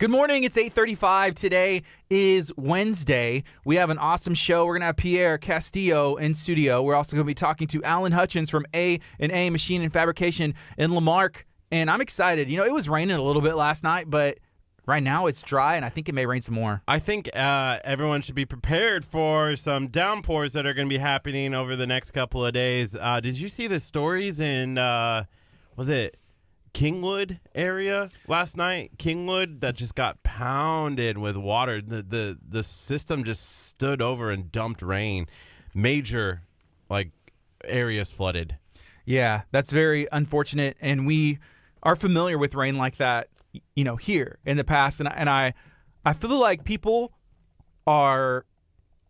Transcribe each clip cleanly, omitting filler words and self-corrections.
Good morning. It's 8:35. Today is Wednesday. We have an awesome show. We're going to have Pierre Castillo in studio. We're also going to be talking to Alan Hutchins from A&A Machine and Fabrication in Lamarck. And I'm excited. You know, it was raining a little bit last night, but right now it's dry, and I think it may rain some more. I think everyone should be prepared for some downpours that are going to be happening over the next couple of days. Did you see the stories in, was it Kingwood area last night? Kingwood that just got pounded with water. The system just stood over and dumped rain. Major areas flooded. Yeah, that's very unfortunate, and we are familiar with rain like that, you know, here in the past, and I feel like people are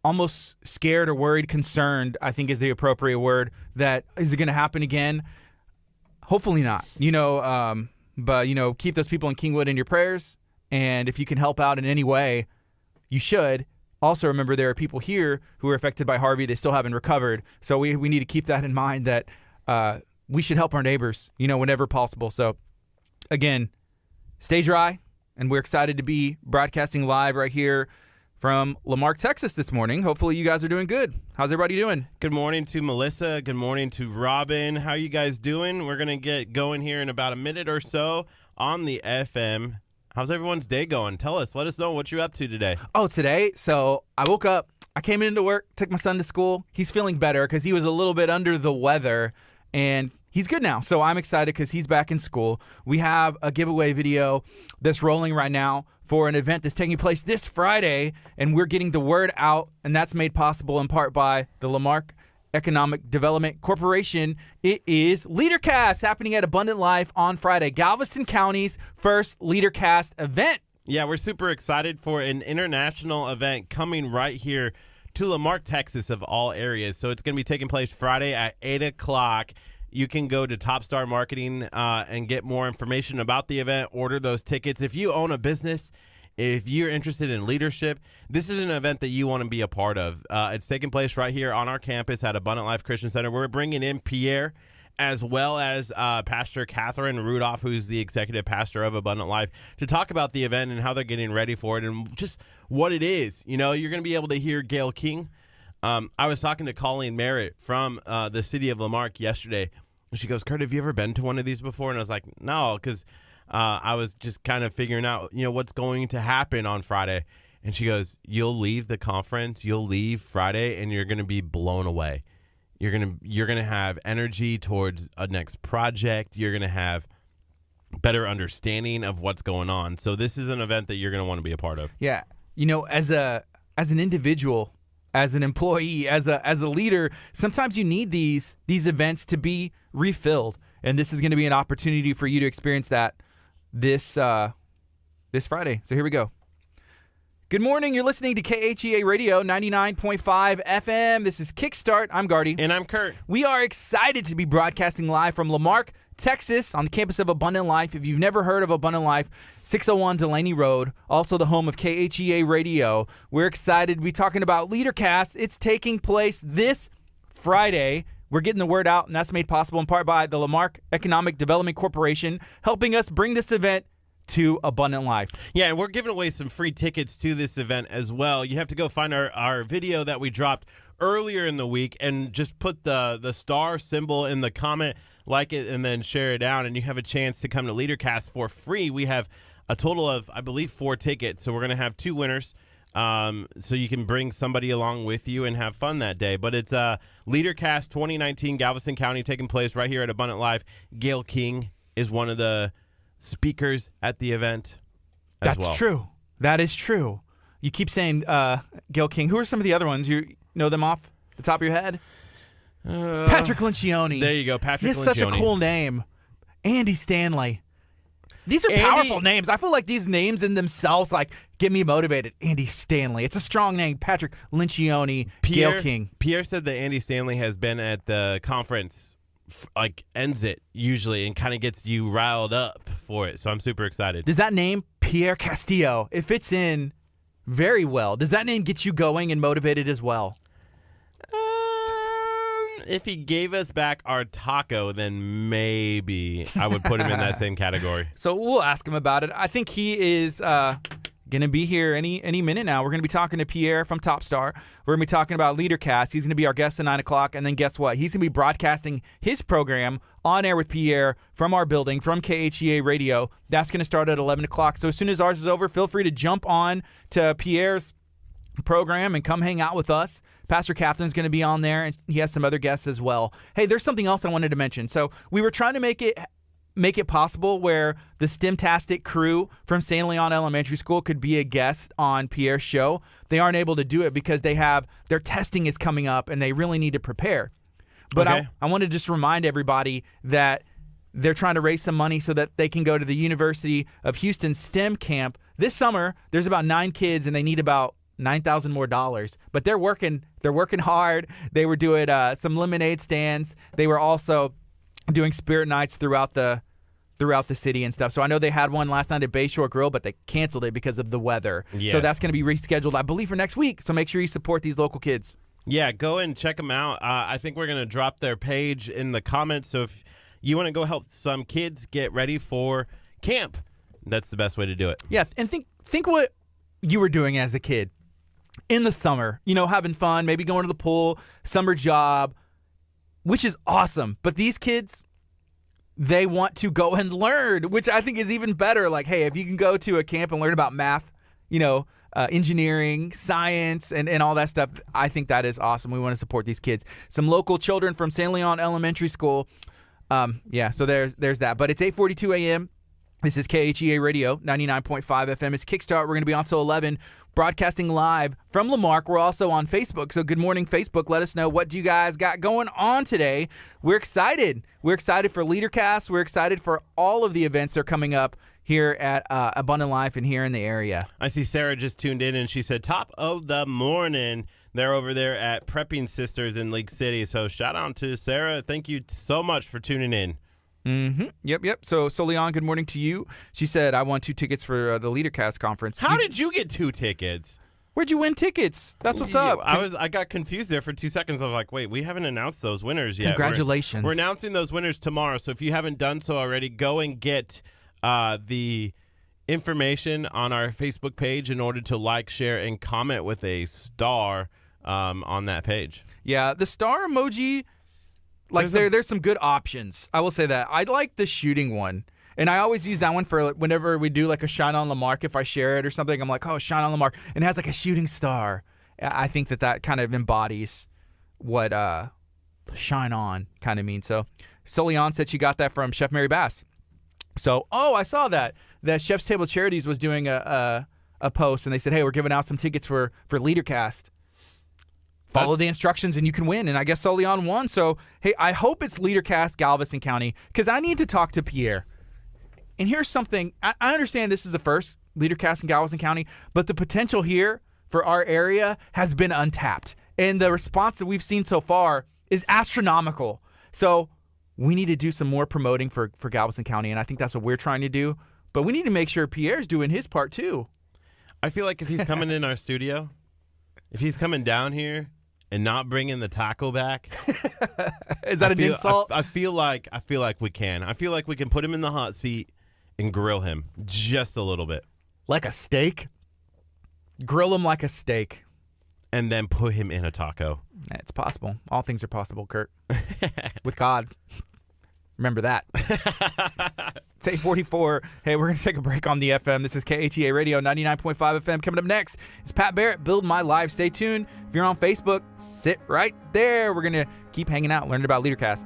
almost scared or worried, concerned, I think is the appropriate word, that is it going to happen again? Hopefully not, but, keep those people in Kingwood in your prayers. And if you can help out in any way, you should. Also remember there are people here who are affected by Harvey. They still haven't recovered. So we need to keep that in mind that we should help our neighbors, whenever possible. So, again, stay dry. And we're excited to be broadcasting live right here from Lamarck, Texas this morning. Hopefully you guys are doing good. How's everybody doing? Good morning to Melissa. Good morning to Robin. How are you guys doing? We're going to get going here in about a minute or so on the FM. How's everyone's day going? Tell us. Let us know what you're up to today. Oh, today? So I woke up. I came into work, took my son to school. He's feeling better because he was a little bit under the weather, and he's good now. So I'm excited because he's back in school. We have a giveaway video that's rolling right now for an event that's taking place this Friday, and we're getting the word out, and that's made possible in part by the Lamarck Economic Development Corporation. It is LeaderCast happening at Abundant Life on Friday, Galveston County's first LeaderCast event. Yeah, we're super excited for an international event coming right here to Lamarck, Texas, of all areas. So it's going to be taking place Friday at 8 o'clock. You can go to Top Star Marketing and get more information about the event, order those tickets. If you own a business, if you're interested in leadership, this is an event that you want to be a part of. It's taking place right here on our campus at Abundant Life Christian Center. We're bringing in Pierre as well as Pastor Catherine Rudolph, who's the executive pastor of Abundant Life, to talk about the event and how they're getting ready for it and just what it is. You're going to be able to hear Gail King. I was talking to Colleen Merritt from the city of Lamarck yesterday, and she goes, "Curt, have you ever been to one of these before?" And I was like, "No," because I was just kind of figuring out, what's going to happen on Friday. And she goes, "You'll leave the conference, you'll leave Friday, and you're going to be blown away. You're gonna have energy towards a next project. You're gonna have better understanding of what's going on." So this is an event that you're gonna want to be a part of. Yeah, as an individual, as an employee, as a leader, sometimes you need these events to be refilled, and this is going to be an opportunity for you to experience that this Friday. So here we go. Good morning. You're listening to KHEA Radio 99.5 FM. This is Kickstart. I'm Gardy. And I'm Curt. We are excited to be broadcasting live from Lamarck, Texas, on the campus of Abundant Life. If you've never heard of Abundant Life, 601 Delaney Road, also the home of KHEA Radio. We're excited to be talking about LeaderCast. It's taking place this Friday. We're getting the word out, and that's made possible in part by the Lamarck Economic Development Corporation, helping us bring this event to Abundant Life. Yeah, and we're giving away some free tickets to this event as well. You have to go find our video that we dropped earlier in the week and just put the star symbol in the comment, like it, and then share it out, and you have a chance to come to LeaderCast for free. We have a total of, I believe, 4 tickets, so we're going to have 2 winners, so you can bring somebody along with you and have fun that day. But it's LeaderCast 2019 Galveston County, taking place right here at Abundant Life. Gail King is one of the speakers at the event as well. That's true. That is true. You keep saying Gail King. Who are some of the other ones? You know them off the top of your head? Patrick Lencioni. There you go, Patrick Lencioni. He has such a cool name. Andy Stanley. These are powerful names. I feel like these names in themselves get me motivated. Andy Stanley. It's a strong name. Patrick Lencioni. Gail King. Pierre said that Andy Stanley has been at the conference, ends it usually and kind of gets you riled up for it. So I'm super excited. Does that name, Pierre Castillo, it fits in very well. Does that name get you going and motivated as well? If he gave us back our taco, then maybe I would put him in that same category. So we'll ask him about it. I think he is going to be here any minute now. We're going to be talking to Pierre from Top Star. We're going to be talking about LeaderCast. He's going to be our guest at 9 o'clock. And then guess what? He's going to be broadcasting his program on air with Pierre from our building, from KHEA Radio. That's going to start at 11 o'clock. So as soon as ours is over, feel free to jump on to Pierre's program and come hang out with us. Pastor Catherine's going to be on there, and he has some other guests as well. Hey, there's something else I wanted to mention. So we were trying to make it possible where the STEMtastic crew from San Leon Elementary School could be a guest on Pierre's show. They aren't able to do it because their testing is coming up and they really need to prepare. But okay. I want to just remind everybody that they're trying to raise some money so that they can go to the University of Houston STEM camp. This summer, there's about 9 kids and they need about $9,000 more. But they're working hard. They were doing some lemonade stands. They were also doing spirit nights throughout the city and stuff. So I know they had one last night at Bayshore Grill, but they canceled it because of the weather. Yes. So that's going to be rescheduled, I believe, for next week. So make sure you support these local kids. Yeah, go and check them out. I think we're going to drop their page in the comments. So if you want to go help some kids get ready for camp, that's the best way to do it. Yeah, and think what you were doing as a kid in the summer, having fun, maybe going to the pool, summer job, which is awesome. But these kids, they want to go and learn, which I think is even better. Like, hey, if you can go to a camp and learn about math, engineering, science, and all that stuff, I think that is awesome. We want to support these kids. Some local children from San Leon Elementary School. So there's that. But it's 8:42 a.m. This is KHEA Radio, 99.5 FM. It's Kickstart. We're going to be on till 11, broadcasting live from Lamarck. We're also on Facebook. So good morning, Facebook. Let us know, what do you guys got going on today? We're excited. We're excited for LeaderCast. We're excited for all of the events that are coming up here at Abundant Life and here in the area. I see Sarah just tuned in, and she said, top of the morning. They're over there at Prepping Sisters in Lake City. So shout out to Sarah. Thank you so much for tuning in. Mm-hmm. Yep. So Leon, good morning to you. She said, I won 2 tickets for the LeaderCast conference. How did you get 2 tickets? Where'd you win tickets? That's what's up. I got confused there for 2 seconds. I was like, wait, we haven't announced those winners yet. Congratulations. We're announcing those winners tomorrow. So if you haven't done so already, go and get the information on our Facebook page in order to like, share, and comment with a star on that page. Yeah, the star emoji, there's some good options. I will say that. I like the shooting one. And I always use that one for whenever we do like a Shine on Lamarck. If I share it or something, I'm like, oh, Shine on Lamarck. And it has like a shooting star. I think that kind of embodies what shine on kind of means. So Leon said she got that from Chef Mary Bass. So, I saw that Chef's Table Charities was doing a post, and they said, hey, we're giving out some tickets for LeaderCast. Follow the instructions, and you can win. And I guess Leon won. So, hey, I hope it's LeaderCast Galveston County, because I need to talk to Pierre. And here's something. I understand this is the first LeaderCast in Galveston County, but the potential here for our area has been untapped. And the response that we've seen so far is astronomical. So we need to do some more promoting for Galveston County, and I think that's what we're trying to do. But we need to make sure Pierre's doing his part, too. I feel like if he's coming in our studio, if he's coming down here and not bringing the taco back, is that an insult? I feel like we can. I feel like we can put him in the hot seat and grill him just a little bit. Like a steak? Grill him like a steak. And then put him in a taco. It's possible. All things are possible, Curt. With God. Remember that. It's 8:44. Hey, we're going to take a break on the FM. This is KHEA Radio, 99.5 FM. Coming up next is Pat Barrett, Build My Life. Stay tuned. If you're on Facebook, sit right there. We're going to keep hanging out, learning about LeaderCast.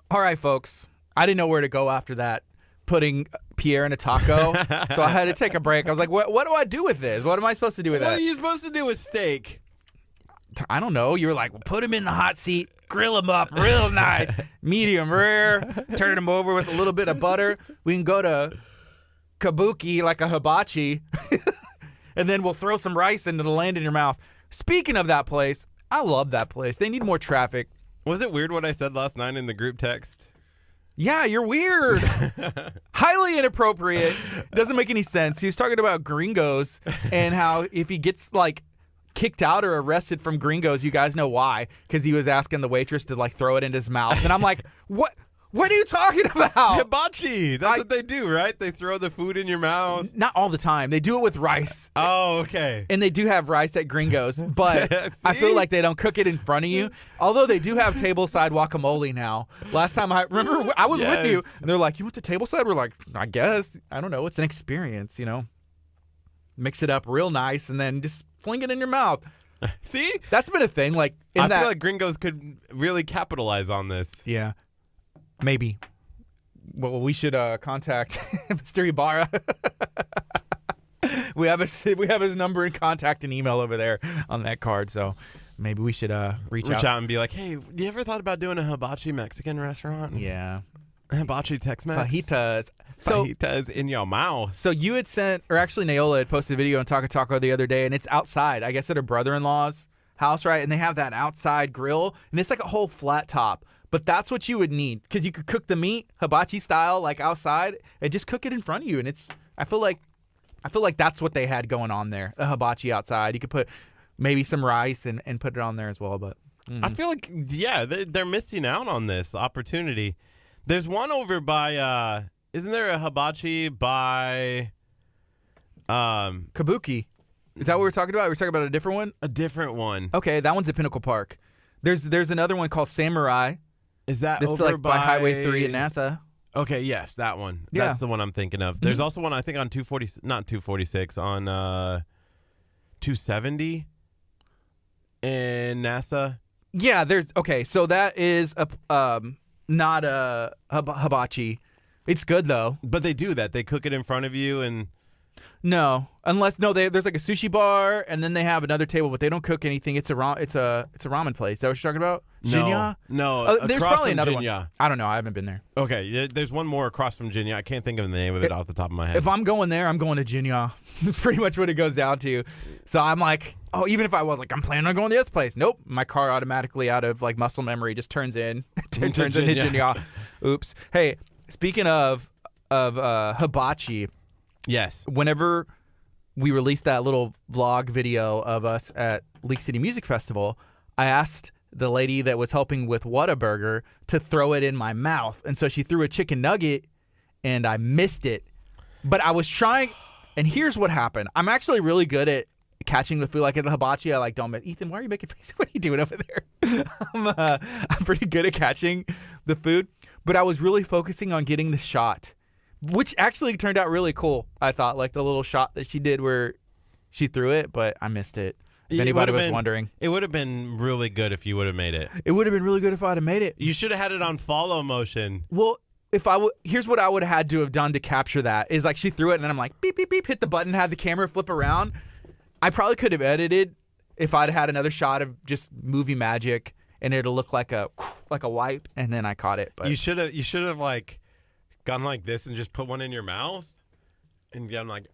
All right, folks. I didn't know where to go after that, putting Pierre in a taco. So I had to take a break. I was like, what do I do with this? What am I supposed to do with that? What are you supposed to do with steak? I don't know. You were like, put him in the hot seat, grill him up real nice, medium rare, turn him over with a little bit of butter. We can go to kabuki, like a hibachi, and then we'll throw some rice into the land in your mouth. Speaking of that place, I love that place. They need more traffic. Was it weird what I said last night in the group text? Yeah, you're weird. Highly inappropriate. Doesn't make any sense. He was talking about gringos and how if he gets like kicked out or arrested from Gringos. You guys know why? Because he was asking the waitress to like throw it in his mouth, and I'm like, what? What are you talking about? Hibachi. That's what they do, right? They throw the food in your mouth. Not all the time. They do it with rice. Oh, okay. And they do have rice at Gringos, but I feel like they don't cook it in front of you. Although they do have tableside guacamole now. Last time I remember, I was with you, and they're like, "You want the tableside?" We're like, "I guess. I don't know. It's an experience, you know. Mix it up real nice, and then just fling it in your mouth." See, that's been a thing. Like I feel like Gringos could really capitalize on this. Yeah. Maybe. Well, we should contact Mr. Ibarra. we have his number and contact and email over there on that card. So maybe we should reach out and be like, "Hey, you ever thought about doing a hibachi Mexican restaurant?" Yeah. Hibachi Tex-Mex. Fajitas. Fajitas in your mouth. So you had sent, or actually Naola had posted a video on Taco Taco the other day, and it's outside, I guess at her brother-in-law's house, right? And they have that outside grill, and it's like a whole flat top. But that's what you would need, because you could cook the meat hibachi style, like outside, and just cook it in front of you. And it's, I feel like that's what they had going on there, a hibachi outside. You could put maybe some rice and put it on there as well. But I feel like, yeah, they're missing out on this opportunity. There's one over by, isn't there a hibachi by Kabuki? Is that what we're talking about? We're talking about a different one? A different one. Okay, that one's at Pinnacle Park. There's another one called Samurai. Is that that's over like by Highway 3 in NASA? Okay, yes, that one. Yeah. That's the one I'm thinking of. There's also one I think on 246 on 270 in NASA. Yeah, so that is a not a hibachi. It's good though. But they do that. They cook it in front of you and there's like a sushi bar and then they have another table, but they don't cook anything. It's a ramen place. Is that what you're talking about? Jinya? No. There's probably another Jinya. one. I don't know. I haven't been there. Okay, there's one more across from Jinya. I can't think of the name of it off the top of my head. If I'm going there, I'm going to Jinya. That's pretty much what it goes down to. So I'm like, even if I was like, I'm planning on going to this place. Nope. My car automatically out of like muscle memory just turns into Jinya. Oops. Hey, speaking of hibachi. Yes. Whenever we released that little vlog video of us at League City Music Festival, I asked the lady that was helping with Whataburger to throw it in my mouth. And so she threw a chicken nugget, and I missed it. But I was trying, and here's what happened. I'm actually really good at catching the food. Like at the hibachi, I like don't miss. Ethan, why are you making faces? What are you doing over there? I'm pretty good at catching the food. But I was really focusing on getting the shot, which actually turned out really cool. I thought, like the little shot that she did where she threw it, but I missed it. If anybody was wondering. It would have been really good if you would have made it. It would have been really good if I'd have made it. You should have had it on follow motion. Well, here's what I would have had to have done to capture that is like she threw it and then I'm like beep beep beep, hit the button, had the camera flip around. I probably could have edited if I'd had another shot of just movie magic and it'll look like a wipe and then I caught it. But you should have like gone like this and just put one in your mouth and gone like,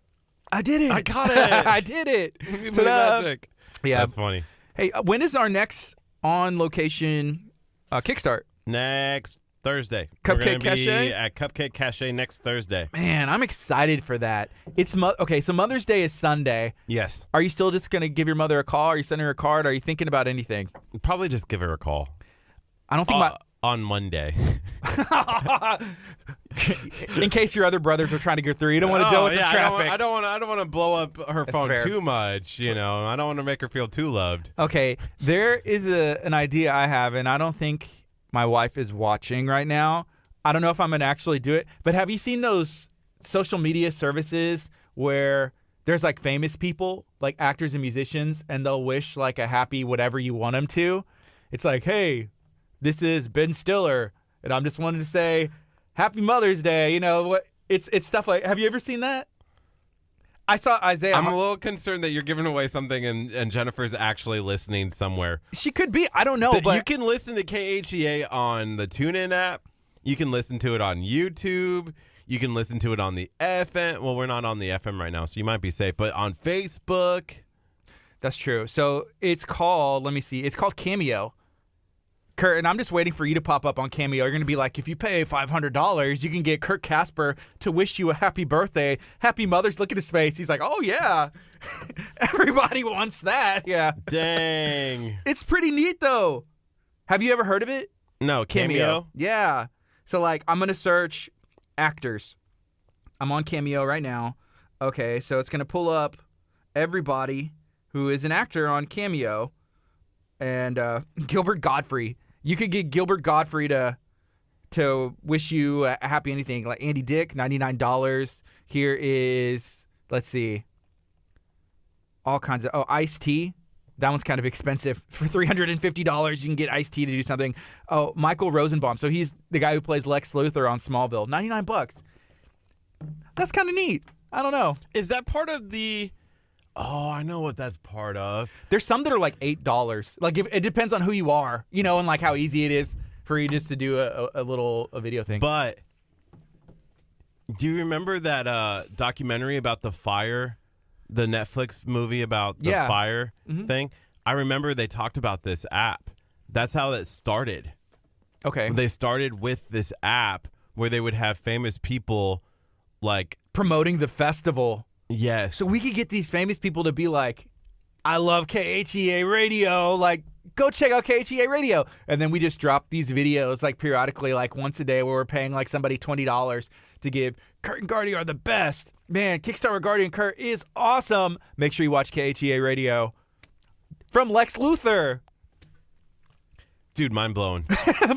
I did it. I caught it. I did it. Magic. Yeah, that's funny. Hey, when is our next on location Kickstart? Next Thursday. Cupcake Cache? At Cupcake Cache next Thursday. Man, I'm excited for that. It's okay, so Mother's Day is Sunday. Yes. Are you still just going to give your mother a call? Are you sending her a card? Are you thinking about anything? Probably just give her a call. I don't think on Monday. In case your other brothers are trying to get through, you don't want to deal with the traffic. I don't want to blow up her phone fair. too much. You know, I don't want to make her feel too loved. Okay, there is an idea I have, and I don't think my wife is watching right now. I don't know if I'm going to actually do it, but have you seen those social media services where there's like famous people, like actors and musicians, and they'll wish like a happy whatever you want them to? It's like, hey, this is Ben Stiller, and I'm just wanting to say Happy Mother's Day. You know what? It's stuff like. Have you ever seen that? I saw Isaiah. I'm a little concerned that you're giving away something and Jennifer's actually listening somewhere. She could be. I don't know. But you can listen to KHEA on the TuneIn app. You can listen to it on YouTube. You can listen to it on the FM. Well, we're not on the FM right now, so you might be safe. But on Facebook. That's true. So it's called. Let me see. It's called Cameo. Curt, and I'm just waiting for you to pop up on Cameo. You're going to be like, if you pay $500, you can get Curt Casper to wish you a happy birthday. Happy Mother's. Look at his face. He's like, oh, yeah. Everybody wants that. Yeah. Dang. It's pretty neat, though. Have you ever heard of it? No, Cameo? Yeah. So, like, I'm going to search actors. I'm on Cameo right now. Okay, so it's going to pull up everybody who is an actor on Cameo. And Gilbert Gottfried. You could get Gilbert Gottfried to wish you a happy anything. Like Andy Dick, $99. Here is, let's see, all kinds of, Ice-T. That one's kind of expensive. For $350, you can get Ice-T to do something. Oh, Michael Rosenbaum. So he's the guy who plays Lex Luthor on Smallville. $99. That's kind of neat. I don't know. Is that part of the... Oh, I know what that's part of. There's some that are like $8. Like it depends on who you are, and like how easy it is for you just to do a video thing. But do you remember that documentary about the fire, the Netflix movie about the fire thing? I remember they talked about this app. That's how it started. Okay. They started with this app where they would have famous people like promoting the festival. Yes. So we could get these famous people to be like, I love KHEA radio. Like, go check out KHEA radio. And then we just drop these videos like periodically, like once a day, where we're paying like somebody $20 to give Curt and Gardy are the best. Man, Kickstart with Gardy and Curt is awesome. Make sure you watch KHEA radio from Lex Luthor. Dude, mind blown.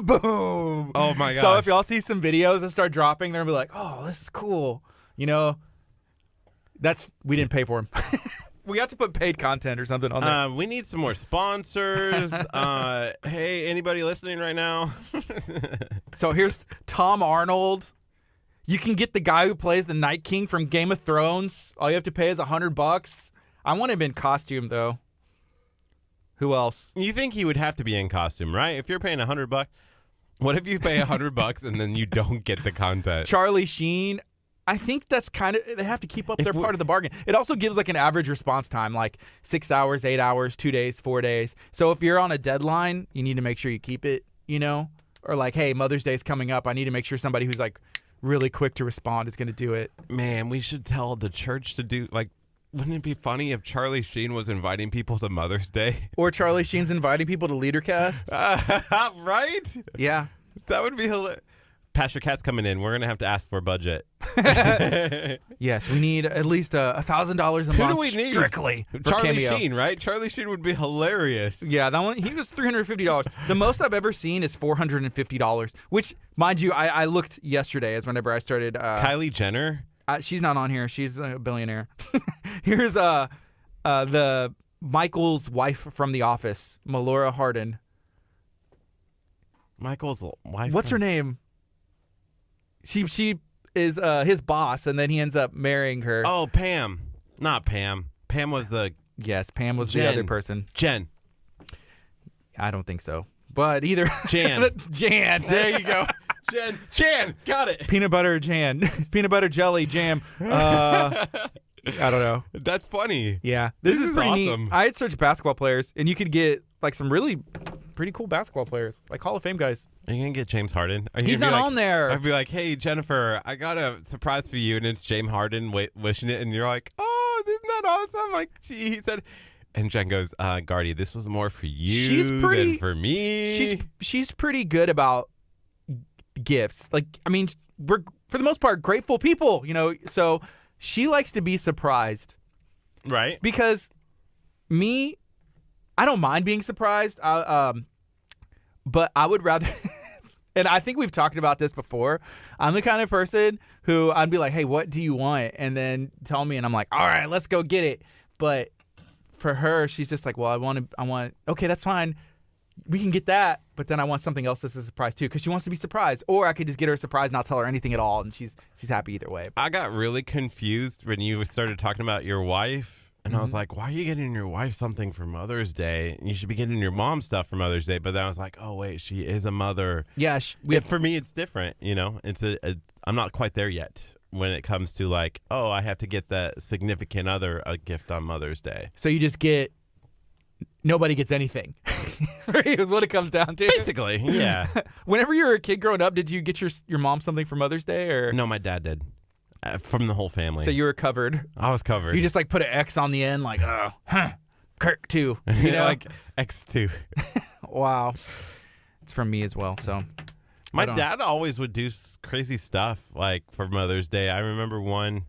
Boom. Oh my gosh. So if y'all see some videos that start dropping, they're gonna be like, oh, this is cool. We didn't pay for them. We have to put paid content or something on there. We need some more sponsors. Hey, anybody listening right now? So here's Tom Arnold. You can get the guy who plays the Night King from Game of Thrones. All you have to pay is $100. I want him in costume though. Who else? You think he would have to be in costume, right? If you're paying $100, what if you pay $100 and then you don't get the content? Charlie Sheen. I think that's kind of, they have to keep up their part of the bargain. It also gives like an average response time, like 6 hours, 8 hours, 2 days, 4 days. So if you're on a deadline, you need to make sure you keep it, or like, hey, Mother's Day is coming up. I need to make sure somebody who's like really quick to respond is going to do it. Man, we should tell the church to do, like, wouldn't it be funny if Charlie Sheen was inviting people to Mother's Day? Or Charlie Sheen's inviting people to LeaderCast. Right? Yeah. That would be hilarious. Pastor Cat's coming in. We're going to have to ask for a budget. Yes, we need at least $1,000 a month. Who do we need? Strictly for Charlie Cameo. Sheen, right? Charlie Sheen would be hilarious. Yeah, that one, he was $350. The most I've ever seen is $450, which, mind you, I looked yesterday as whenever I started. Kylie Jenner? She's not on here. She's a billionaire. Here's the Michael's wife from The Office, Melora Hardin. Michael's wife? What's her name? She is his boss, and then he ends up marrying her. Oh, Pam. Not Pam. Pam was the... Yes, Pam was Jen. the other person. Jen. I don't think so. But either... Jan. Jan. There you go. Jan. Got it. Peanut butter Jan. Peanut butter jelly jam. I don't know. That's funny. Yeah. This is pretty awesome. neat. I had searched basketball players, and you could get like some really pretty cool basketball players, like Hall of Fame guys. Are you going to get James Harden? He's not on there. I'd be like, hey, Jennifer, I got a surprise for you, and it's James Harden wishing it, and you're like, oh, isn't that awesome? Like, gee, he said... And Jen goes, Gardy, this was more for you than for me. She's pretty good about gifts. Like, I mean, we're, for the most part, grateful people, so she likes to be surprised. Right. Because I don't mind being surprised, but I would rather, and I think we've talked about this before, I'm the kind of person who I'd be like, hey, what do you want? And then tell me, and I'm like, all right, let's go get it. But for her, she's just like, well, I want, okay, that's fine. We can get that, but then I want something else that's a surprise too, because she wants to be surprised. Or I could just get her a surprise and not tell her anything at all, and she's happy either way. I got really confused when you started talking about your wife, and I was like, why are you getting your wife something for Mother's Day? You should be getting your mom stuff for Mother's Day. But then I was like, oh, wait, she is a mother. Yeah. For me, it's different, I'm not quite there yet when it comes to like, oh, I have to get that significant other a gift on Mother's Day. So you just get nobody gets anything. Is what it comes down to. Basically, yeah. Whenever you were a kid growing up, did you get your mom something for Mother's Day? Or No, my dad did. From the whole family. So you were covered. I was covered. You just like put an X on the end, like, Kirk too. You know? Like X2. Wow. It's from me as well. So my dad always would do crazy stuff like for Mother's Day. I remember one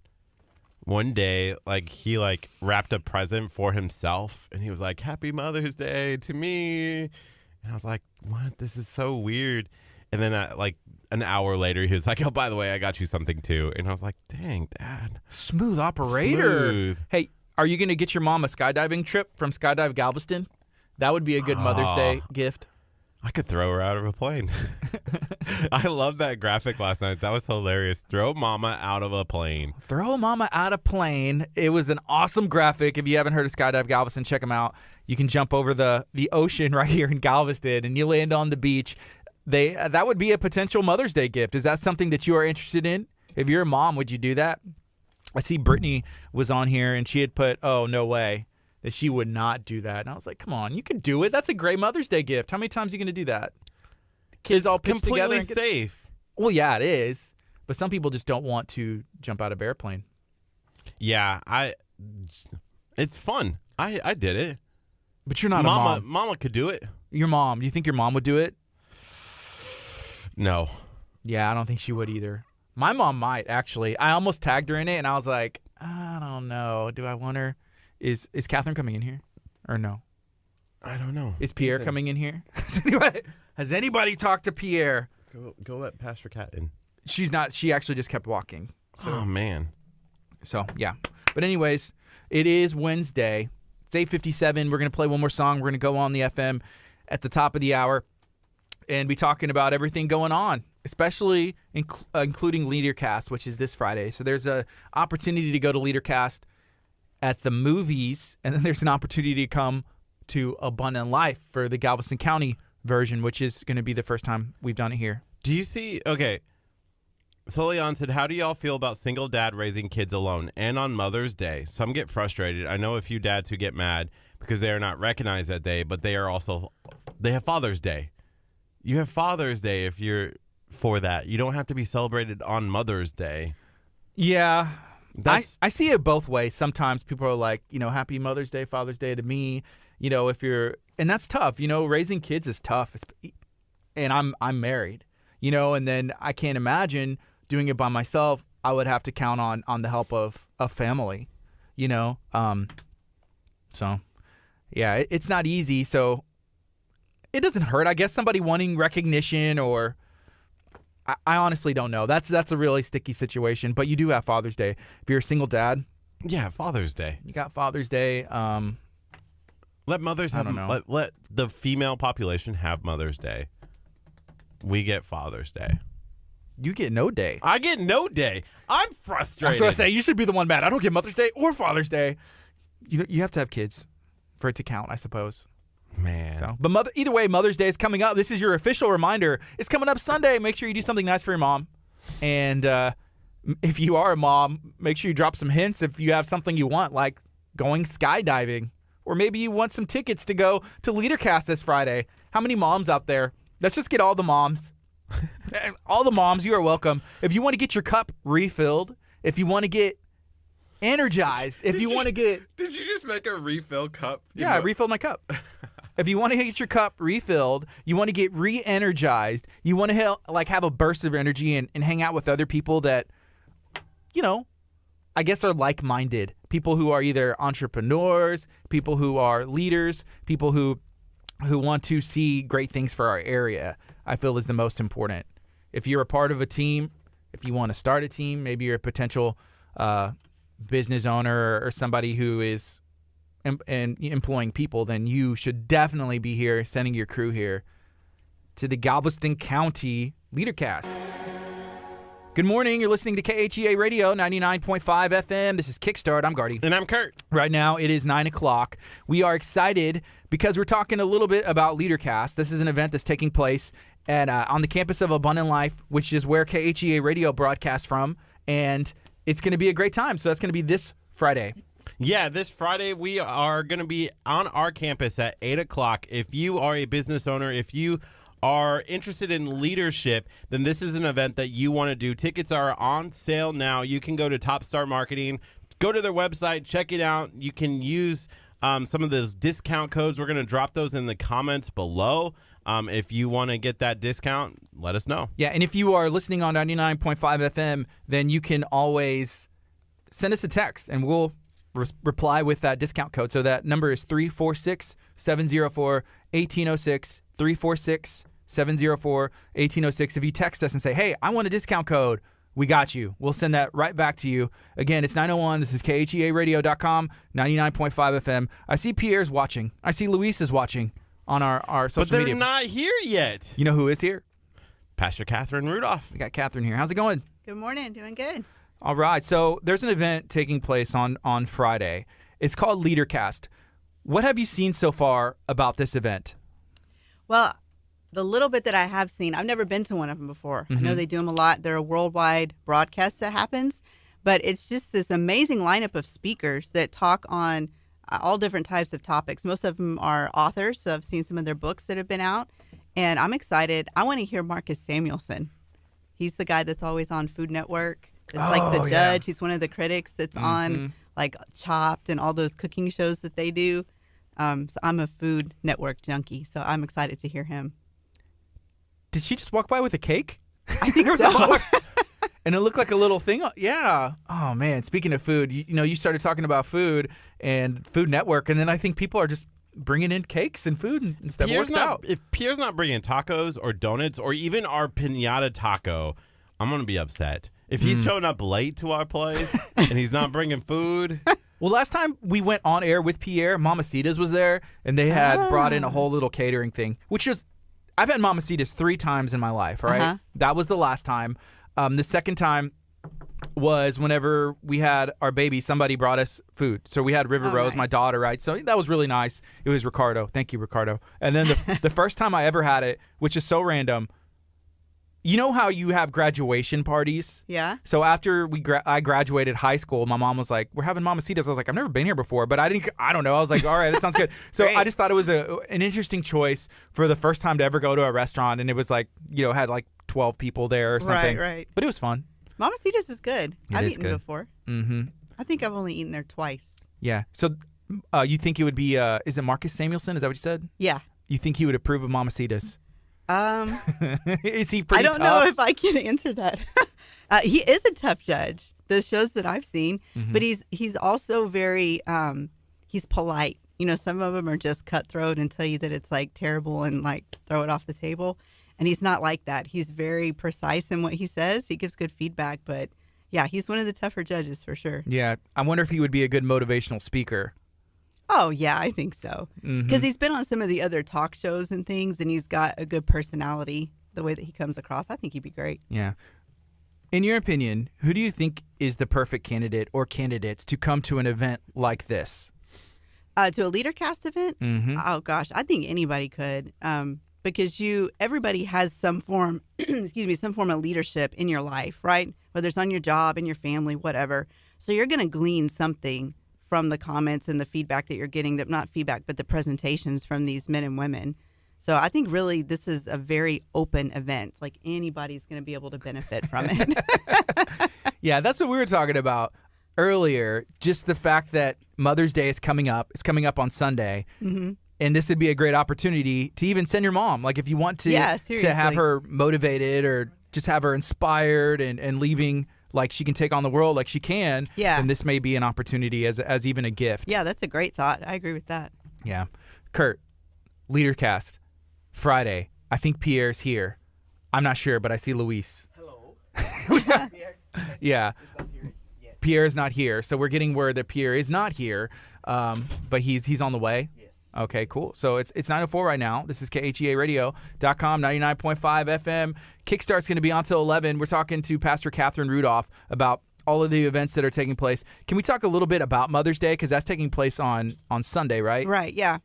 day, like he like wrapped a present for himself, and he was like, "Happy Mother's Day to me," and I was like, "What? This is so weird." And then like an hour later, he was like, "Oh, by the way, I got you something too," and I was like, "Dang, Dad, smooth operator." Smooth. Hey, are you gonna get your mom a skydiving trip from Skydive Galveston? That would be a good Mother's Day gift. I could throw her out of a plane. I love that graphic last night. That was hilarious. Throw mama out of a plane. Throw mama out of plane. It was an awesome graphic. If you haven't heard of Skydive Galveston, check them out. You can jump over the ocean right here in Galveston, and you land on the beach. That would be a potential Mother's Day gift. Is that something that you are interested in? If you're a mom, would you do that? I see Brittany was on here, and she had put, "Oh, no way," that she would not do that. And I was like, come on, you can do it. That's a great Mother's Day gift. How many times are you going to do that? Kids all pitched together. Completely safe. Well, yeah, it is. But some people just don't want to jump out of airplane. Yeah, it's fun. I did it. But you're not a mom. Mama could do it. Your mom. Do you think your mom would do it? No. Yeah, I don't think she would either. My mom might, actually. I almost tagged her in it, and I was like, I don't know. Do I want her? Is Catherine coming in here? Or no? I don't know. Is Pierre coming in here? Has anybody talked to Pierre? Go let Pastor Cat in. She's not. She actually just kept walking. So. Oh, man. So, yeah. But anyways, it is Wednesday. It's 8:57. We're going to play one more song. We're going to go on the FM at the top of the hour and be talking about everything going on, especially including LeaderCast, which is this Friday. So there's an opportunity to go to LeaderCast at the movies, and then there's an opportunity to come to Abundant Life for the Galveston County version, which is going to be the first time we've done it here. Do you see? Okay. Solian said, how do y'all feel about single dad raising kids alone and on Mother's Day? Some get frustrated. I know a few dads who get mad because they are not recognized that day, but they have Father's Day. You have Father's Day if you're for that. You don't have to be celebrated on Mother's Day. Yeah. I see it both ways. Sometimes people are like, happy Mother's Day, Father's Day to me. And that's tough. Raising kids is tough. And I'm married, and then I can't imagine doing it by myself. I would have to count on the help of a family, So, yeah, it's not easy. So it doesn't hurt. I guess somebody wanting recognition or I honestly don't know. That's a really sticky situation. But you do have Father's Day. If you're a single dad. Yeah, Father's Day. You got Father's Day. Let mothers have. I don't know. Let the female population have Mother's Day. We get Father's Day. You get no day. I get no day. I'm frustrated. That's what I say. You should be the one mad. I don't get Mother's Day or Father's Day. You have to have kids for it to count, I suppose. Man. So, but either way, Mother's Day is coming up. This is your official reminder. It's coming up Sunday. Make sure you do something nice for your mom. And if you are a mom, make sure you drop some hints if you have something you want, like going skydiving. Or maybe you want some tickets to go to LeaderCast this Friday. How many moms out there? Let's just get all the moms. All the moms, you are welcome. If you want to get your cup refilled, if you want to get energized, if you want to get... Did you just make a refill cup? Yeah, I refilled my cup. If you want to get your cup refilled, you want to get re-energized, you want to have a burst of energy and hang out with other people that, I guess are like-minded. People who are either entrepreneurs, people who are leaders, people who want to see great things for our area, I feel is the most important. If you're a part of a team, if you want to start a team, maybe you're a potential business owner or somebody who is employing people, then you should definitely be here, sending your crew here to the Galveston County LeaderCast. Good morning. You're listening to KHEA Radio 99.5 FM. This is Kickstart. I'm Gardy. And I'm Curt. Right now, it is 9 o'clock. We are excited because we're talking a little bit about LeaderCast. This is an event that's taking place on the campus of Abundant Life, which is where KHEA Radio broadcasts from. And it's going to be a great time. So that's going to be this Friday. Yeah, this Friday we are going to be on our campus at 8 o'clock. If you are a business owner, if you are interested in leadership, then this is an event that you want to do. Tickets are on sale now. You can go to Top Star Marketing, go to their website, check it out. You can use some of those discount codes. We're going to drop those in the comments below. If you want to get that discount, let us know. Yeah, and if you are listening on 99.5 FM, then you can always send us a text, and we'll reply with that discount code. So that number is 346-704-1806, 346-704-1806. If you text us and say, hey, I want a discount code, we got you. We'll send that right back to you. Again, it's 901. This is KHEAradio.com, 99.5 FM. I see Pierre's watching. I see Luis is watching on our social media. But they're not here yet. You know who is here? Pastor Catherine Rudolph. We got Catherine here. How's it going? Good morning. Doing good. All right. So there's an event taking place on Friday. It's called LeaderCast. What have you seen so far about this event? Well, the little bit that I have seen, I've never been to one of them before. I know they do them a lot. They're a worldwide broadcast that happens. But it's just this amazing lineup of speakers that talk on all different types of topics. Most of them are authors, so I've seen some of their books that have been out. And I'm excited. I want to hear Marcus Samuelsson. He's the guy that's always on Food Network. It's like the judge. Yeah. He's one of the critics that's on like Chopped and all those cooking shows that they do. So I'm a Food Network junkie, so I'm excited to hear him. Did she just walk by with a cake? I think so. And it looked like a little thing. Yeah. Oh, man. Speaking of food, you started talking about food and Food Network, and then I think people are just bringing in cakes and food and stuff. Works out. If Pierre's not bringing tacos or donuts or even our piñata taco, I'm going to be upset. If he's showing up late to our place and he's not bringing food. Well, last time we went on air with Pierre, Mamacitas was there, and they had brought in a whole little catering thing, which is, I've had Mamacitas 3 times in my life, right? That was the last time. The second time was whenever we had our baby, somebody brought us food. So we had River Rose, nice. my daughter, right? So that was really nice. It was Ricardo. Thank you, Ricardo. And then the first time I ever had it, which is so random, you know how you have graduation parties? Yeah. So after I graduated high school, my mom was like, we're having Mamacitas. I was like, I've never been here before, but I don't know. I was like, all right, that sounds good. So I just thought it was an interesting choice for the first time to ever go to a restaurant. And it was like, had like 12 people there or something. Right. But it was fun. Mamacitas is good. I've is eaten good. before. Mm-hmm. I think I've only eaten there twice. Yeah. So you think it would be, is it Marcus Samuelsson? Is that what you said? Yeah. You think he would approve of Mamacitas? Is he pretty I don't tough? know if I can answer that. He is a tough judge, the shows that I've seen, but he's also very, he's polite. Some of them are just cutthroat and tell you that it's like terrible and like throw it off the table. And he's not like that. He's very precise in what he says. He gives good feedback, but yeah, he's one of the tougher judges for sure. Yeah. I wonder if he would be a good motivational speaker. Oh, yeah, I think so. Because he's been on some of the other talk shows and things, and he's got a good personality, the way that he comes across. I think he'd be great. Yeah. In your opinion, who do you think is the perfect candidate or candidates to come to an event like this? To a LeaderCast event? Oh, gosh, I think anybody could. Because everybody has some form, some form of leadership in your life, right? Whether it's on your job, in your family, whatever. So you're going to glean something from the comments and the feedback that you're getting, not feedback, but the presentations from these men and women. So I think really this is a very open event. Like anybody's going to be able to benefit from it. Yeah, that's what we were talking about earlier. Just the fact that Mother's Day is coming up. It's coming up on Sunday. And this would be a great opportunity to even send your mom. Like if you want to have her motivated or just have her inspired and leaving like she can take on the world like she can, then this may be an opportunity as even a gift. Yeah, that's a great thought. I agree with that. Yeah. Curt, LeaderCast, Friday. I think Pierre's here. I'm not sure, but I see Luis. Hello. Yeah. Pierre's not here. So we're getting word that Pierre is not here, but he's on the way. Yes. Okay, cool. So it's 9:04 right now. This is KHEAradio.com, 99.5 FM. Kickstart's going to be on till 11. We're talking to Pastor Catherine Rudolph about all of the events that are taking place. Can we talk a little bit about Mother's Day? Because that's taking place on Sunday, right? Right, yeah.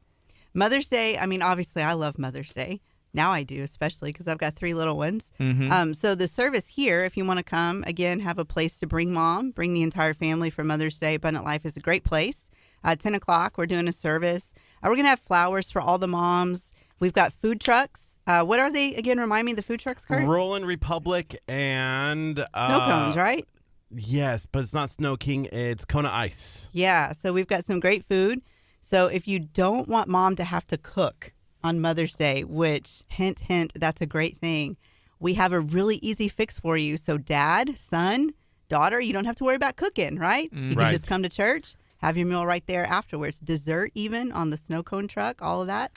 Mother's Day, I mean, obviously I love Mother's Day. Now I do, especially because I've got 3 little ones. Mm-hmm. So the service here, if you want to come, again, have a place to bring mom, bring the entire family for Mother's Day. Abundant Life is a great place. 10 o'clock, we're doing a service. We're going to have flowers for all the moms. We've got food trucks. What are they? Again, remind me of the food trucks, Kurt? Rollin' Republic and Snow cones, right? Yes, but it's not Snow King. It's Kona Ice. Yeah, so we've got some great food. So if you don't want mom to have to cook on Mother's Day, which, hint, hint, that's a great thing, we have a really easy fix for you. So dad, son, daughter, you don't have to worry about cooking, right? You can just come to church, have your meal right there afterwards. Dessert even on the snow cone truck, all of that.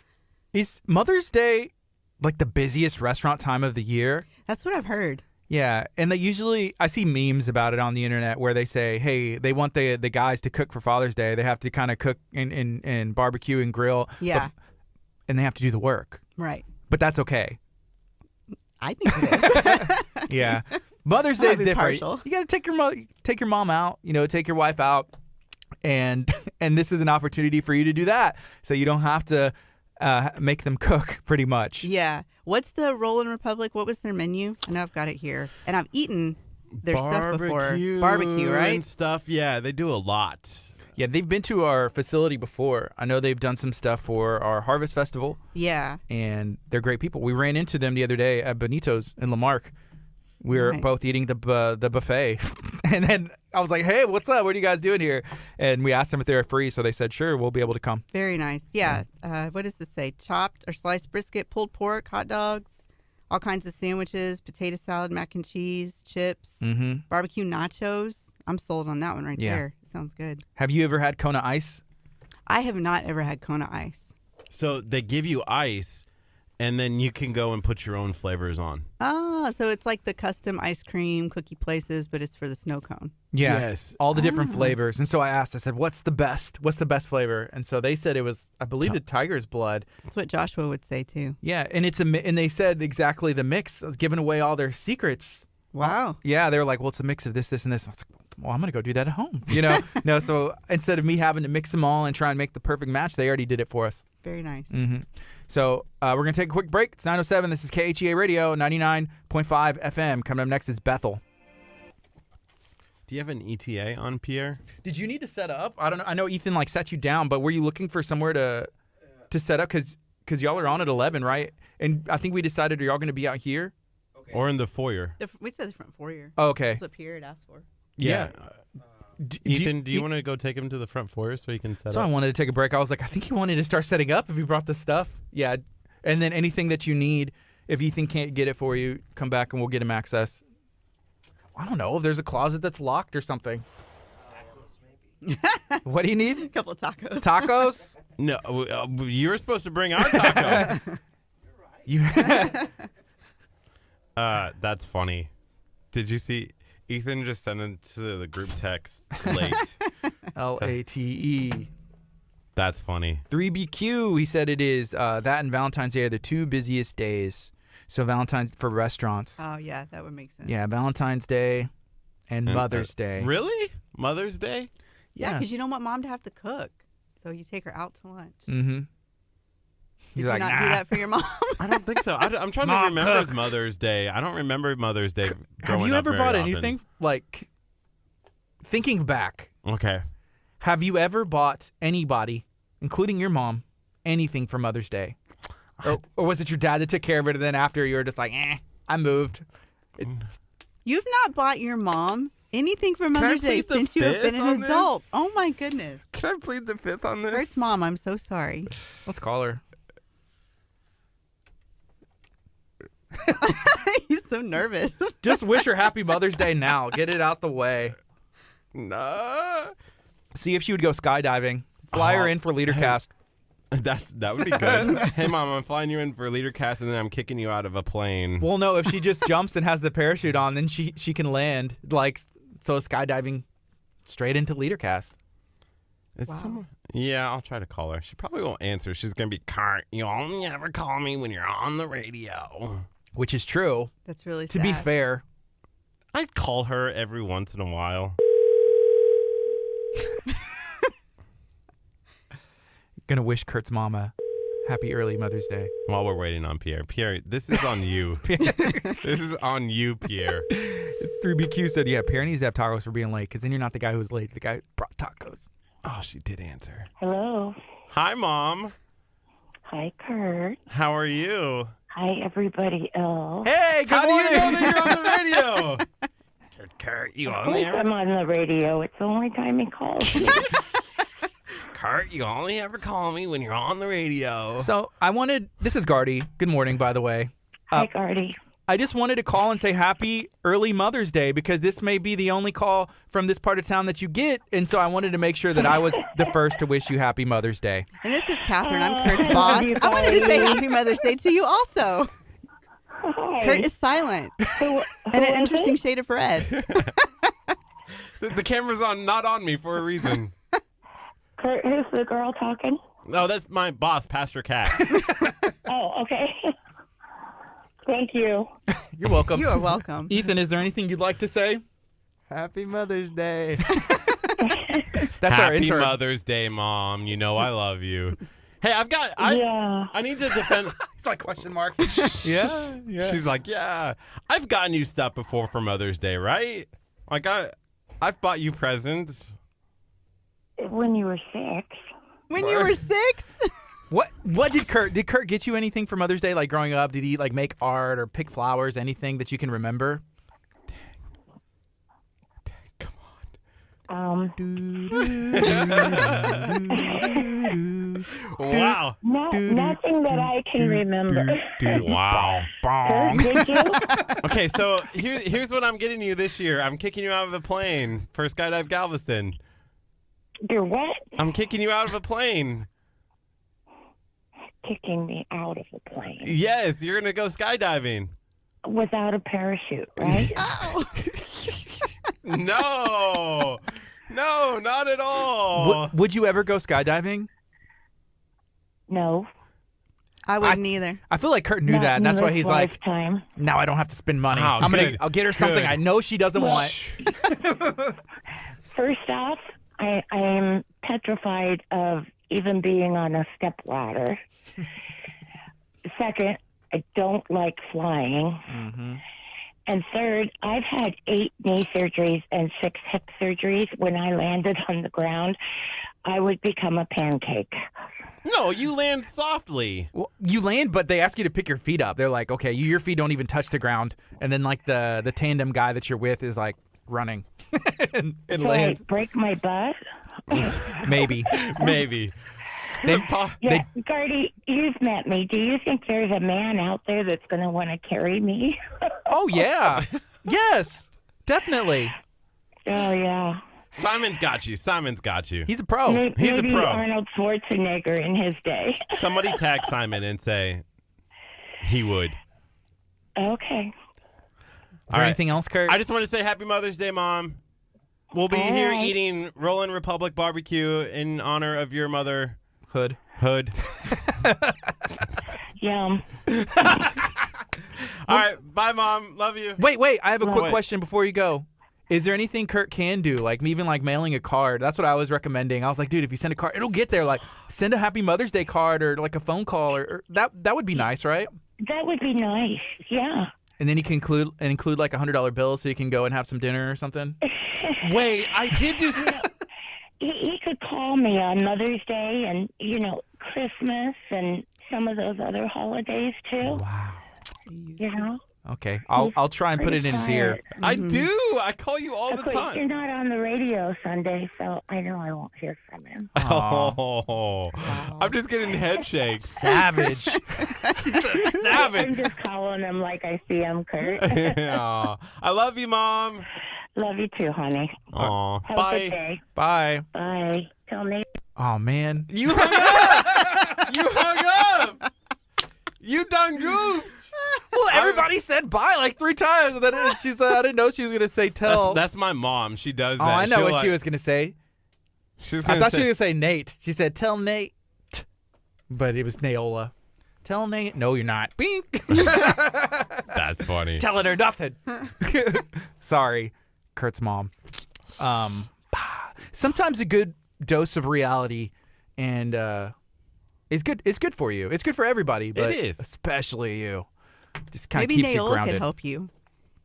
Is Mother's Day like the busiest restaurant time of the year? That's what I've heard. Yeah, and they usually, I see memes about it on the internet where they say, hey, they want the guys to cook for Father's Day. They have to kind of cook and barbecue and grill. Yeah. And they have to do the work. Right. But that's okay. I think it is. Yeah. Mother's Day is different. Partial. You got to take your mom out, take your wife out, and this is an opportunity for you to do that. So you don't have to make them cook pretty much. Yeah. What's the Rollin' Republic? What was their menu? I know I've got it here. And I've eaten their stuff before. Barbecue, right? And stuff. Yeah, they do a lot. Yeah, they've been to our facility before. I know they've done some stuff for our Harvest Festival. Yeah. And they're great people. We ran into them the other day at Benito's in Lamarck. We were both eating the buffet. And then I was like, hey, what's up? What are you guys doing here? And we asked them if they were free. So they said, sure, we'll be able to come. Very nice. Yeah. What does this say? Chopped or sliced brisket, pulled pork, hot dogs, all kinds of sandwiches, potato salad, mac and cheese, chips, barbecue nachos. I'm sold on that one right there. It sounds good. Have you ever had Kona Ice? I have not ever had Kona Ice. So they give you ice, and then you can go and put your own flavors on. Oh, so it's like the custom ice cream cookie places, but it's for the snow cone. Yeah. Yes. All the different flavors. And so I asked, I said, what's the best? What's the best flavor? And so they said it was, I believe, the tiger's blood. That's what Joshua would say too. Yeah. And and they said exactly the mix, giving away all their secrets. Wow. Yeah. They were like, well, it's a mix of this, this, and this. And I was like, well, I'm going to go do that at home. No, so instead of me having to mix them all and try and make the perfect match, they already did it for us. Very nice. So we're going to take a quick break. It's 9:07. This is KHEA Radio, 99.5 FM. Coming up next is Bethel. Do you have an ETA on, Pierre? Did you need to set up? I don't know. I know Ethan set you down, but were you looking for somewhere to set up? Because y'all are on at 11, right? And I think we decided, are y'all going to be out here? Okay. Or in the foyer? We said the front foyer. Oh, okay. That's what Pierre had asked for. Yeah. Ethan, do you want to go take him to the front foyer so he can set up? So I wanted to take a break. I was like, I think he wanted to start setting up if he brought the stuff. Yeah. And then anything that you need, if Ethan can't get it for you, come back and we'll get him access. I don't know if there's a closet that's locked or something. What do you need? A couple of tacos. Tacos? No, you were supposed to bring our taco. You. That's funny. Did you see? Ethan just sent it to the group text late. LATE. That's funny. 3BQ, he said it is. That and Valentine's Day are the 2 busiest days. So Valentine's for restaurants. Oh, yeah, that would make sense. Yeah, Valentine's Day and Mother's Day. Really? Mother's Day? Yeah, because you don't want mom to have to cook. So you take her out to lunch. Mm-hmm. Did you not do that for your mom? I don't think so. I'm trying to remember Mother's Day. I don't remember Mother's Day growing up. Have you ever very bought often. anything, like, thinking back, Okay. have you ever bought anybody, including your mom, anything for Mother's Day? Or was it your dad that took care of it, and then after you were just like, I moved? You've not bought your mom anything for Mother's Day plead the since you have been fifth an on adult. this? Oh, my goodness. Can I plead the fifth on this? Kurt's mom, I'm so sorry. Let's call her. He's so nervous. Just wish her happy Mother's Day now. Get it out the way. No. See if she would go skydiving. Fly her in for LeaderCast. That would be good. Hey, Mom, I'm flying you in for LeaderCast, and then I'm kicking you out of a plane. Well, no, if she just jumps and has the parachute on, then she can land. So skydiving straight into LeaderCast. Wow. Yeah, I'll try to call her. She probably won't answer. She's going to be, Curt, you only ever call me when you're on the radio. Which is true. That's really sad. To be fair. I'd call her every once in a while. Gonna wish Kurt's mama Happy early Mother's Day. While we're waiting on Pierre. Pierre, this is on you. This is on you, Pierre. 3BQ said, yeah, Pierre needs to have tacos for being late because then you're not the guy who was late. The guy who brought tacos. Oh, she did answer. Hello. Hi, Mom. Hi, Kurt. How are you? Hi, everybody else. Hey, good How do you morning. know that you're on the radio? Kurt, you Of on course there? I'm on the radio. It's the only time he calls me. Kurt, you only ever call me when you're on the radio. So this is Gardy. Good morning, by the way. Hi, Gardy. I just wanted to call and say happy early Mother's Day because this may be the only call from this part of town that you get. And so I wanted to make sure that I was the first to wish you happy Mother's Day. And this is Catherine. I'm I Kurt's love boss. you, I wanted to say buddy. Happy Mother's Day to you also. Hi. Kurt is silent Who and an is interesting it? shade of red. The camera's not on me for a reason. Kurt, who's the girl talking? Oh, that's my boss, Pastor Cat. Oh, okay. Thank you. You're welcome. You are welcome. Ethan, is there anything you'd like to say? Happy Mother's Day. That's our Happy intern. Mother's Day, Mom. You know I love you. Hey, Yeah. I need to defend. It's like question mark. Yeah. She's like, yeah. I've gotten you stuff before for Mother's Day, right? Like I've bought you presents. When you were 6. When you were 6? What did Kurt get you anything for Mother's Day like growing up? Did he like make art or pick flowers, anything that you can remember? Come Wow. Nothing that I can remember. Wow. Kurt, did you? Okay, so here's what I'm getting you this year. I'm kicking you out of a plane for Skydive Galveston. You're what? I'm kicking you out of a plane. Kicking me out of a plane. Yes, you're going to go skydiving. Without a parachute, right? Oh. No. No, not at all. Would you ever go skydiving? No. I wouldn't either. I feel like Kurt knew Not that, and that's in why this he's like, lifetime. now I don't have to spend money. Oh, I'll get her something good. I know she doesn't want. First off, I am petrified of even being on a step ladder. Second, I don't like flying. Mm-hmm. And third, I've had 8 knee surgeries and 6 hip surgeries. When I landed on the ground, I would become a pancake. No, you land softly. Well, you land, but they ask you to pick your feet up. They're like, okay, your feet don't even touch the ground, and then like the tandem guy that you're with is like running and So lands. I break my butt. Maybe. Maybe. Yeah, Gardy, you've met me. Do you think there's a man out there that's going to want to carry me? Oh yeah, yes, definitely. Oh, yeah. Simon's got you. Simon's got you. He's a pro. He's a Maybe pro. Arnold Schwarzenegger in his day. Somebody tag Simon and say he would. Okay. Is there anything else, Kurt? I just want to say Happy Mother's Day, Mom. We'll be All here right. eating Rollin' Republic barbecue in honor of your mother, Hood. Hood. Yum. All right. Bye, Mom. Love you. Wait. I have a quick What? question before you go. Is there anything Kurt can do? Like even like mailing a card. That's what I was recommending. I was like, dude, if you send a card, it'll get there. Like send a Happy Mother's Day card or like a phone call or that would be nice, right? That would be nice. Yeah. And then you can include like $100 bill so you can go and have some dinner or something. Wait, I did do. He could call me on Mother's Day and, Christmas and some of those other holidays, too. Wow. You know? Okay, I'll try and put it in his ear. I do. I call you all Of the course, you're time. not on the radio Sunday, so I know I won't hear from him. Oh, I'm just getting head shakes. Savage. He's a I'm savage. just calling him like I see him, Kurt. Aw. I love you, Mom. Love you too, honey. Aw. Have a good Bye. day. Bye. Bye. Tell me. Oh man. You hung up. You hung up. You done goofed. Well, everybody said bye like 3 times, and then she said, "I didn't know she was gonna say tell." That's my mom. She does that. Oh, I know She'll, what she was gonna say. She's I gonna thought she say, was gonna say Nate. She said, "Tell Nate," but it was Naola. Tell Nate. No, you're not. Bink. That's funny. Telling her nothing. Sorry, Kurt's mom. Sometimes a good dose of reality and is good. It's good for you. It's good for everybody, but It is. especially you. Just kind of Maybe keeps you Naola grounded. could help you.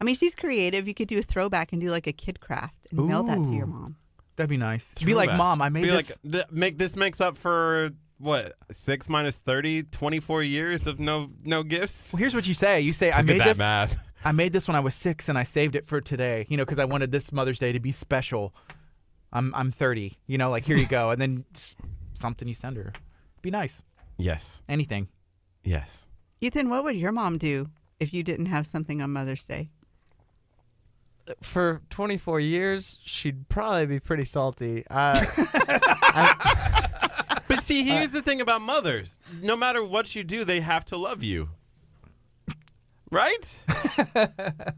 I mean, she's creative. You could do a throwback and do like a kid craft and mail that to your mom. That'd be nice. Be like, Throwback. Mom, I made Be this. like, this makes up for what 6 minus 30, 24 years of no gifts. Well, here's what you say. You say, I Look made at that this. math. I made this when I was 6, and I saved it for today. Because I wanted this Mother's Day to be special. I'm 30. Like here you go, and then something you send her. Be nice. Yes. Anything. Yes. Ethan, what would your mom do if you didn't have something on Mother's Day? For 24 years, she'd probably be pretty salty. But see, here's the thing about mothers. No matter what you do, they have to love you. Right?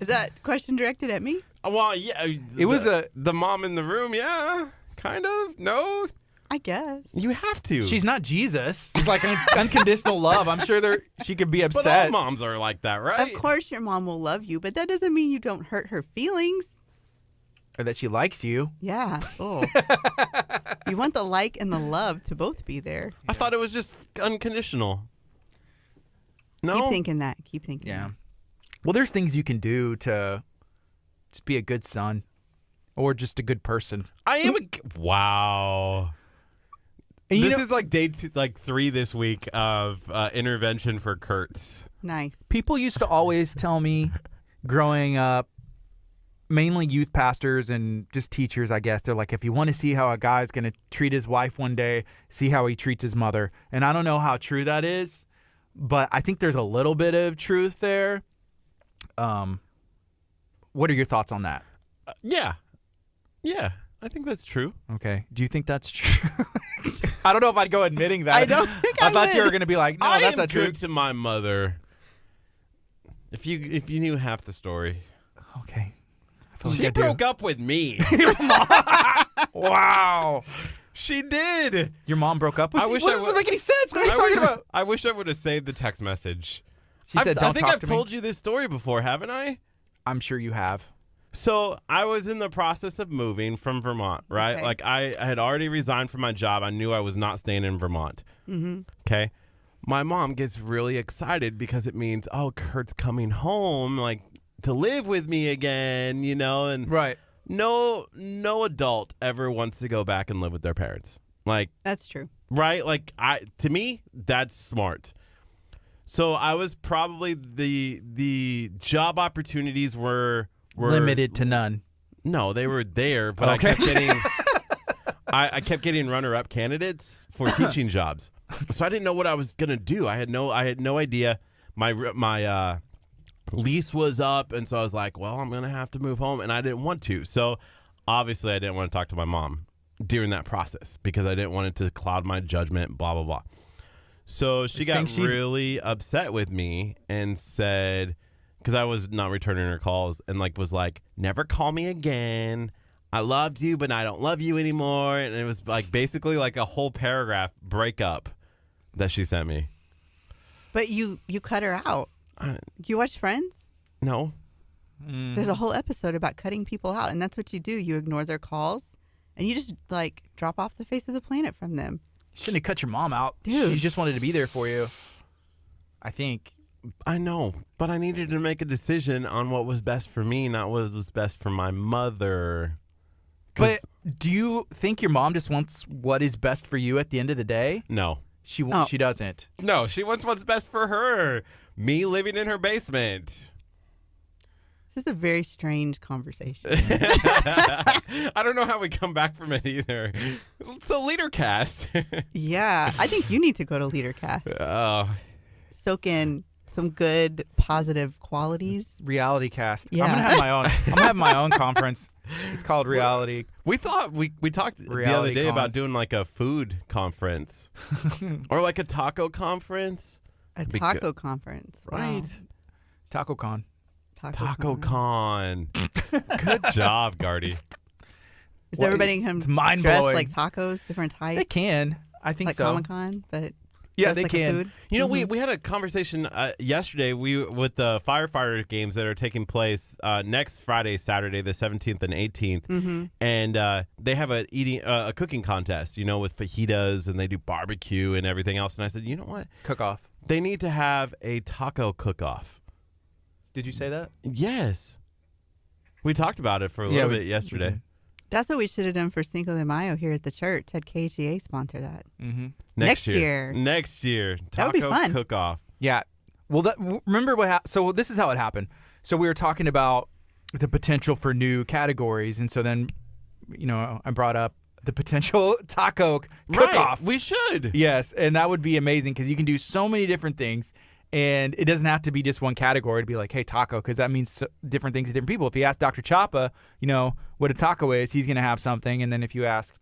Is that question directed at me? Well, yeah. It was the mom in the room, yeah. Kind of. No. I guess. You have to. She's not Jesus. It's like unconditional love. I'm sure she could be But upset. all moms are like that, right? Of course your mom will love you, but that doesn't mean you don't hurt her feelings. Or that she likes you. Yeah. Oh. You want the like and the love to both be there. I thought it was just unconditional. No. Keep thinking that. Keep thinking Yeah. that. Well, there's things you can do to just be a good son or just a good person. I am wow. And This is like day 3 this week of intervention for Curt. Nice. People used to always tell me growing up, mainly youth pastors and just teachers, I guess. They're like, if you want to see how a guy's going to treat his wife one day, see how he treats his mother. And I don't know how true that is, but I think there's a little bit of truth there. What are your thoughts on that? Yeah. Yeah. I think that's true. Okay. Do you think that's true? I don't know if I'd go admitting that. I don't think I I thought you would. were going to be like, no, I that's am not true. good to my mother. If you knew half the story. Okay. I feel like She I do. broke up with me. Wow. She did. Your mom broke up with I you? wish What I doesn't would- make any sense. What are you talking about? I wish I would have saved the text message. She said, I don't think talk I've to told me. you this story before, haven't I? I'm sure you have. So I was in the process of moving from Vermont, right? Okay. Like I had already resigned from my job. I knew I was not staying in Vermont. Mm-hmm. Okay. My mom gets really excited because it means, oh, Kurt's coming home, like to live with me again, and Right. no adult ever wants to go back and live with their parents. Like, That's true. right? Like to me, that's smart. So I was probably the job opportunities were Limited to none. No, they were there, but Okay. I kept getting runner-up candidates for teaching jobs. So I didn't know what I was gonna do. I had no idea. My lease was up, and so I was like, well, I'm gonna have to move home, and I didn't want to. So obviously, I didn't want to talk to my mom during that process because I didn't want it to cloud my judgment. Blah blah blah. So she You're got saying she's- really upset with me and said, because I was not returning her calls, and was like, never call me again. I loved you, but I don't love you anymore. And it was basically a whole paragraph breakup that she sent me. But you cut her out. Do you watch Friends? No. There's a whole episode about cutting people out, and that's what you do. You ignore their calls, and you just drop off the face of the planet from them. You shouldn't have cut your mom out. Dude. She just wanted to be there for you. I think. I know, but I needed to make a decision on what was best for me, not what was best for my mother. But do you think your mom just wants what is best for you at the end of the day? No. She Oh. she doesn't. No, she wants what's best for her. Me living in her basement. This is a very strange conversation. I don't know how we come back from it either. So leader cast. Yeah, I think you need to go to LeaderCast. Oh, Soak in some good, positive qualities. Reality cast. Yeah. I'm gonna have my own. I'm gonna have my own conference. It's called Reality. we thought we talked the other Reality day con. about doing a food conference or a taco conference. A Be taco good. conference. Right. Wow. Taco Con. Taco con. Good job, Gardy. Is Well, everybody come it's mind dressed blowing. like tacos, different They types, can. I think like so. Comic-Con? But Yeah, Just they like a can. food? You know, we had a conversation yesterday with the firefighter games that are taking place next Friday, Saturday, the 17th and 18th, and they have a cooking contest, you know, with fajitas, and they do barbecue and everything else. And I said, you know what? Cook off. They need to have a taco cook-off. Did you say that? Yes. We talked about it for a little bit yesterday. That's what we should have done for Cinco de Mayo here at the church. Had KHEA sponsor that. Mm-hmm. Next year. Next year. That would be Taco fun. cook-off. Yeah. Well, remember what happened? So this is how it happened. So we were talking about the potential for new categories, and so then, you know, I brought up the potential taco cook-off. Right. We should. Yes, and that would be amazing because you can do so many different things, and it doesn't have to be just one category to be like, hey, taco, because that means different things to different people. If you ask Dr. Chapa, you know, what a taco is, he's going to have something, and then if you ask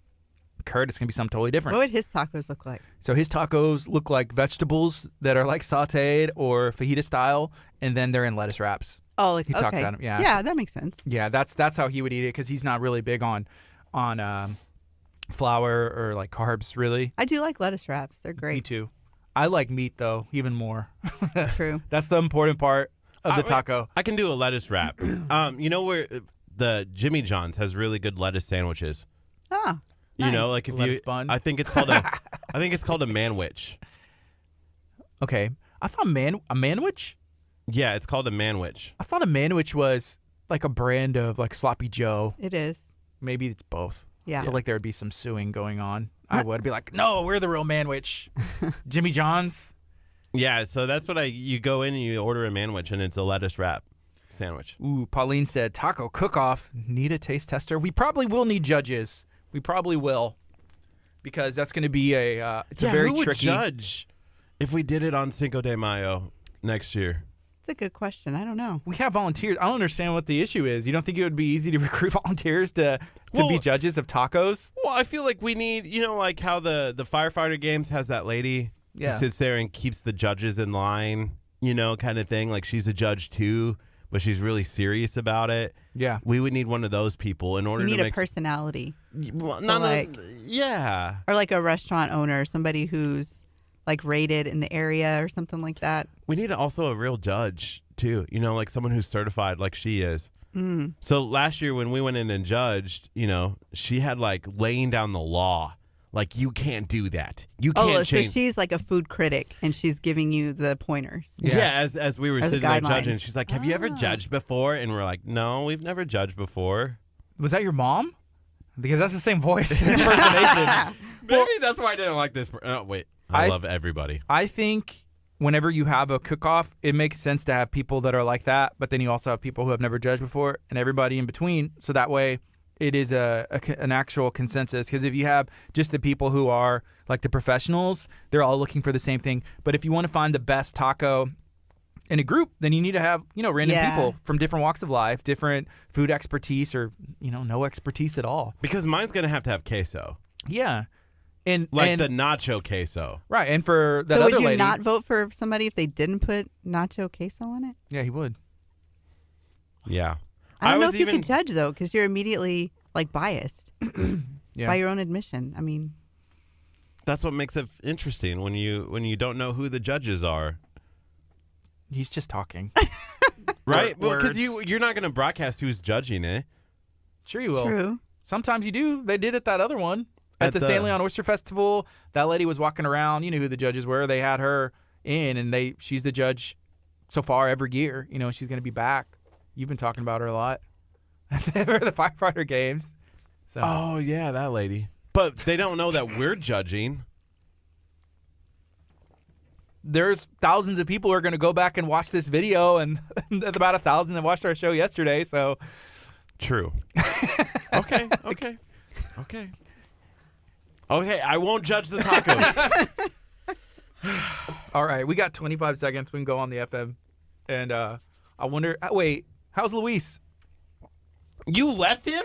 Curt, it's going to be something totally different. What would his tacos look like? So his tacos look like vegetables that are like sautéed or fajita style, and then they're in lettuce wraps. Oh, like He okay. talks about 'em, yeah. Yeah, that makes sense. Yeah, that's how he would eat it because he's not really big on flour or like carbs, really. I do like lettuce wraps. They're Me great. too. I like meat though, even more. True. That's the important part of the taco. I can do a lettuce wrap. You know where the Jimmy John's has really good lettuce sandwiches. Ah, You nice. know, like if Lettuce you, bun. I think it's called a manwich. Okay, I thought a manwich. Yeah, it's called a manwich. I thought a manwich was like a brand of like sloppy Joe. It is. Maybe it's both. Yeah. I feel like there would be some suing going on. I would be like, no, we're the real manwich. Jimmy John's. Yeah, so that's what you go in and you order a manwich and it's a lettuce wrap sandwich. Ooh, Pauline said taco cook-off. Need a taste tester? We probably will need judges. We probably will, because that's going to be a very who would tricky. judge if we did it on Cinco de Mayo next year? It's a good question. I don't know. We have volunteers. I don't understand what the issue is. You don't think it would be easy to recruit volunteers to be Well- judges of tacos? Well, I feel like we need, you know, like how the firefighter games has that lady who Yeah. sits there and keeps the judges in line, you know, kind of thing. Like she's a judge too, but she's really serious about it. Yeah. We would need one of those people in order You need to a make personality, well, yeah. or like a restaurant owner, somebody who's like rated in the area or something like that. We need also a real judge too, you know, like someone who's certified like she is. So last year when we went in and judged, you know, she had like laying down the law. Like, you can't do that. You can't Oh, change. so she's like a food critic and she's giving you the pointers. Yeah, as we were Or the sitting there guidelines. judging, she's like, have you ever judged before? And we're like, no, we've never judged before. Was that your mom? Because that's the same voice and impersonation. Maybe that's why I didn't like this. Oh, wait. I love everybody. I think whenever you have a cook-off, it makes sense to have people that are like that, but then you also have people who have never judged before and everybody in between. So that way it is an actual consensus. Because if you have just the people who are like the professionals, they're all looking for the same thing. But if you want to find the best taco in a group, then you need to have, you know, random people from different walks of life, different food expertise, or, you know, no expertise at all. Because mine's going to have queso. Yeah. And The nacho queso. right. And for that So other would you lady, not vote for somebody if they didn't put nacho queso on it? yeah, he would. Yeah. I don't know was if you can judge though, because you're immediately like biased Yeah. by your own admission. I mean, That's what makes it interesting when you don't know who the judges are. He's just talking. Right? Well, because Words. you're not going to broadcast who's judging it. Sure you will. true. Sometimes you do. They did it that other one. At At the the- San Leon Oyster Festival, that lady was walking around. You knew who the judges were. They had her in, and she's the judge so far every year. You know, she's going to be back. You've been talking about her a lot for the firefighter games. So Oh, yeah, that lady. But they don't know that we're judging. there's thousands of people who are going to go back and watch this video, and about 1,000 that watched our show yesterday. So True. Okay. Okay, I won't judge the tacos. all right, we got 25 seconds. We can go on the FM, and I wonder. Wait, how's Luis? You left him?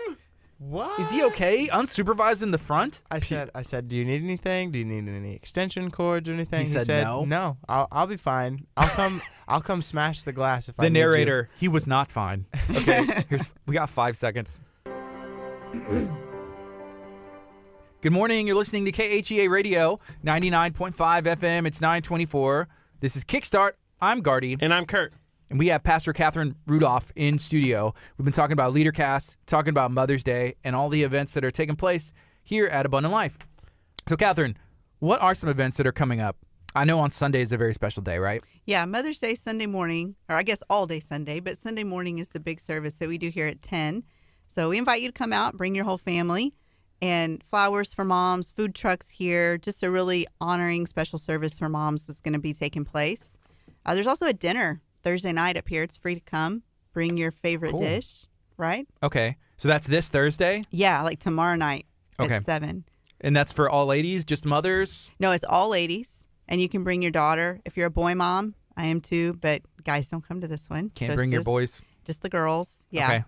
What? Is he okay? Unsupervised in the front? I said, do you need anything? Do you need any extension cords or anything? He said no. No, I'll be fine. I'll come smash the glass if I The need you." narrator, he was not fine. Okay, we got 5 seconds. Good morning. You're listening to KHEA Radio, 99.5 FM. It's 924. This is Kickstart. I'm Gardy. And I'm Curt. And we have Pastor Catherine Rudolph in studio. We've been talking about LeaderCast, talking about Mother's Day, and all the events that are taking place here at Abundant Life. So, Catherine, what are some events that are coming up? I know on Sunday is a very special day, right? Yeah, Mother's Day Sunday morning, or I guess all day Sunday, but Sunday morning is the big service that we do here at 10. So we invite you to come out, bring your whole family, and flowers for moms, food trucks here, just a really honoring special service for moms that's going to be taking place. There's also a dinner Thursday night up here. It's free to come. Bring your favorite dish, right? Okay. So that's this Thursday? Yeah, like tomorrow night at 7. And that's for all ladies, just mothers? No, it's all ladies. And you can bring your daughter. If you're a boy mom, I am too, but guys don't come to this one. Can't bring your boys? Just the girls, yeah. Okay.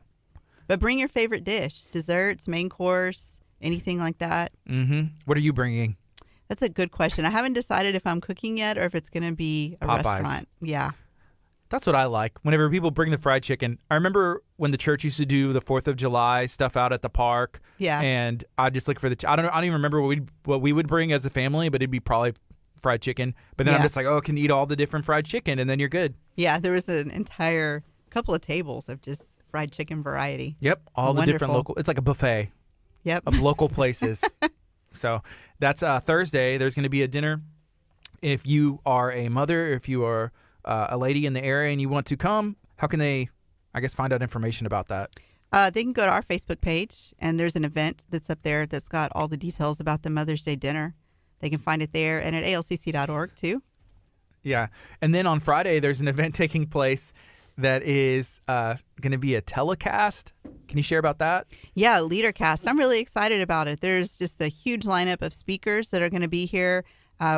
But bring your favorite dish, desserts, main course, anything like that. Mm-hmm. What are you bringing? That's a good question. I haven't decided if I'm cooking yet or if it's going to be a Popeyes. restaurant. Yeah. That's what I like. Whenever people bring the fried chicken, I remember when the church used to do the 4th of July stuff out at the park. Yeah. And I just look for I don't even remember what we would bring as a family, but it'd be probably fried chicken. But then I'm just like, oh, can eat all the different fried chicken, and then you're good. Yeah, there was an entire couple of tables of just fried chicken variety. Yep, all the different local. It's like a buffet. Yep. Of local places. So that's Thursday. There's going to be a dinner. If you are a mother, if you are a lady in the area and you want to come, how can they, I guess, find out information about that? They can go to our Facebook page, and there's an event that's up there that's got all the details about the Mother's Day dinner. They can find it there and at alcc.org, too. Yeah. And then on Friday, there's an event taking place that is going to be a telecast. Can you share about that? Yeah, LeaderCast. I'm really excited about it. There's just a huge lineup of speakers that are going to be here.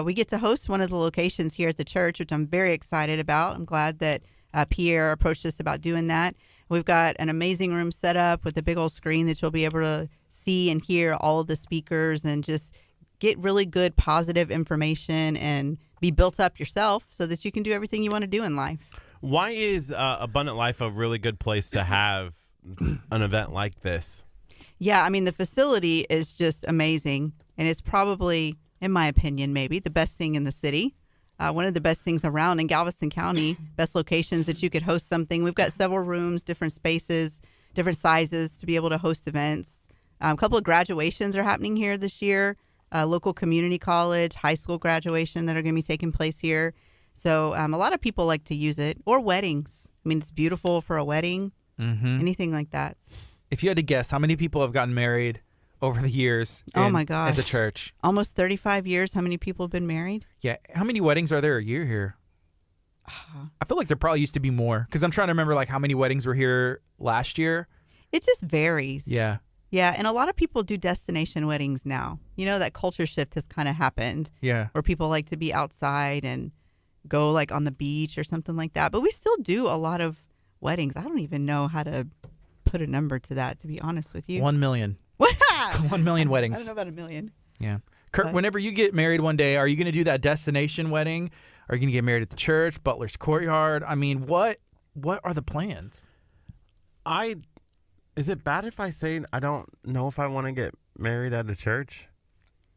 We get to host one of the locations here at the church, which I'm very excited about. I'm glad that Pierre approached us about doing that. We've got an amazing room set up with a big old screen that you'll be able to see and hear all of the speakers and just get really good positive information and be built up yourself so that you can do everything you want to do in life. Why is Abundant Life a really good place to have an event like this? Yeah, I mean, the facility is just amazing, and it's probably, in my opinion, maybe the best thing in the city. One of the best things around in Galveston County, best locations that you could host something. We've got several rooms, different spaces, different sizes to be able to host events. A couple of graduations are happening here this year, local community college, high school graduation that are going to be taking place here. So a lot of people like to use it, or weddings. I mean, it's beautiful for a wedding, anything like that. If you had to guess, how many people have gotten married over the years Oh my gosh. at the church? Almost 35 years. How many people have been married? Yeah. How many weddings are there a year here? I feel like there probably used to be more, because I'm trying to remember like how many weddings were here last year. It just varies. Yeah. Yeah, and a lot of people do destination weddings now. You know, that culture shift has kind of happened. Yeah. Where people like to be outside and go like on the beach or something like that. But we still do a lot of weddings. I don't even know how to put a number to that, to be honest with you. 1 million. 1 million weddings. I don't know about a million. Yeah. Curt, whenever you get married one day, are you going to do that destination wedding? Are you going to get married at the church, Butler's Courtyard? I mean, what are the plans? Is it bad if I say I don't know if I want to get married at a church?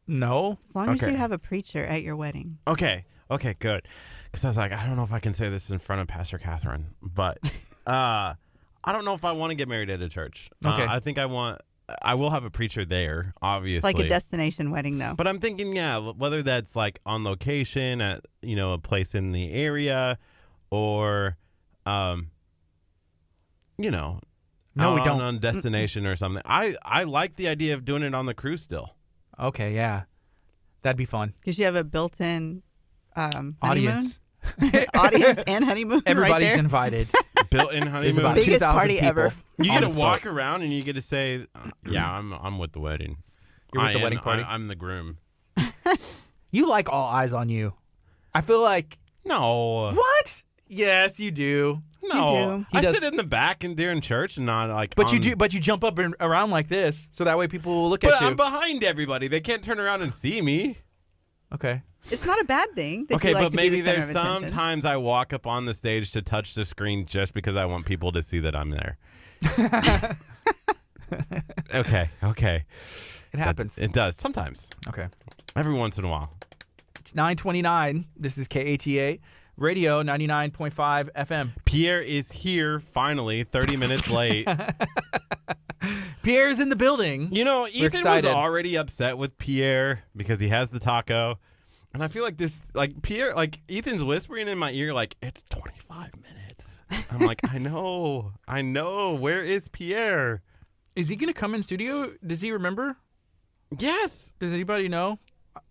No. As long as you have a preacher at your wedding. Okay, good. Because I was like, I don't know if I can say this in front of Pastor Catherine, but I don't know if I want to get married at a church. Okay. I think I will have a preacher there, obviously. Like a destination wedding, though. But I'm thinking, whether that's like on location at, a place in the area or, No, we don't. On destination or something. I like the idea of doing it on the cruise still. Okay, yeah. That'd be fun. Because you have a built-in Audience. audience and honeymoon. Everybody's right there. invited. Built-in There's honeymoon. about Biggest 2,000 party people. ever. You on get the to walk spot. around and you get to say, I'm with the wedding. You're with the wedding party? I'm the groom. You like all eyes on you. I feel like... No. What? Yes, you do. No. do. He I does- sit in the back and during church and not like But on- you do. But you jump up and around like this, so that way people will look But at you. I'm behind everybody. They can't turn around and see me. Okay. It's not a bad thing. That Okay, you like but to maybe be the center there's of attention. sometimes I walk up on the stage to touch the screen just because I want people to see that I'm there. Okay. It happens. It does sometimes. Okay. Every once in a while. It's 9:29. This is KHEA Radio 99.5 FM. Pierre is here finally, 30 minutes late. Pierre's in the building. You know, We're Ethan was excited. already upset with Pierre because he has the taco. And I feel like this, like, Pierre, like, Ethan's whispering in my ear, like, it's 25 minutes. I'm like, I know. Where is Pierre? Is he going to come in studio? Does he remember? Yes. Does anybody know?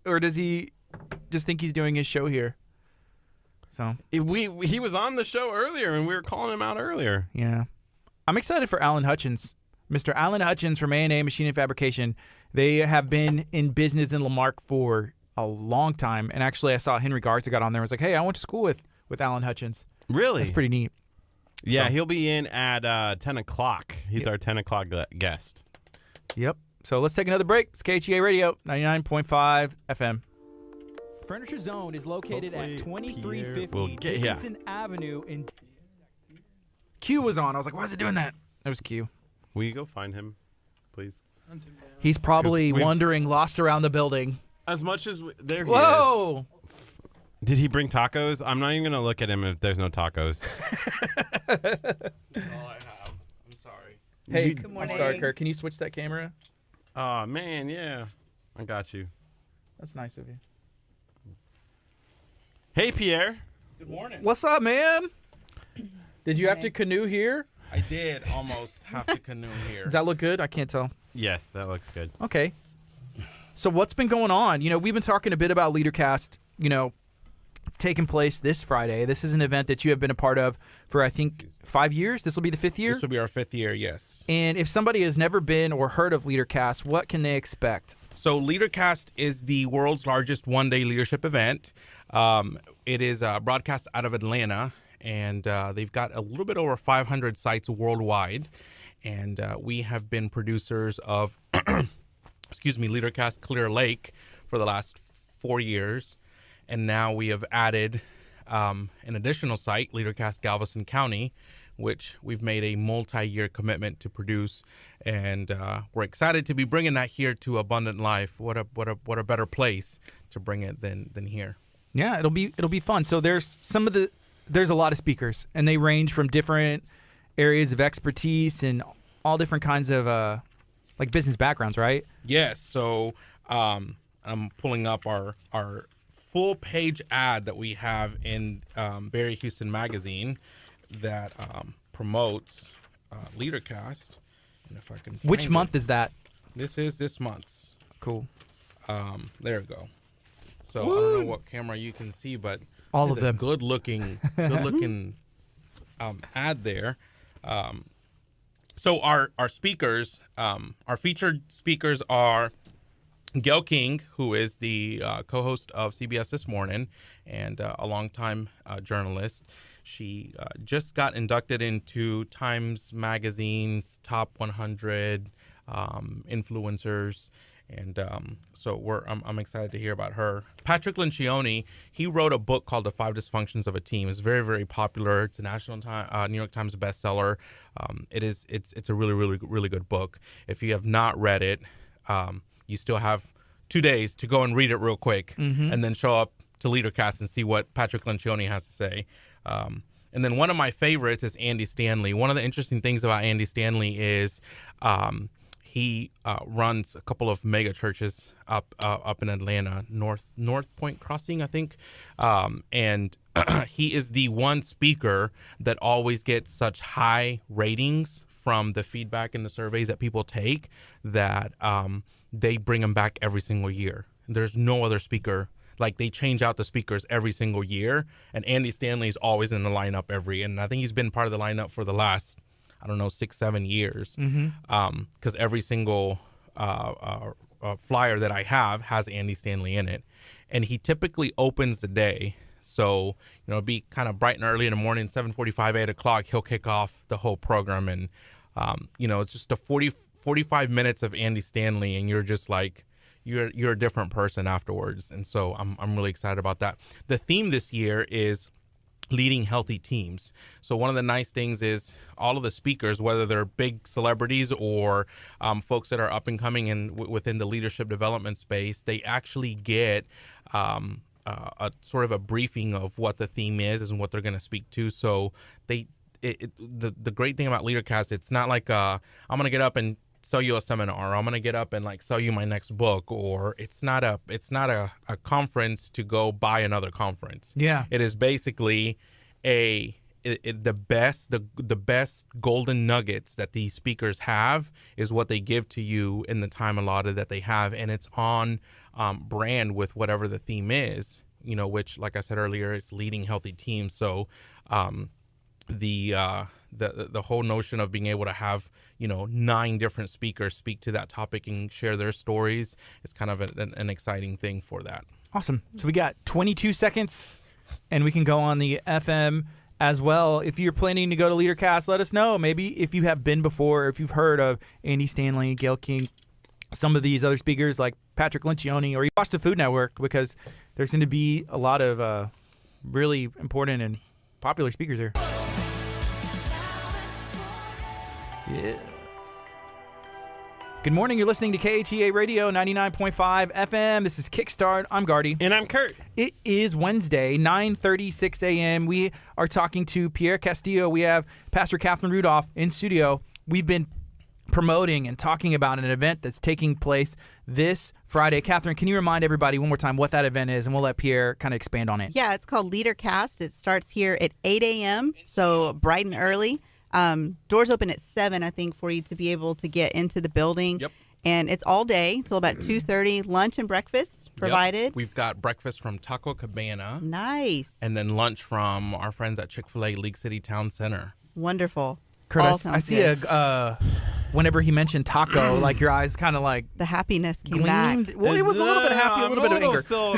Or does he just think he's doing his show here? So, He was on the show earlier, and we were calling him out earlier. yeah. I'm excited for Alan Hutchins. Mr. Alan Hutchins from A&A Machine and Fabrication. They have been in business in Lamarck for a long time. And actually, I saw Henry Garza got on there and was like, hey, I went to school with Alan Hutchins. Really? That's pretty neat. Yeah, So- he'll be in at 10 o'clock. He's our 10 o'clock guest. Yep. So let's take another break. It's KHEA Radio 99.5 FM. Furniture Zone is located Hopefully at Pierre 2350 will get here. Dickinson Avenue in Q was on. I was like, why is it doing that? That was Q. Will you go find him, please? He's probably 'Cause we've- wandering, lost around the building. As much as there he Whoa! is. Did he bring tacos? I'm not even going to look at him if there's no tacos. That's all I have. I'm sorry. Hey, Good I'm morning. sorry, Kurt. Can you switch that camera? Oh, man, yeah. I got you. That's nice of you. Hey, Pierre. Good morning. What's up, man? Did you have to canoe here? I did almost have to canoe here. Does that look good? I can't tell. Yes, that looks good. Okay. So what's been going on? You know, we've been talking a bit about LeaderCast. You know, it's taking place this Friday. This is an event that you have been a part of for, I think, 5 years. This will be the 5th year. This will be our 5th year, yes. And if somebody has never been or heard of LeaderCast, what can they expect? So LeaderCast is the world's largest one-day leadership event. It is broadcast out of Atlanta, and they've got a little bit over 500 sites worldwide. And we have been producers of, LeaderCast Clear Lake for the last 4 years. And now we have added an additional site, LeaderCast Galveston County, which we've made a multi-year commitment to produce, and we're excited to be bringing that here to Abundant Life. What a better place to bring it than here. Yeah, it'll be fun. So there's a lot of speakers, and they range from different areas of expertise and all different kinds of like business backgrounds, right? Yes. So I'm pulling up our full page ad that we have in Barry Houston Magazine that promotes LeaderCast. And if I can, Which find month it. is that? This is this month's. Cool. There we go. So I don't know what camera you can see, but All there's of a them. good looking ad there. So our speakers, our featured speakers are Gail King, who is the co-host of CBS This Morning and a longtime journalist. She just got inducted into Times Magazine's top 100 influencers. And so I'm excited to hear about her. Patrick Lencioni, he wrote a book called The 5 Dysfunctions of a Team. It's very, very popular. It's a New York Times bestseller. It's a really, really, really good book. If you have not read it, you still have 2 days to go and read it real quick, and then show up to LeaderCast and see what Patrick Lencioni has to say. And then one of my favorites is Andy Stanley. One of the interesting things about Andy Stanley is he runs a couple of mega churches up in Atlanta, North Point Crossing, I think. And he is the one speaker that always gets such high ratings from the feedback and the surveys that people take that they bring him back every single year. There's no other speaker. Like, they change out the speakers every single year, and Andy Stanley is always in the lineup and I think he's been part of the lineup for the last, 6-7 years. Because every single flyer that I have has Andy Stanley in it. And he typically opens the day. So, it'll be kind of bright and early in the morning, 7:45, 8 o'clock, he'll kick off the whole program. And, it's just a 45 minutes of Andy Stanley, and you're just like, you're a different person afterwards. And so I'm really excited about that. The theme this year is leading healthy teams. So one of the nice things is all of the speakers, whether they're big celebrities or folks that are up and coming in within the leadership development space, they actually get a sort of a briefing of what the theme is and what they're going to speak to. So the great thing about LeaderCast, it's not like I'm going to get up and sell you a seminar, or I'm going to get up and like sell you my next book, or it's not a conference to go buy another conference. Yeah. It is basically the best golden nuggets that these speakers have is what they give to you in the time allotted that they have, and it's on brand with whatever the theme is, which, like I said earlier, it's leading healthy teams. So the whole notion of being able to have 9 different speakers speak to that topic and share their stories is kind of an exciting thing for that. Awesome. So we got 22 seconds, and we can go on the FM as well. If you're planning to go to LeaderCast, let us know. Maybe if you have been before, or if you've heard of Andy Stanley, Gail King, some of these other speakers like Patrick Lencioni, or you watch the Food Network, because there's going to be a lot of really important and popular speakers here. Yeah. Good morning. You're listening to KHEA Radio 99.5 FM. This is Kickstart. I'm Gardy. And I'm Curt. It is Wednesday, 9:36 a.m. We are talking to Pierre Castillo. We have Pastor Catherine Rudolph in studio. We've been promoting and talking about an event that's taking place this Friday. Catherine, can you remind everybody one more time what that event is, and we'll let Pierre kind of expand on it. Yeah, it's called LeaderCast. It starts here at 8 a.m., so bright and early. Doors open at 7, I think, for you to be able to get into the building. Yep. And it's all day till about 2:30. Lunch and breakfast provided. Yep. We've got breakfast from Taco Cabana. Nice. And then lunch from our friends at Chick-fil-A League City Town Center. Wonderful. Kurt, All I sounds see good. whenever he mentioned taco, like your eyes kind of like The happiness came back. gleamed. Well, it was a little bit happy, a little bit of anger. So,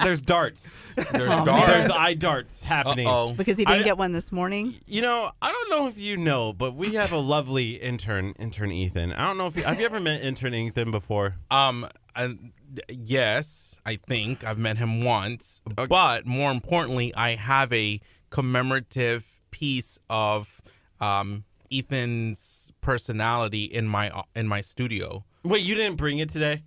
there's darts. There's Oh, darts. There's eye darts happening. Uh-oh. Because he didn't get one this morning. I don't know if you know, but we have a lovely intern Ethan. I don't know if have you ever met intern Ethan before? Yes, I think I've met him once. Okay. But more importantly, I have a commemorative piece of Ethan's personality in my studio. Wait, you didn't bring it today?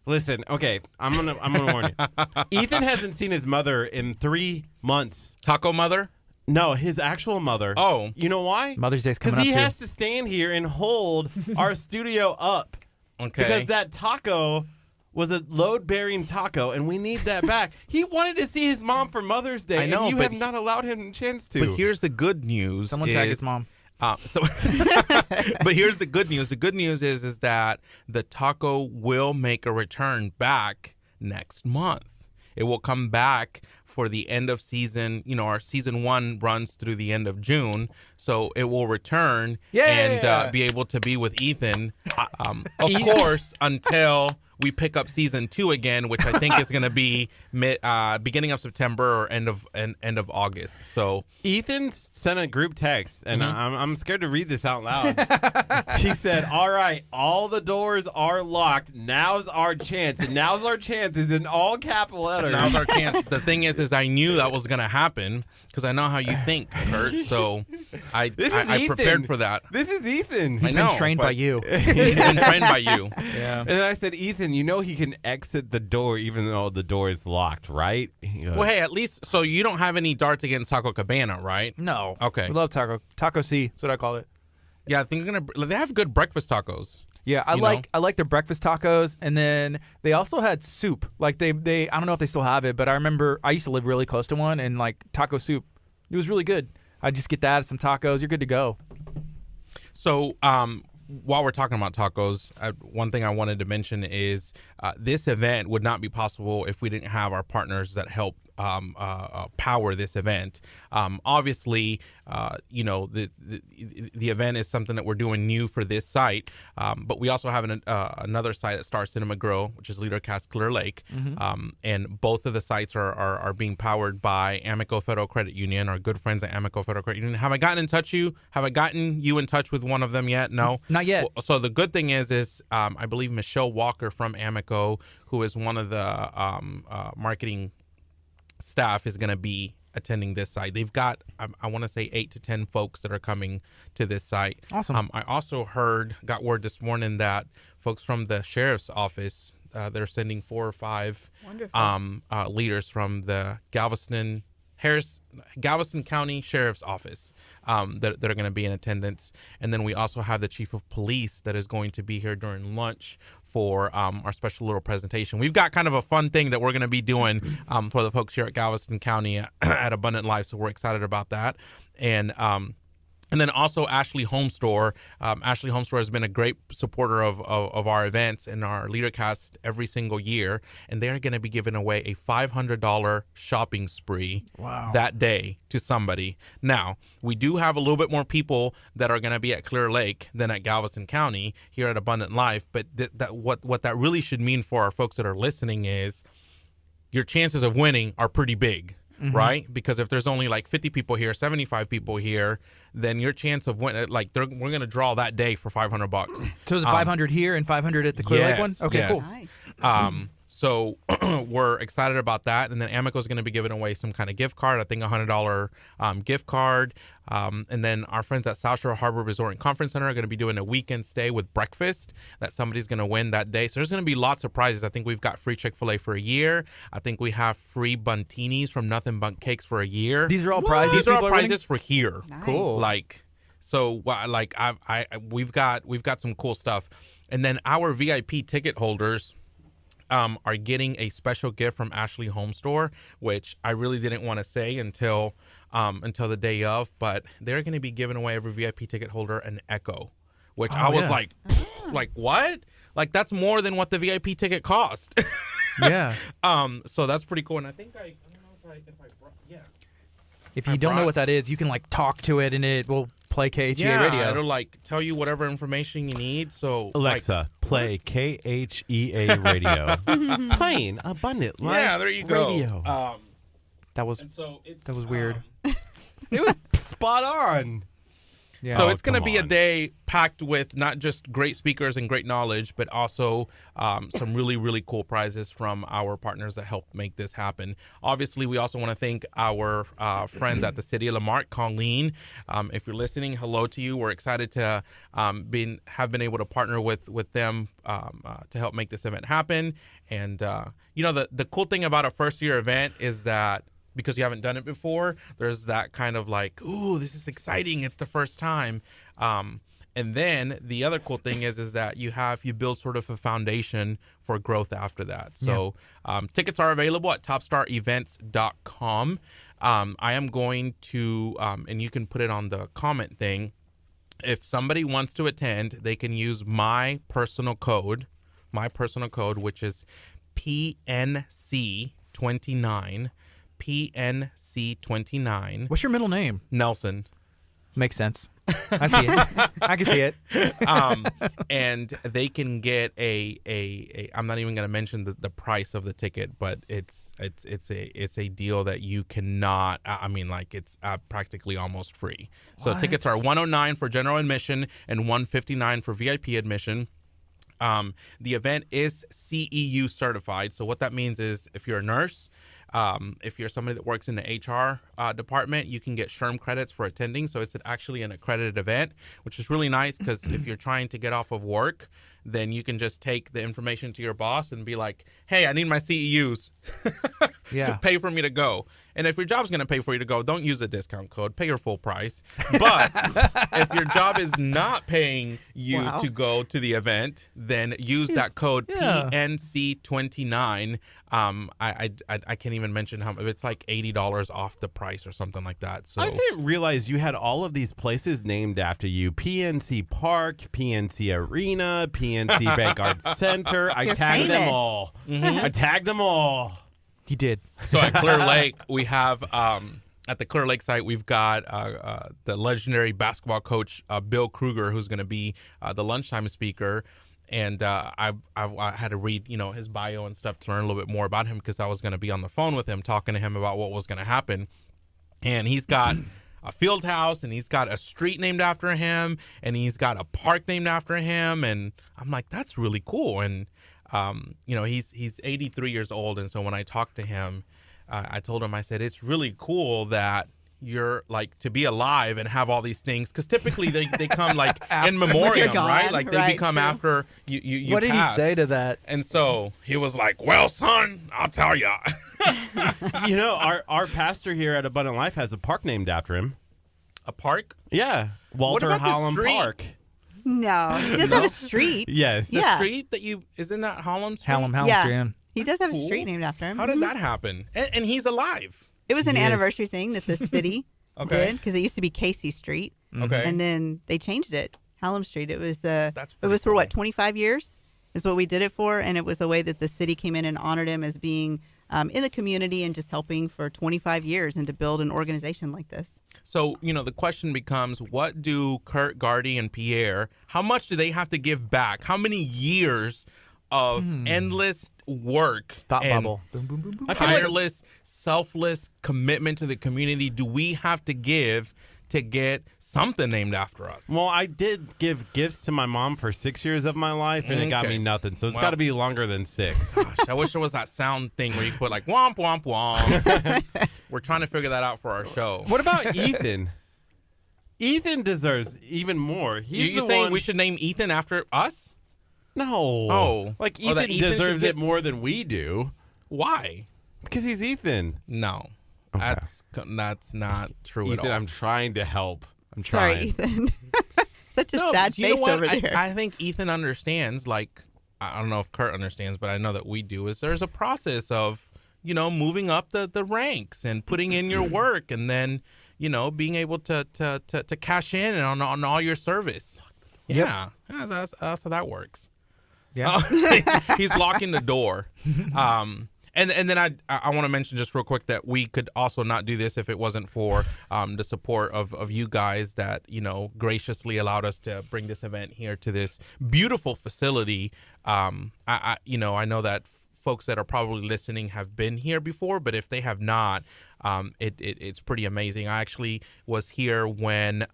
Listen, okay, I'm gonna warn you. Ethan hasn't seen his mother in 3 months. Taco Mother? No, his actual mother. Oh. You know why? Mother's Day's coming Because up, he too. has to stand here and hold our studio up. Okay. Because that taco was a load-bearing taco, and we need that back. He wanted to see his mom for Mother's Day, I know, and you but have not allowed him a chance to. But here's the good news. Someone tag his mom. But here's the good news. The good news is that the taco will make a return back next month. It will come back for the end of season. Our season 1 runs through the end of June, so it will return and be able to be with Ethan. Of course, until we pick up season 2 again, which I think is going to be beginning of September or end of August. So Ethan sent a group text, and I'm scared to read this out loud. He said, "All right, all the doors are locked. Now's our chance." And "now's our chance" is in all capital letters. now's our chance. The thing is I knew that was going to happen because I know how you think, Kurt. So I prepared for that. This is Ethan. He's been trained by you. He's been trained by you. Yeah. And then I said, "Ethan, you know he can exit the door even though the door is locked, right?" He goes, Well, hey, at least so you don't have any darts against Taco Cabana, right? No. Okay. We love Taco C. That's what I call it. Yeah, I think they have good breakfast tacos. Yeah, I like their breakfast tacos, and then they also had soup. Like they I don't know if they still have it, but I remember I used to live really close to one, and like taco soup, it was really good. I just get that, some tacos, you're good to go. So, while we're talking about tacos, one thing I wanted to mention is this event would not be possible if we didn't have our partners that help power this event. Obviously, the event is something that we're doing new for this site, but we also have another site at Star Cinema Grill, which is LeaderCast Clear Lake, and both of the sites are being powered by Amico Federal Credit Union, our good friends at Amico Federal Credit Union. Have I gotten you in touch with one of them yet? No, not yet. Well, so the good thing is I believe Michelle Walker from Amico, who is one of the marketing staff, is going to be attending this site. They've got, I want to say 8 to 10 folks that are coming to this site. Awesome. I also got word this morning that folks from the sheriff's office, they're sending 4 or 5 leaders from the Galveston County Sheriff's Office that are going to be in attendance. And then we also have the Chief of Police that is going to be here during lunch for our special little presentation. We've got kind of a fun thing that we're going to be doing for the folks here at Galveston County at Abundant Life, so we're excited about that. And then also Ashley Home Store. Ashley Home Store has been a great supporter of our events and our LeaderCast every single year. And they're going to be giving away a $500 shopping spree that day to somebody. Now, we do have a little bit more people that are going to be at Clear Lake than at Galveston County here at Abundant Life. But what that really should mean for our folks that are listening is your chances of winning are pretty big. Mm-hmm. Right? Because if there's only like 50 people here, 75 people here, then your chance of winning, like we're going to draw that day for $500. So is it 500 here and 500 at the Clear Lake one? Okay, cool. Nice. So we're excited about that. And then Amico is going to be giving away some kind of gift card, I think $100 gift card. And then our friends at South Shore Harbor Resort and Conference Center are going to be doing a weekend stay with breakfast that somebody's going to win that day. So there's going to be lots of prizes. I think we've got free Chick-fil-A for a year. I think we have free buntinis from Nothing But Cakes for a year. These are all prizes. These are all people winning? prizes for here. Nice. Cool. We've got some cool stuff. And then our VIP ticket holders are getting a special gift from Ashley Home Store, which I really didn't want to say until the day of, but they're going to be giving away every VIP ticket holder an Echo, which I was like what? Like that's more than what the VIP ticket cost. Yeah. So that's pretty cool, and I think I don't know if I brought, yeah. If you don't know what that is, you can like talk to it and it will play KHEA radio. It'll like tell you whatever information you need. So Alexa, play KHEA radio. Playing Abundant Life. Yeah, there you go. Radio. That was weird. It was spot on. Yeah. So Oh, it's going to come be a on. day packed with not just great speakers and great knowledge, but also some really, really cool prizes from our partners that helped make this happen. Obviously, we also want to thank our friends at the City of Lamarck, Colleen. If you're listening, hello to you. We're excited to have been able to partner with them to help make this event happen. And, the cool thing about a first-year event is that because you haven't done it before, there's that kind of like, ooh, this is exciting. It's the first time. And then the other cool thing is that you build sort of a foundation for growth after that. So tickets are available at topstarevents.com. I am going to, and you can put it on the comment thing. If somebody wants to attend, they can use my personal code, which is PNC29. PNC29. What's your middle name? Nelson. Makes sense. I see it. I can see it. And they can get a I'm not even going to mention the price of the ticket, but it's a deal that you cannot. I mean, like it's practically almost free. So tickets are $109 for general admission and $159 for VIP admission. The event is CEU certified. So what that means is if you're a nurse, if you're somebody that works in the HR department, you can get SHRM credits for attending. So it's actually an accredited event, which is really nice because if you're trying to get off of work, then you can just take the information to your boss and be like, hey, I need my CEUs. Yeah. Pay for me to go. And if your job's going to pay for you to go, don't use a discount code. Pay your full price. But if your job is not paying you to go to the event, then use that code PNC29. I can't even mention how much. It's like $80 off the price or something like that. So I didn't realize you had all of these places named after you. PNC Park, PNC Arena, PNC Bank Arts Center. I You're tagged them famous. all. I tagged them all. He did. So at Clear Lake, we have at the Clear Lake site, we've got the legendary basketball coach Bill Kruger, who's going to be the lunchtime speaker. And I had to read, his bio and stuff to learn a little bit more about him because I was going to be on the phone with him talking to him about what was going to happen. And he's got a field house, and he's got a street named after him, and he's got a park named after him. And I'm like, that's really cool. And he's 83 years old, and so when I talked to him, I told him, I said, it's really cool that you're like to be alive and have all these things, because typically they come like in memoriam, gone, right? Like they right, become true. after you What did he pass. say to that? And so he was like, well, son, I'll tell ya. You know, our pastor here at Abundant Life has a park named after him. A park? Yeah, Walter about the Hallam street? Park. No, he does have a street. Yes. The Yeah. street that isn't that Hallam Street? Hallam Yeah. Street. He does have a Cool. street named after him. How did that happen? And he's alive. It was an Yes. anniversary thing that the city Okay. did, because it used to be Casey Street, Okay. and then they changed it, Hallam Street. It was That's it pretty was for cool. what, 25 years is what we did it for, and it was a way that the city came in and honored him as being in the community and just helping for 25 years and to build an organization like this. So, the question becomes, what do Curt, Gardy, and Pierre, how much do they have to give back? How many years of endless work Thought and bubble. Boom, boom, boom, boom. tireless, selfless commitment to the community do we have to give to get something named after us? Well, I did give gifts to my mom for 6 years of my life, and it got Okay. me nothing. So it's Well- got to be longer than 6. Gosh, I wish there was that sound thing where you put like womp, womp, womp. We're trying to figure that out for our show. What about Ethan? Ethan deserves even more. He's You the saying one. we should name Ethan after us? No. Oh. Like Oh, that Ethan Ethan should deserves get- it more than we do Why? because he's Ethan. No. That's not true Ethan, at all. I'm trying to help. I'm Sorry, trying. Ethan. Such a No, sad you know face what? over there. I think Ethan understands, like, I don't know if Curt understands, but I know that we do, is there's a process of, moving up the ranks and putting in your work and then, being able to cash in on all your service. Yeah. Yeah, that's how that works. Yeah. He's locking the door. And then I want to mention just real quick that we could also not do this if it wasn't for the support of you guys that graciously allowed us to bring this event here to this beautiful facility. I know that folks that are probably listening have been here before, but if they have not, it's pretty amazing. I actually was here when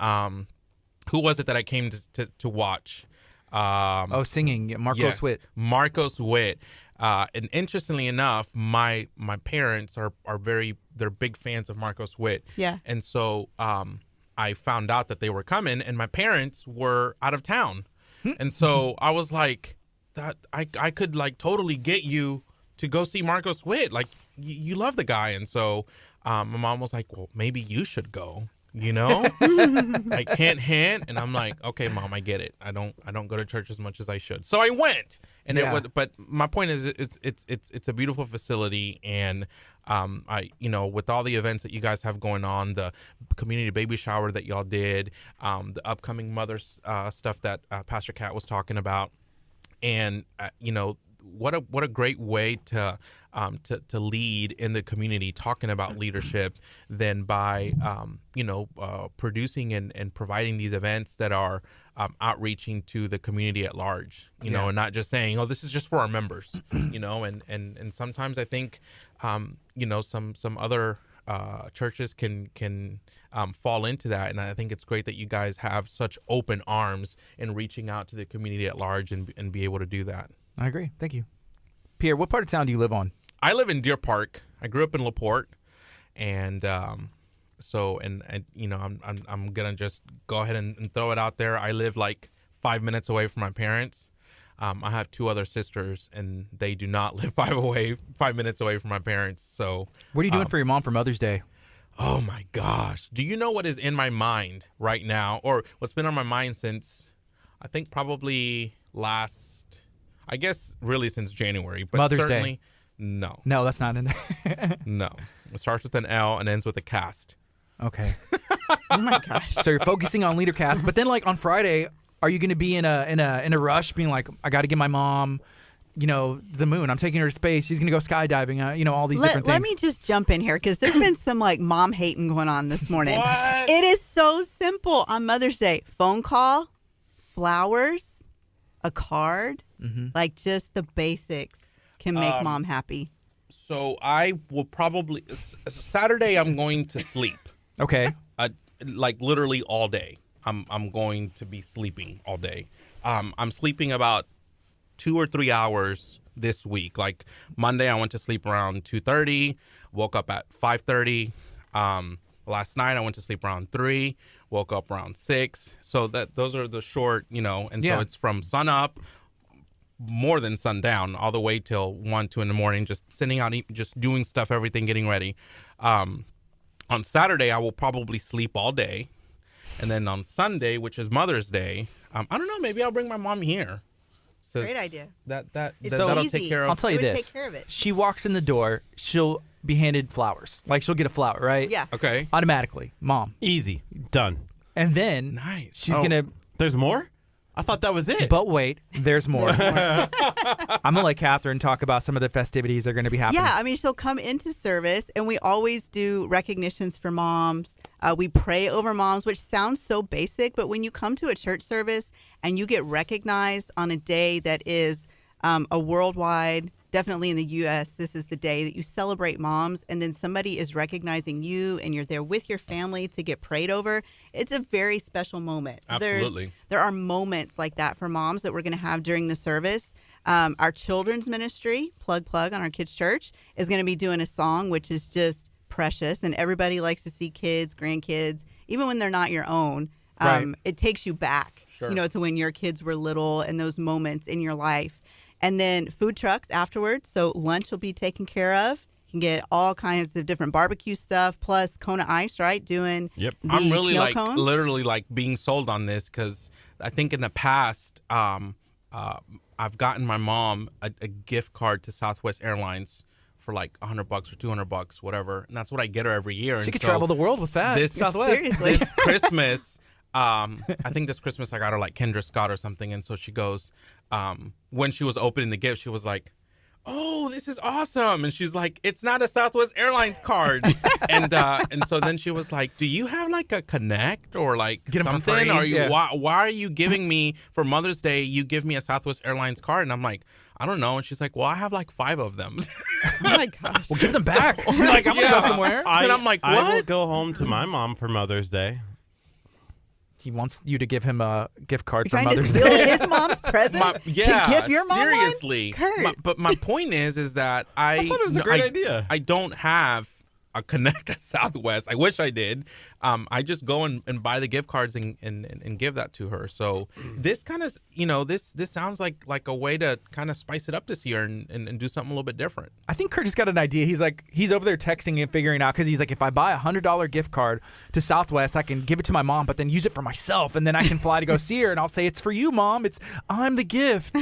who was it that I came to watch? Singing. Marcos Witt. Marcos Witt. And interestingly enough, my parents are they're big fans of Marcos Witt. Yeah. And so I found out that they were coming, and my parents were out of town. And so I was like, that I could like totally get you to go see Marcos Witt. Like you love the guy. And so my mom was like, well, maybe you should go. Like hint, and I'm like, okay, Mom, I get it. I don't go to church as much as I should, so I went, and Yeah. but my point is, it's a beautiful facility, and with all the events that you guys have going on, the community baby shower that y'all did, the upcoming mother's stuff that Pastor Kat was talking about, and what a great way to lead in the community, talking about leadership, than by producing and providing these events that are outreaching to the community at large, and not just saying, oh, this is just for our members, and sometimes I think some other churches can fall into that, and I think it's great that you guys have such open arms in reaching out to the community at large and be able to do that. I agree. Thank you. Pierre, what part of town do you live on? I live in Deer Park. I grew up in LaPorte, and I'm gonna just go ahead and throw it out there. I live like 5 minutes away from my parents. I have 2 other sisters, and they do not live 5 minutes away from my parents. So, What are you doing for your mom for Mother's Day? oh my gosh, do you know what is in my mind right now, or what's been on my mind since I think probably really since January, but Mother's Day. certainly no. No, that's not in there. No. It starts with an L and ends with a cast. Okay. Oh my gosh. So you're focusing on LeaderCast, but then like on Friday, are you going to be in a rush, being like, I got to get my mom, the moon. I'm taking her to space. She's going to go skydiving. All these different things. Let me just jump in here because there's been some like mom hating going on this morning. What? It is so simple on Mother's Day. Phone call, flowers, a card, like just the basics can make mom happy. So I will probably Saturday I'm going to sleep. Okay. Like literally all day. I'm going to be sleeping all day. I'm sleeping about 2 or 3 hours this week. Like Monday, I went to sleep around 2:30, woke up at 5:30. Last night, I went to sleep around 3, woke up around 6. So those are the short, and so it's from sun up, more than sundown, all the way till 1, 2 in the morning, just sitting out, just doing stuff, everything, getting ready. On Saturday, I will probably sleep all day. And then on Sunday, which is Mother's Day, I don't know, maybe I'll bring my mom here. Great idea. That'll easy. take care of. I'll tell you It would this. take care of it. She walks in the door, she'll be handed flowers. Like she'll get a flower, right? Yeah. Okay. Automatically, Mom. Easy. Done. And then Nice. she's gonna. There's more? I thought that was it. But wait, there's more. I'm gonna let Catherine talk about some of the festivities that are gonna be happening. Yeah, I mean, she'll come into service, and we always do recognitions for moms. We pray over moms, which sounds so basic, but when you come to a church service and you get recognized on a day that is a worldwide, definitely in the U.S., this is the day that you celebrate moms, and then somebody is recognizing you, and you're there with your family to get prayed over. It's a very special moment. So Absolutely. there are moments like that for moms that we're going to have during the service. Our children's ministry, plug on our kids' church, is going to be doing a song which is just precious, and everybody likes to see kids, grandkids, even when they're not your own. Right. It takes you back, Sure. to when your kids were little and those moments in your life. And then food trucks afterwards, so lunch will be taken care of. You can get all kinds of different barbecue stuff, plus Kona Ice, right? Doing Yep. the I'm really snow like cones. literally like being sold on this because I think in the past I've gotten my mom a gift card to Southwest Airlines for like $100 or $200, whatever, and that's what I get her every year. She and could so travel the world with that. this- Southwest. Seriously. This Christmas, I think this Christmas I got her like Kendra Scott or something, and so she goes, when she was opening the gift, she was like, "Oh, this is awesome!" And she's like, "It's not a Southwest Airlines card." and so then she was like, "Do you have like a Connect or like Get 'em for something? free? Or you Yeah. why are you giving me for Mother's Day? You give me a Southwest Airlines card?" And I'm like, "I don't know." And she's like, "Well, I have like 5 of them." Oh my gosh. Well, give them back. Like I'm gonna go somewhere. And I'm like, I will "What?" go home to my mom for Mother's Day. He wants you to give him a gift card You're for trying to Mother's steal Day. his mom's present Yeah, to give your mom seriously. one? Kurt. But my point is that I thought it was a great idea. I don't have a Connect at Southwest. I wish I did. I just go and buy the gift cards and give that to her. So this kind of, this sounds like a way to kind of spice it up this year and do something a little bit different. I think Kurt just got an idea. He's over there texting and figuring out because he's like, if I buy a $100 gift card to Southwest, I can give it to my mom, but then use it for myself, and then I can fly to go see her, and I'll say it's for you, Mom. I'm the gift,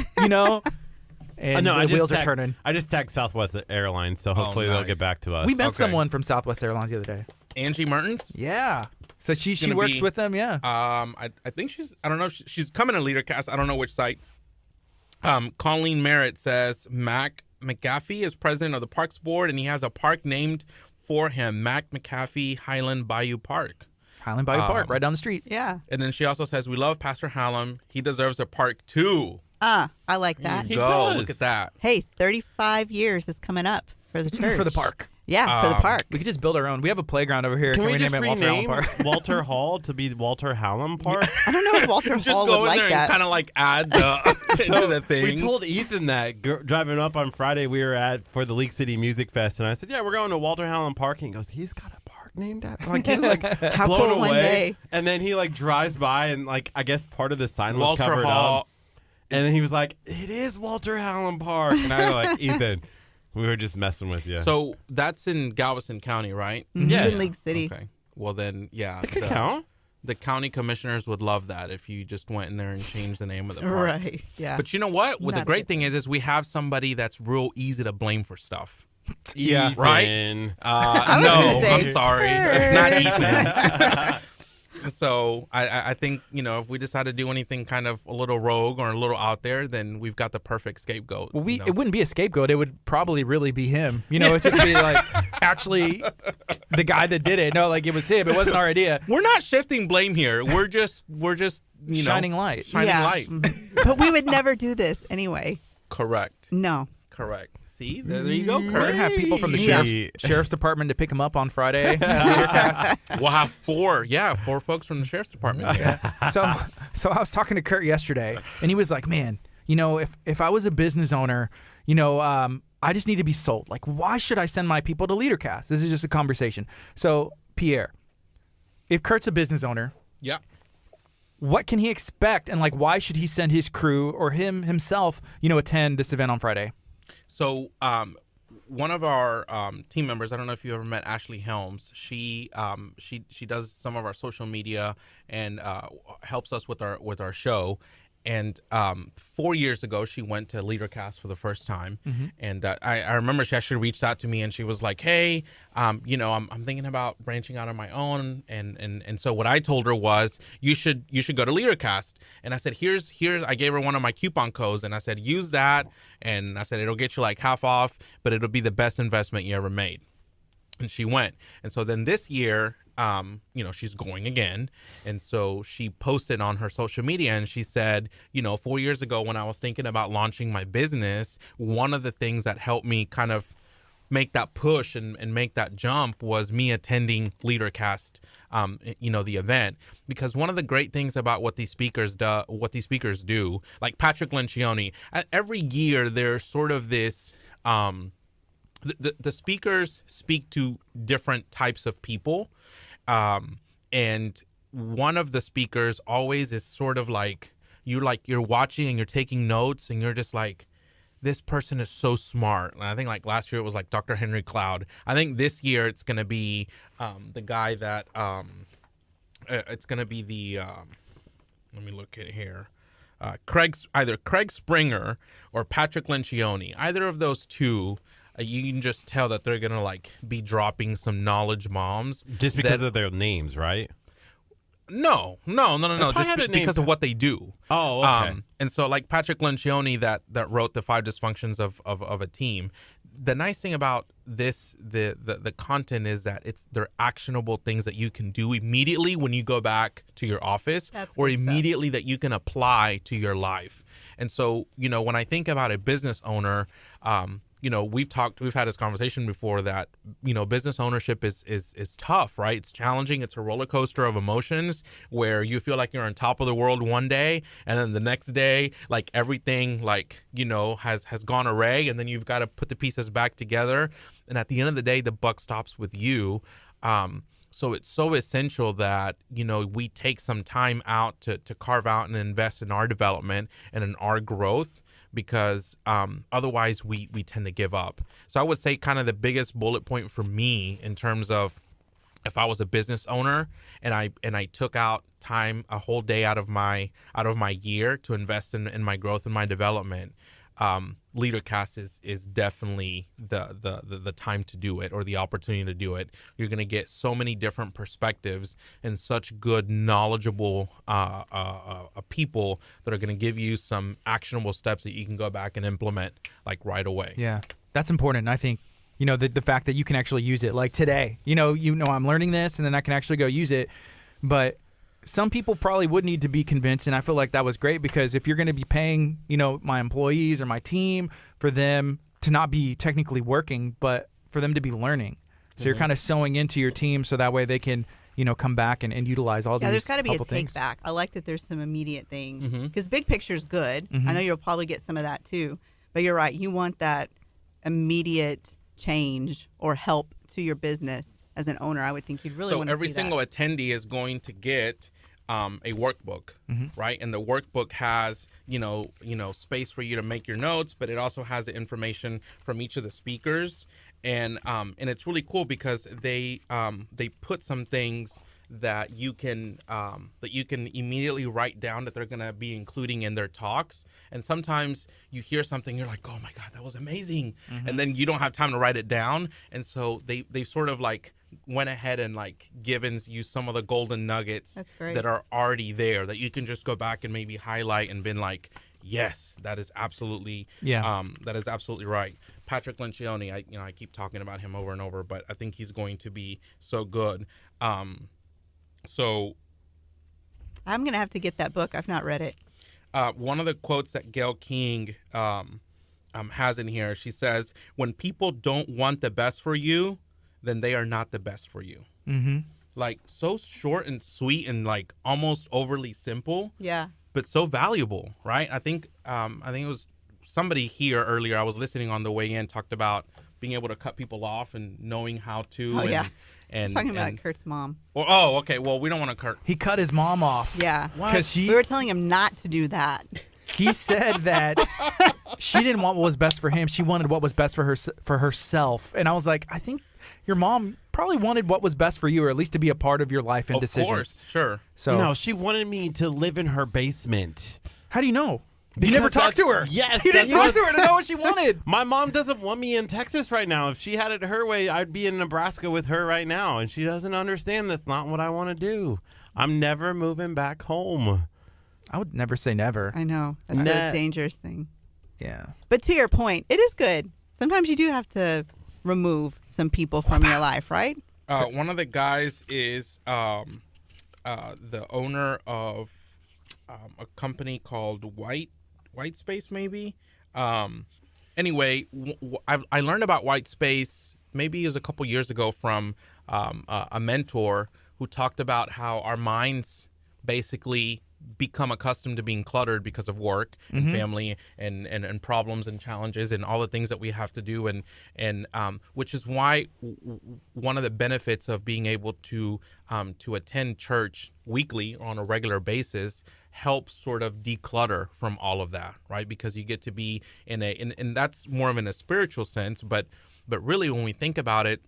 And No, the wheels are turning. I just tagged Southwest Airlines, so hopefully they'll nice. get back to us. We met Okay. someone from Southwest Airlines the other day. Angie Mertens. Yeah. So she gonna works be- with them. Yeah. I think I don't know if she's coming to LeaderCast. I don't know which site. Colleen Merritt says Mac McAfee is president of the Parks Board, and he has a park named for him, Mac McAfee Highland Bayou Park. Highland Bayou Park, right down the street. Yeah. And then she also says, "We love Pastor Hallam. He deserves a park too." I like that. He Go does. look at that. Hey, 35 years is coming up for the church. For the park. Yeah, for the park. We could just build our own. We have a playground over here. Can we name just it Walter Allen rename Park? Walter Hall to be Walter Hallam Park? I don't know if Walter Just Hall go would in like there that. and kind of like add the into the thing. We told Ethan that driving up on Friday we were for the League City Music Fest, and I said, "Yeah, we're going to Walter Hallam Park." And he goes, "He's got a park named after." Like he was like How blown cool away. one day. And then he like drives by, and like I guess part of the sign was Walter covered Hall. up. And then he was like, "It is Walter Hallam Park," and I was like, "Ethan, we were just messing with you." So that's in Galveston County, right? yeah, It's in League City. Okay. Well then, yeah. it could count. The county commissioners would love that if you just went in there and changed the name of the park. Right. Yeah. But you know what? Well, the Not a great good thing is we have somebody that's real easy to blame for stuff. Yeah. Right? Ethan. was No, gonna say, I'm sorry. It's not Ethan. So I think, if we decide to do anything kind of a little rogue or a little out there, then we've got the perfect scapegoat. Well, you know? it wouldn't be a scapegoat. It would probably really be him. It'd just be like actually the guy that did it. No, like it was him. It wasn't our idea. We're not shifting blame here. We're just Shining light. Shining Yeah. light. But we would never do this anyway. Correct. No. Correct. See, there you go, We're gonna Kurt. have people from the Yeah. sheriff's department to pick him up on Friday. We'll have 4 folks from the sheriff's department here. So I was talking to Kurt yesterday, and he was like, "Man, if I was a business owner, I just need to be sold. Like, why should I send my people to LeaderCast? This is just a conversation. So, Pierre, if Curt's a business owner, Yeah. what can he expect? And, like, why should he send his crew or himself, attend this event on Friday? So, one of our team members, I don't know if you ever met Ashley Helms. She does some of our social media and helps us with our show. And 4 years ago, she went to LeaderCast for the first time. And I remember she actually reached out to me and she was like, hey, I'm thinking about branching out on my own. And so what I told her was, you should go to LeaderCast. And I said, here's I gave her one of my coupon codes and I said, use that. And I said, it'll get you like half off, but it'll be the best investment you ever made. And she went. And so then this year, she's going again. And so she posted on her social media and she said, 4 years ago when I was thinking about launching my business, one of the things that helped me kind of make that push and make that jump was me attending LeaderCast, the event. Because one of the great things about what these speakers do, like Patrick Lencioni, every year there's sort of this, the speakers speak to different types of people. And one of the speakers always is sort of like you're watching and you're taking notes and you're just like, this person is so smart. And I think like last year it was like Dr. Henry Cloud. I think this year it's going to be the guy that it's going to be the let me look at it here. Either Craig Springer or Patrick Lencioni. Either of those two, you can just tell that they're gonna like be dropping some knowledge bombs Just because of their names, right? No. Just because of what they do. Oh, okay. And so like Patrick Lencioni that wrote the 5 dysfunctions of a team. The nice thing about this, the content is that they're actionable things that you can do immediately when you go back to your office or immediately that you can apply to your life. And so, when I think about a business owner, we've had this conversation before that, business ownership is tough, right? It's challenging. It's a roller coaster of emotions where you feel like you're on top of the world one day and then the next day, like everything has gone awry and then you've got to put the pieces back together. And at the end of the day, the buck stops with you. So it's so essential that, we take some time out to carve out and invest in our development and in our growth. Because otherwise we tend to give up. So I would say kind of the biggest bullet point for me in terms of if I was a business owner and I took out time, a whole day out of my year to invest in my growth and my development, LeaderCast is definitely the time to do it or the opportunity to do it. You're going to get so many different perspectives and such good, knowledgeable people that are going to give you some actionable steps that you can go back and implement like right away. Yeah, that's important. I think, the fact that you can actually use it like today, I'm learning this and then I can actually go use it. But some people probably would need to be convinced, and I feel like that was great because if you're going to be paying, my employees or my team for them to not be technically working, but for them to be learning. So you're kind of sewing into your team so that way they can, come back and utilize all these. Yeah, there's got to be a take things. back. I like that there's some immediate things because big picture is good. I know you'll probably get some of that too, but you're right. You want that immediate change or help to your business as an owner. I would think you'd really want to see that. So every single attendee is going to get a workbook, right? And the workbook has, space for you to make your notes, but it also has the information from each of the speakers. And it's really cool because they put some things that you can immediately write down that they're going to be including in their talks. And sometimes you hear something, you're like, oh my God, that was amazing. And then you don't have time to write it down. And so they sort of like went ahead and like given you some of the golden nuggets that are already there that you can just go back and maybe highlight and been like, yes, that is absolutely right. Patrick Lencioni, I keep talking about him over and over, but I think he's going to be so good. So I'm going to have to get that book. I've not read it. One of the quotes that Gayle King has in here, she says, when people don't want the best for you, then they are not the best for you. Like so short and sweet and like almost overly simple. Yeah. But so valuable, right? I think it was somebody here earlier, I was listening on the way in, talked about being able to cut people off and knowing how to. Oh, and, yeah. And, Talking about Kurt's mom. Oh, okay. Well, we don't want to Kurt. He cut his mom off. Yeah. Because We were telling him not to do that. he said that she didn't want what was best for him. She wanted what was best for herself. And I was like, I think your mom probably wanted what was best for you, or at least to be a part of your life and decisions. Of course, sure. So No, she wanted me to live in her basement. how do you know? You Because never talked to her. Yes, You didn't that's talk to her to know what she wanted. My mom doesn't want me in Texas right now. If she had it her way, I'd be in Nebraska with her right now. And she doesn't understand that's not what I want to do. I'm never moving back home. I would never say never. I know. That's a dangerous thing. Yeah. But to your point, it is good. Sometimes you do have to remove some people from your life, right? One of the guys is the owner of a company called White Space, maybe. Anyway, I learned about White Space maybe it was a couple years ago from a mentor who talked about how our minds basically become accustomed to being cluttered because of work and family and problems and challenges and all the things that we have to do, and which is why one of the benefits of being able to attend church weekly on a regular basis helps sort of declutter from all of that, right? Because you get to be and that's more of in a spiritual sense, but really when we think about it,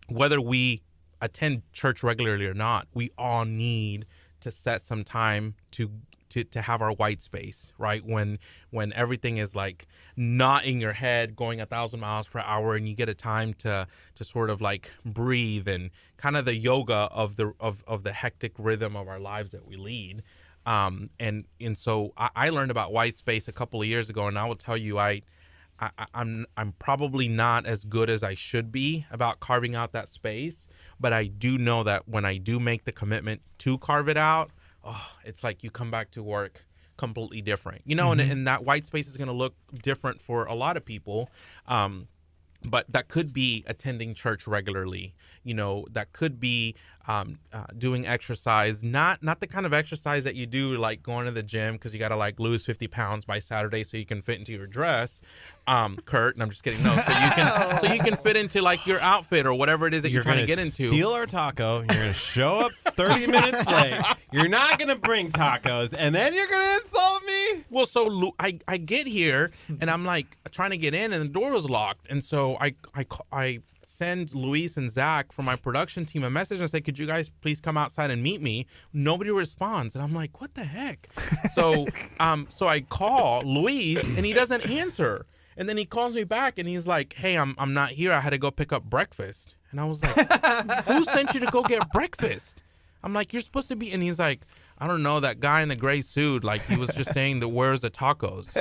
whether we attend church regularly or not, we all need to set some time to have our white space, right? When everything is like not in your head going 1,000 miles per hour, and you get a time to sort of like breathe and kind of the yoga of the hectic rhythm of our lives that we lead. And so I learned about white space a couple of years ago, and I will tell you, I'm probably not as good as I should be about carving out that space, but I do know that when I do make the commitment to carve it out, it's like you come back to work completely different, and that white space is going to look different for a lot of people. But that could be attending church regularly, that could be doing exercise, not the kind of exercise that you do like going to the gym because you got to like lose 50 pounds by Saturday so you can fit into your dress, Kurt. And I'm just kidding. No, so you can fit into like your outfit or whatever it is that you're trying to get into. Steal our taco. You're going to show up 30 minutes late. You're not going to bring tacos, and then you're going to insult me. Well, so I get here and I'm like trying to get in and the door was locked, and so I send Luis and Zach from my production team a message and say, could you guys please come outside and meet me? Nobody responds. And I'm like, what the heck? So I call Luis and he doesn't answer. And then he calls me back and he's like, hey, I'm not here. I had to go pick up breakfast. And I was like, who sent you to go get breakfast? I'm like, you're supposed to be. And he's like, I don't know, that guy in the gray suit. Like he was just saying that where's the tacos?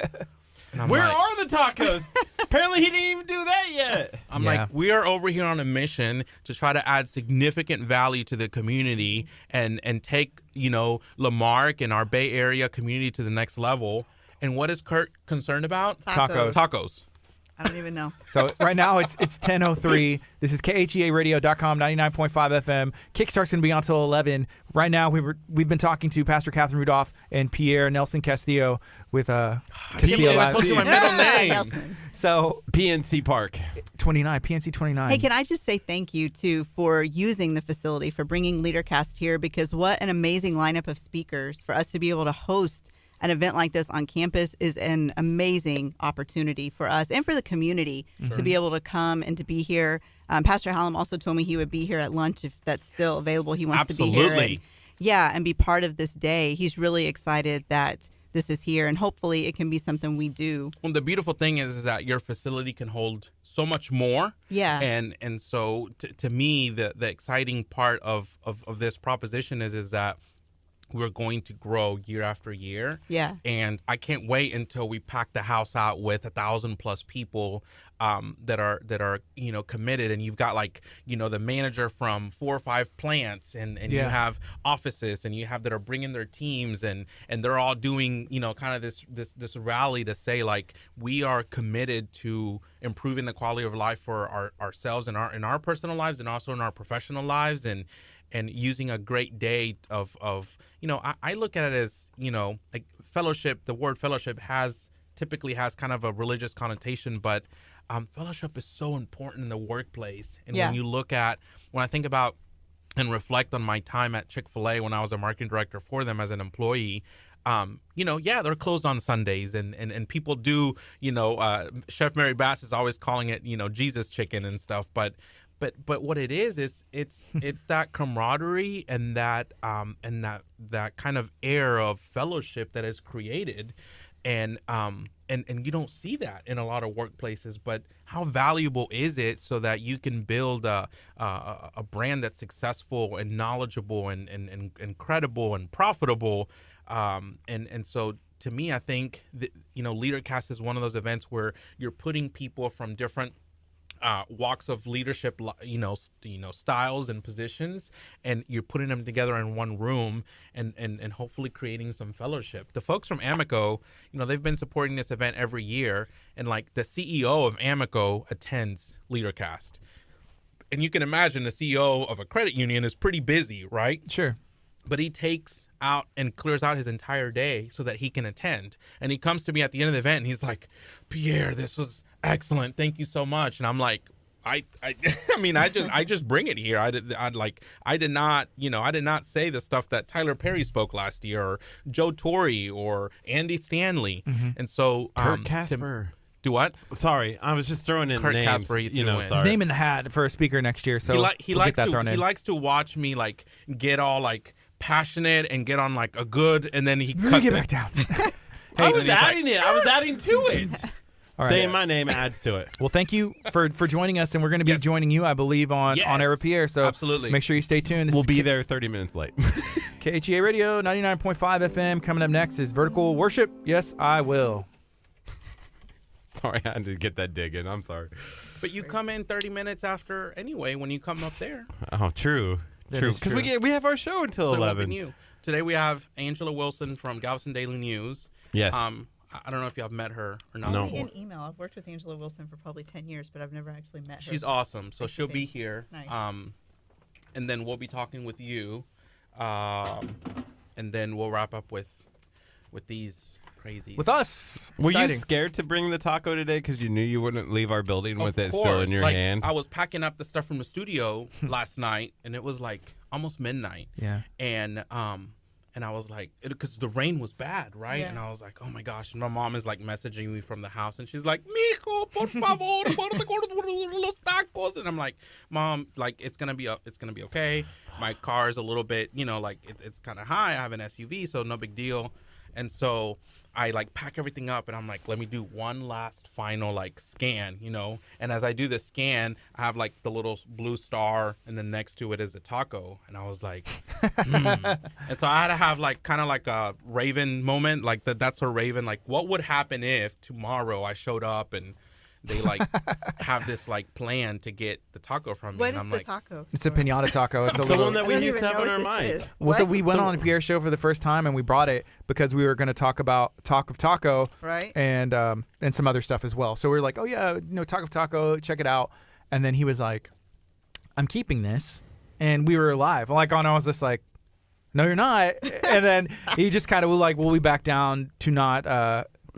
Where are the tacos? Apparently he didn't even do that yet. I'm like, we are over here on a mission to try to add significant value to the community and take, Lamarck and our Bay Area community to the next level. And what is Kurt concerned about? Tacos. I don't even know. So right now it's 10:03. This is KHEARadio.com, 99.5 FM. Kickstart's going to be on until 11. Right now we've been talking to Pastor Catherine Rudolph and Pierre Nelson Castillo with Castillo. I told you my middle name. So PNC Park 29, PNC 29. Hey, can I just say thank you too for using the facility, for bringing LeaderCast here, because what an amazing lineup of speakers for us to be able to host an event like this on campus is an amazing opportunity for us and for the community to be able to come and to be here. Pastor Hallam also told me he would be here at lunch if that's still available. He wants to be here. And be part of this day. He's really excited that this is here, and hopefully it can be something we do. Well, the beautiful thing is that your facility can hold so much more. Yeah. And so to me, the exciting part of this proposition is that we're going to grow year after year. Yeah. And I can't wait until we pack the house out with 1,000+ people that are committed. And you've got the manager from 4 or 5 plants and you have offices and you have that are bringing their teams and they're all doing, kind of this rally to say like, we are committed to improving the quality of life for ourselves in our personal lives and also in our professional lives and using a great day of I look at it as, like fellowship, the word fellowship has typically has kind of a religious connotation, but fellowship is so important in the workplace. And Yeah. when I think about and reflect on my time at Chick-fil-A when I was a marketing director for them as an employee, they're closed on Sundays and people do, Chef Mary Bass is always calling it, Jesus chicken and stuff. But what it is it's that camaraderie and that kind of air of fellowship that is created. And you don't see that in a lot of workplaces, but how valuable is it so that you can build a brand that's successful and knowledgeable and credible and profitable. And so to me, I think that, LeaderCast is one of those events where you're putting people from different walks of leadership, styles and positions, and you're putting them together in one room and hopefully creating some fellowship. The folks from Amico, they've been supporting this event every year, and like the CEO of Amico attends LeaderCast. And you can imagine the CEO of a credit union is pretty busy, right? Sure. But he takes out and clears out his entire day so that he can attend. And he comes to me at the end of the event and he's like, Pierre, this was excellent. Thank you so much. And I'm like, I just bring it here. I did not say the stuff that Tyler Perry spoke last year or Joe Torre or Andy Stanley. Mm-hmm. And so Kurt Casper. Do what? Sorry, I was just throwing in Kurt names. Casper, sorry. His name in the hat for a speaker next year. So he likes get that thrown in. He likes to watch me like get all like passionate and get on like a good, and then he get back down. I was adding it. I was adding to it. All right. Saying my name adds to it. Well, thank you for joining us, and we're going to be joining you, I believe, on Air Pierre. So absolutely, make sure you stay tuned. We'll be there 30 minutes late. KHEA Radio 99.5 FM. Coming up next is Vertical Worship. Yes, I will. Sorry, I had to get that dig in. I'm sorry. But you come in 30 minutes after anyway when you come up there. Oh, true. True. Because we have our show until 11. Today we have Angela Wilson from Galveston Daily News. Yes. I don't know if you have met her or not. No. In email. I've worked with Angela Wilson for probably 10 years, but I've never actually met her. She's awesome. So she'll be here. Nice. And then we'll be talking with you. And then we'll wrap up with these crazies. With us. Were Exciting. you scared to bring the taco today because you knew you wouldn't leave our building with it still in your hand? I was packing up the stuff from the studio last night, and it was like almost midnight. Yeah. And I was like, because the rain was bad, right? Yeah. And I was like, oh my gosh. And my mom is like messaging me from the house, and she's like, mijo, por favor, los tacos. And I'm like, Mom, like it's gonna be okay. My car is a little bit, it's kind of high. I have an SUV, so no big deal. And so I like pack everything up, and I'm like, let me do one last final like scan, And as I do the scan, I have like the little blue star, and then next to it is a taco. And I was like, And so I had to have like kind of like a Raven moment, like that's a Raven. Like, what would happen if tomorrow I showed up and they like have this like plan to get the taco from me? What and is I'm the like, taco? It's a pinata taco. It's a the little. one that I we don't used even to have know on what our this mic. is. Well, so What? we went on Pierre's show for the first time, and we brought it because we were going to talk about Talk of Taco, Right. and some other stuff as well. So we were like, oh yeah, Talk of Taco, check it out. And then he was like, I'm keeping this, and we were live. I was just like, no, you're not. And then he just kind of was like, we'll be back down to not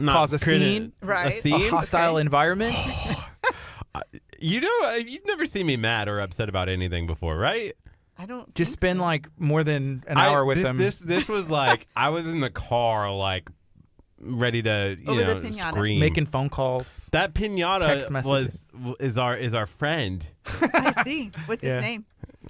cause a scene, Right. A scene? a hostile environment. You've never seen me mad or upset about anything before, right? I don't Just think spend so. like more than an hour with them. This was like I was in the car, like ready to Over the pinata. scream, making phone calls. that pinata text messages. is our friend. I see. What's Yeah. his name?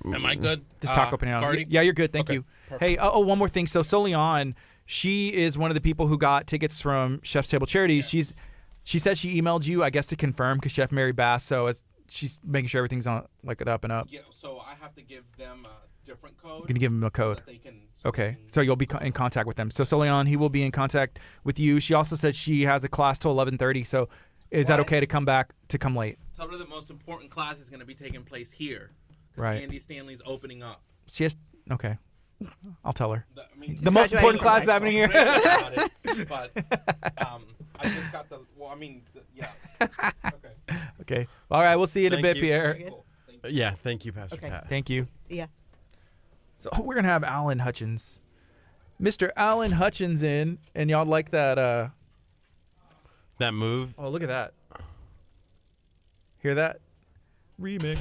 am I good? Just taco pinata. Gardy? Yeah, you're good. Thank Okay, you. perfect. Hey, one more thing. So Solian, she is one of the people who got tickets from Chef's Table Charities. She said she emailed you, I guess, to confirm because Chef Mary Bass. So as she's making sure everything's on like up and up. Yeah, so I have to give them a different code. You're gonna give them a code. So that they can, Okay, so you'll be in contact with them. So Solian, he will be in contact with you. She also said she has a class till 11:30. So is that What? okay to come late? Tell her the most important class is going to be taking place here. Because Right. Andy Stanley's opening up. She has okay. I'll tell her. I mean, The most important graduating class from happening here. about it, but I just got yeah. Okay. Okay. All right. We'll see you in a Thank bit, you. Pierre. Cool. Thank you. Yeah, thank you, Pastor Okay. Pat. Thank you. Yeah. So we're gonna have Alan Hutchins, Mr. Alan Hutchins in, and y'all like that That move. Oh, look at that. Hear that? Remix.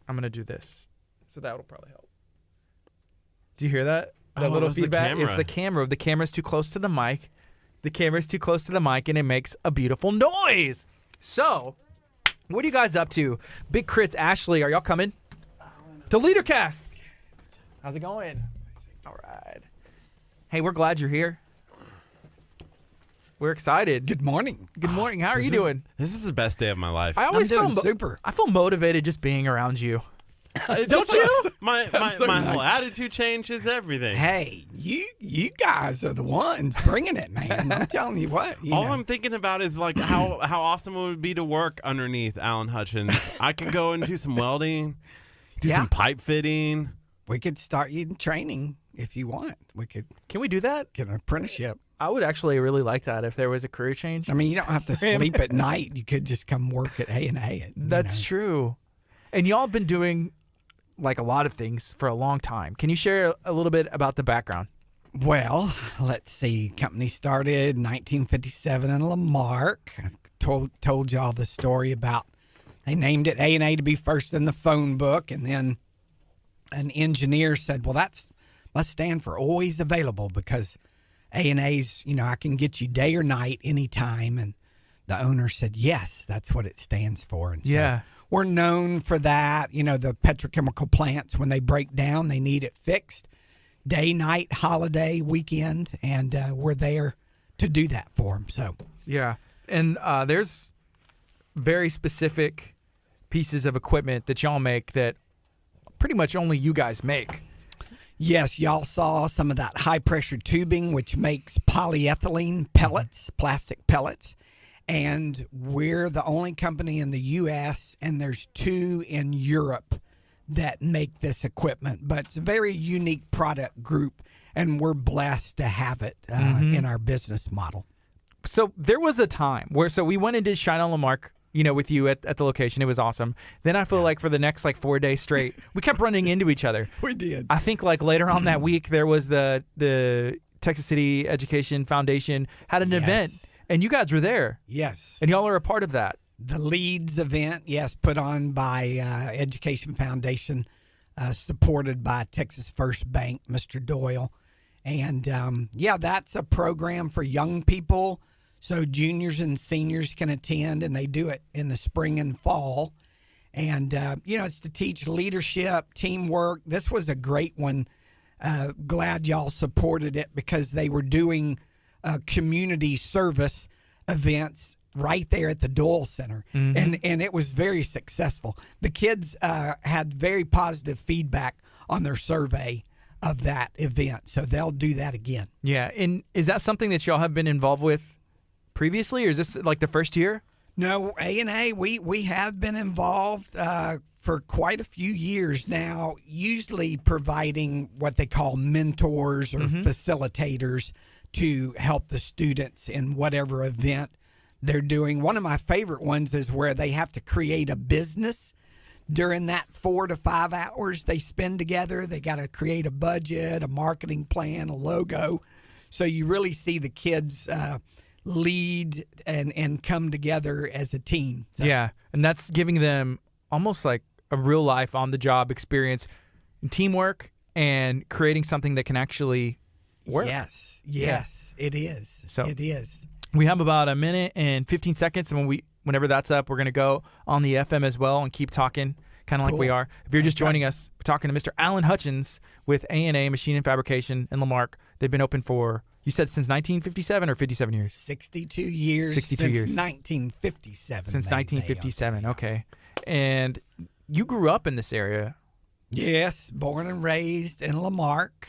I'm going to do this. So that will probably help. Do you hear that? That Oh, it little was the feedback? It's camera. the camera. The camera's too close to the mic. The camera's too close to the mic, and it makes a beautiful noise. So, what are you guys up to? Big Crits, Ashley, are y'all coming to LeaderCast? How's it going? All right. Hey, we're glad you're here. We're excited. Good morning. Good morning. How are you doing? This is the best day of my life. I always I'm doing feel super. I feel motivated just being around you. Don't you? My so my nice. whole attitude changes everything. Hey, you guys are the ones bringing it, man. I'm telling you what. You All know. I'm thinking about is like how awesome it would be to work underneath Alan Hutchins. I could go and do some welding, do Yeah. some pipe fitting. We could start you in training if you want. We could Can we do that? get an apprenticeship. I would actually really like that if there was a career change. I mean, you don't have to sleep at night. You could just come work at A&A. That's true. And y'all have been doing like a lot of things for a long time. Can you share a little bit about the background? Well, let's see. Company started in 1957 in Lamarck. I told y'all the story about they named it A&A to be first in the phone book, and then an engineer said, well, that's must stand for always available, because A&A's, I can get you day or night anytime. And the owner said, yes, that's what it stands for. And so Yeah. we're known for that. The petrochemical plants, when they break down, they need it fixed. Day, night, holiday, weekend, and we're there to do that for them. So, Yeah. And there's very specific pieces of equipment that y'all make that pretty much only you guys make. yes, y'all saw some of that high-pressure tubing, which makes polyethylene pellets, plastic pellets. And we're the only company in the U.S., and there's 2 in Europe that make this equipment. But it's a very unique product group, and we're blessed to have it in our business model. So there was a time where we went and did Shine on Lamarck, with you at the location. It was awesome. Then I feel like for the next 4 days straight, we kept running into each other. We did. I think later on that week there was the Texas City Education Foundation had an Yes. event, and you guys were there, Yes. and y'all are a part of that. The Leads event, yes, put on by Education Foundation, supported by Texas First Bank, Mr. Doyle. And, that's a program for young people, so juniors and seniors can attend, and they do it in the spring and fall. And, it's to teach leadership, teamwork. This was a great one. Glad y'all supported it, because they were doing community service events right there at the Doyle Center. And it was very successful. The kids had very positive feedback on their survey of that event, so they'll do that again. Yeah, and is that something that y'all have been involved with previously, or is this the first year? No, A&A, we have been involved for quite a few years now, usually providing what they call mentors or facilitators to help the students in whatever event they're doing. One of my favorite ones is where they have to create a business during that 4 to 5 hours they spend together. They got to create a budget, a marketing plan, a logo. So you really see the kids lead and come together as a team. So, Yeah, and that's giving them almost like a real life on the job experience, and teamwork, and creating something that can actually work. Yes, it is. So- it is. We have about a minute and 15 seconds, and whenever that's up, we're going to go on the FM as well and keep talking, kind of like we Cool. are. If you're just joining us, we're talking to Mr. Alan Hutchins with A&A Machine and Fabrication in Lamarck. They've been open for, you said, since 1957 or 57 years? 62 years. 62 since years. 1957. Since they 1957, okay. And you grew up in this area. Yes, born and raised in Lamarck.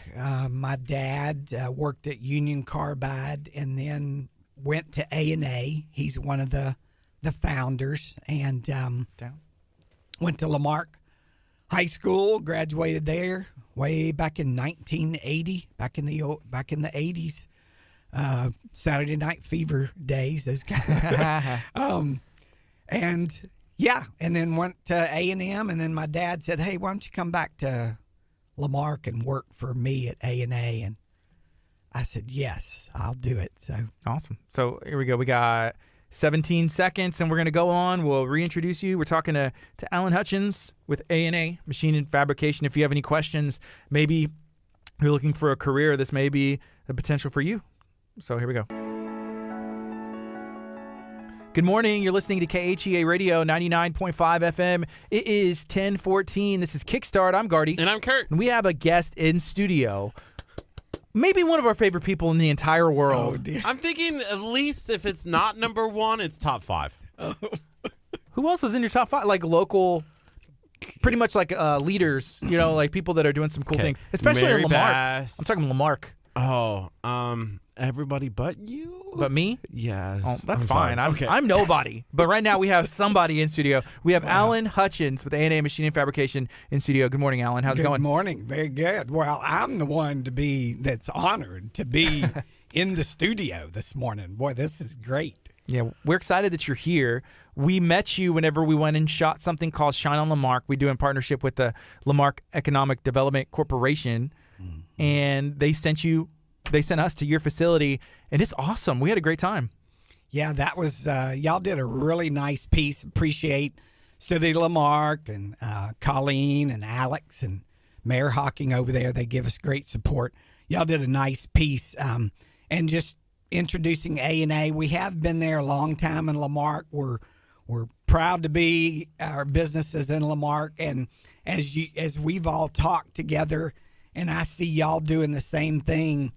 My dad worked at Union Carbide and then went to A&A. He's one of the founders, and went to Lamarck High School. Graduated there way back in 1980. Back in the 80s. Saturday Night Fever days. Those kind of, and yeah, and then went to A&M, and then my dad said, "Hey, why don't you come back to Lamarck and work for me at A&A?" And I said, "Yes, I'll do it." So Awesome. So here we go. We got 17 seconds, and we're going to go on. We'll reintroduce you. We're talking to Alan Hutchins with A&A, Machine and Fabrication. If you have any questions, maybe you're looking for a career, this may be the potential for you. So here we go. Good morning. You're listening to KHEA Radio 99.5 FM. It is 10:14. This is Kickstart. I'm Gardy. And I'm Curt. And we have a guest in studio. Maybe one of our favorite people in the entire world. Oh, dear. I'm thinking at least if it's not number one, it's top 5. Who else is in your top 5? Like local, pretty much like leaders, like people that are doing some cool things. Especially Mary in Lamarck. Bass. I'm talking Lamarck. Oh, everybody but you? But me? Yes. Oh, that's I'm fine. sorry. I'm nobody. But right now we have somebody in studio. We have Alan Hutchins with A&A Machine and Fabrication in studio. Good morning, Alan. How's it going? Good morning. Very good. Well, I'm the one that's honored to be in the studio this morning. Boy, this is great. Yeah, we're excited that you're here. We met you whenever we went and shot something called Shine on Lamarck. We do in partnership with the Lamarck Economic Development Corporation, and they sent us to your facility, and it's awesome. We had a great time. Yeah, that was y'all did a really nice piece. Appreciate City Lamarck and Colleen and Alex and Mayor Hawking over there. They give us great support. Y'all did a nice piece, and just introducing A&A. We have been there a long time in Lamarck. We're proud to be our businesses in Lamarck, and as we've all talked together, and I see y'all doing the same thing.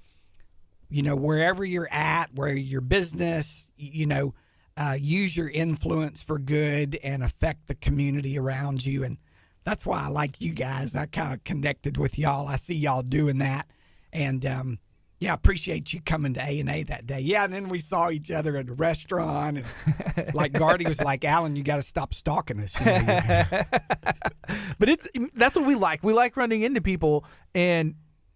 Wherever you're at, where your business, use your influence for good and affect the community around you. And that's why I like you guys. I kind of connected with y'all. I see y'all doing that. And, I appreciate you coming to A&A that day. Yeah, and then we saw each other at a restaurant. And like Gardy was like, Alan, you got to stop stalking us. But that's what we like. We like running into people, and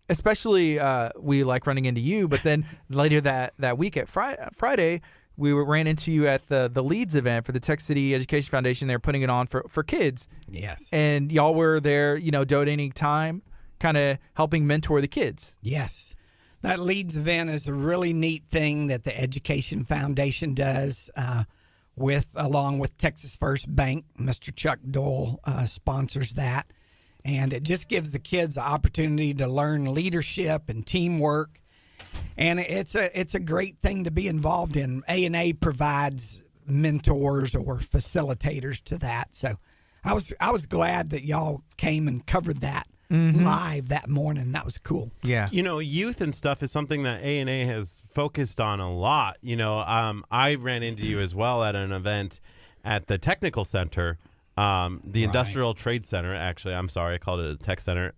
especially we like running into you. But then later that week at Friday, we ran into you at the Leeds event for the Tech City Education Foundation. They're putting it on for kids. Yes. And y'all were there, donating time, kind of helping mentor the kids. Yes. That Leeds event is a really neat thing that the Education Foundation does along with Texas First Bank. Mr. Chuck Doyle sponsors that. And it just gives the kids the opportunity to learn leadership and teamwork. And it's a great thing to be involved in. A&A provides mentors or facilitators to that. So I was glad that y'all came and covered that live that morning. That was cool. Yeah. Youth and stuff is something that A&A has focused on a lot. I ran into you as well at an event at the Technical Center, the Industrial Trade Center. Actually, I'm sorry, I called it a tech center.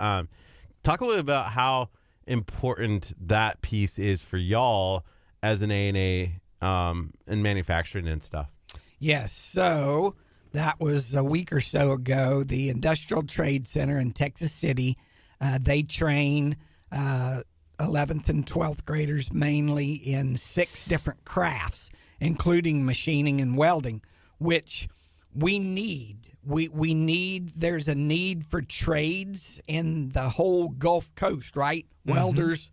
Talk a little about how important that piece is for y'all as an A&A in manufacturing and stuff. Yes. So that was a week or so ago. The Industrial Trade Center in Texas City, they train 11th and 12th graders mainly in 6 different crafts, including machining and welding, which we need. We need, there's a need for trades in the whole Gulf Coast, right? Welders,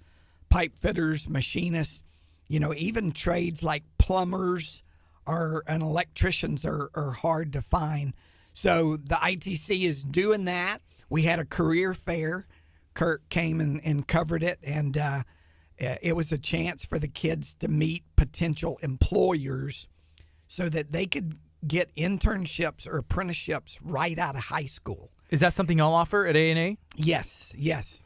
pipe fitters, machinists, even trades like plumbers and electricians are hard to find. So the ITC is doing that. We had a career fair. Curt came and covered it, and it was a chance for the kids to meet potential employers so that they could get internships or apprenticeships right out of high school. Is that something y'all offer at A&A? Yes.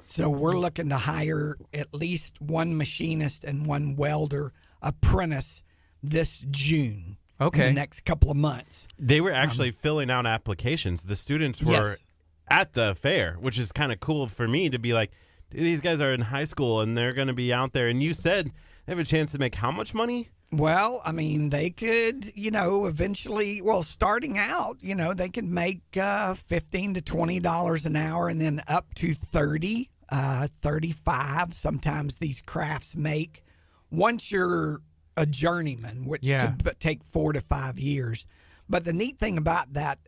So we're looking to hire at least one machinist and one welder apprentice this June. Okay. In the next couple of months. They were actually filling out applications. The students were at the fair, which is kind of cool for me to be like, dude, these guys are in high school and they're going to be out there. And you said they have a chance to make how much money? Well, I mean, they could, eventually, starting out, they could make $15 to $20 an hour and then up to 30, 35. Sometimes these crafts make once you're a journeyman, which could take 4 to 5 years. But the neat thing about that,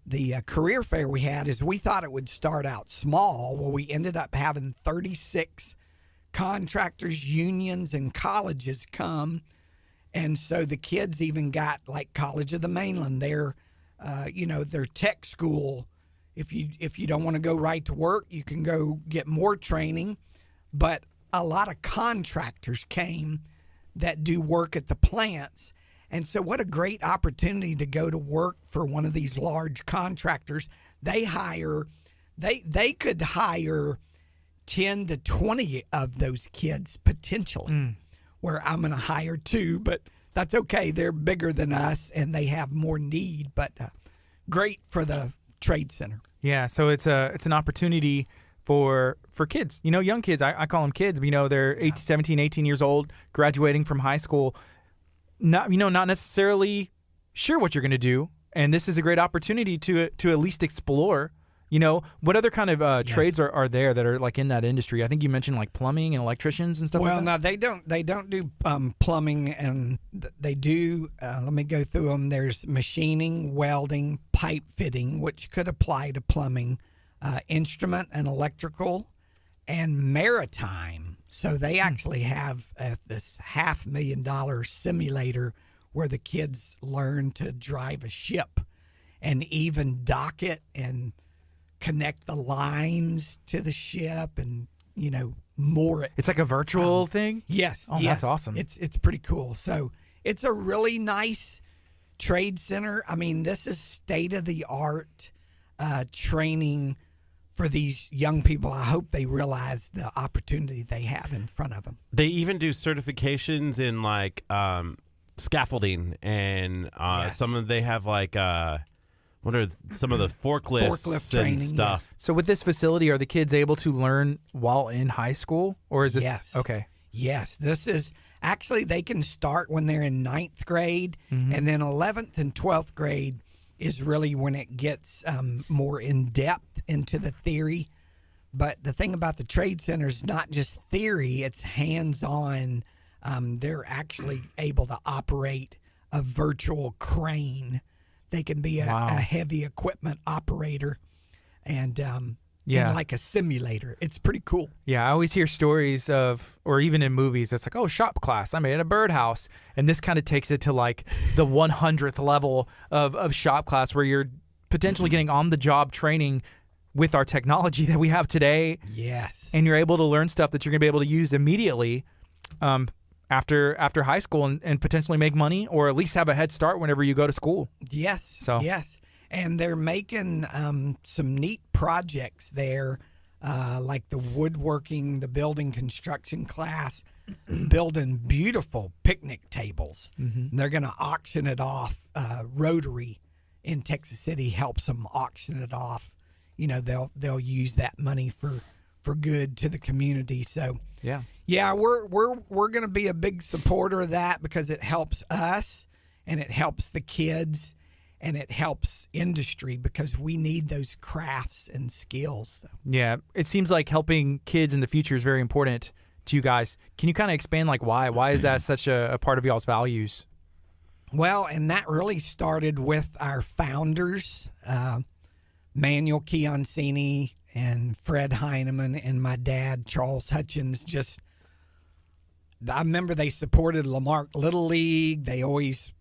the career fair we had is we thought it would start out small. Well, we ended up having 36 contractors, unions, and colleges come, And so the kids even got like College of the Mainland, their tech school. If you don't want to go right to work, you can go get more training. But a lot of contractors came that do work at the plants. And so what a great opportunity to go to work for one of these large contractors. They could hire 10 to 20 of those kids potentially, where I'm going to hire 2, but that's okay. They're bigger than us and they have more need, but great for the trade center. Yeah, so it's an opportunity for kids, young kids. I call them kids. They're 17, 18 years old, graduating from high school, not necessarily sure what you're going to do, and this is a great opportunity to at least explore. What other kind of trades are there that are like in that industry? I think you mentioned like plumbing and electricians and stuff like that. Well, no, they don't do plumbing, and they do. Let me go through them. There's machining, welding, pipe fitting, which could apply to plumbing, instrument and electrical, and maritime. So they actually have this $500,000 simulator where the kids learn to drive a ship and even dock it and connect the lines to the ship and, moor it. It's like a virtual thing? Yes. Oh, yes. that's awesome. It's pretty cool. So it's a really nice trade center. I mean, this is state-of-the-art training for these young people. I hope they realize the opportunity they have in front of them. They even do certifications in like scaffolding and they have like what are some of the forklift training and stuff. yeah. So with this facility, are the kids able to learn while in high school, or is this Yes. okay? Yes, this is actually, they can start when they're in 9th grade, and then 11th and 12th grade is really when it gets more in depth into the theory. But the thing about the trade center is not just theory, it's hands-on. They're actually able to operate a virtual crane. They can be a heavy equipment operator and like a simulator. It's pretty cool. Yeah, I always hear stories of, or even in movies, it's like, oh, shop class, I made a birdhouse. And this kind of takes it to like the 100th level of shop class, where you're potentially getting on-the-job training with our technology that we have today. Yes. And you're able to learn stuff that you're going to be able to use immediately after high school and potentially make money, or at least have a head start whenever you go to school. Yes. So. Yes. And they're making some neat projects there, like the woodworking, the building construction class, building beautiful picnic tables. And they're going to auction it off. Rotary in Texas City helps them auction it off. They'll use that money for good to the community. So yeah, we're going to be a big supporter of that, because it helps us and it helps the kids. And it helps industry, because we need those crafts and skills. So. Yeah, it seems like helping kids in the future is very important to you guys. Can you kind of expand like why? Why is that such a part of y'all's values? Well, and that really started with our founders, Manuel Chiancini and Fred Heineman, and my dad, Charles Hutchins. I remember they supported Lamarck Little League. They always,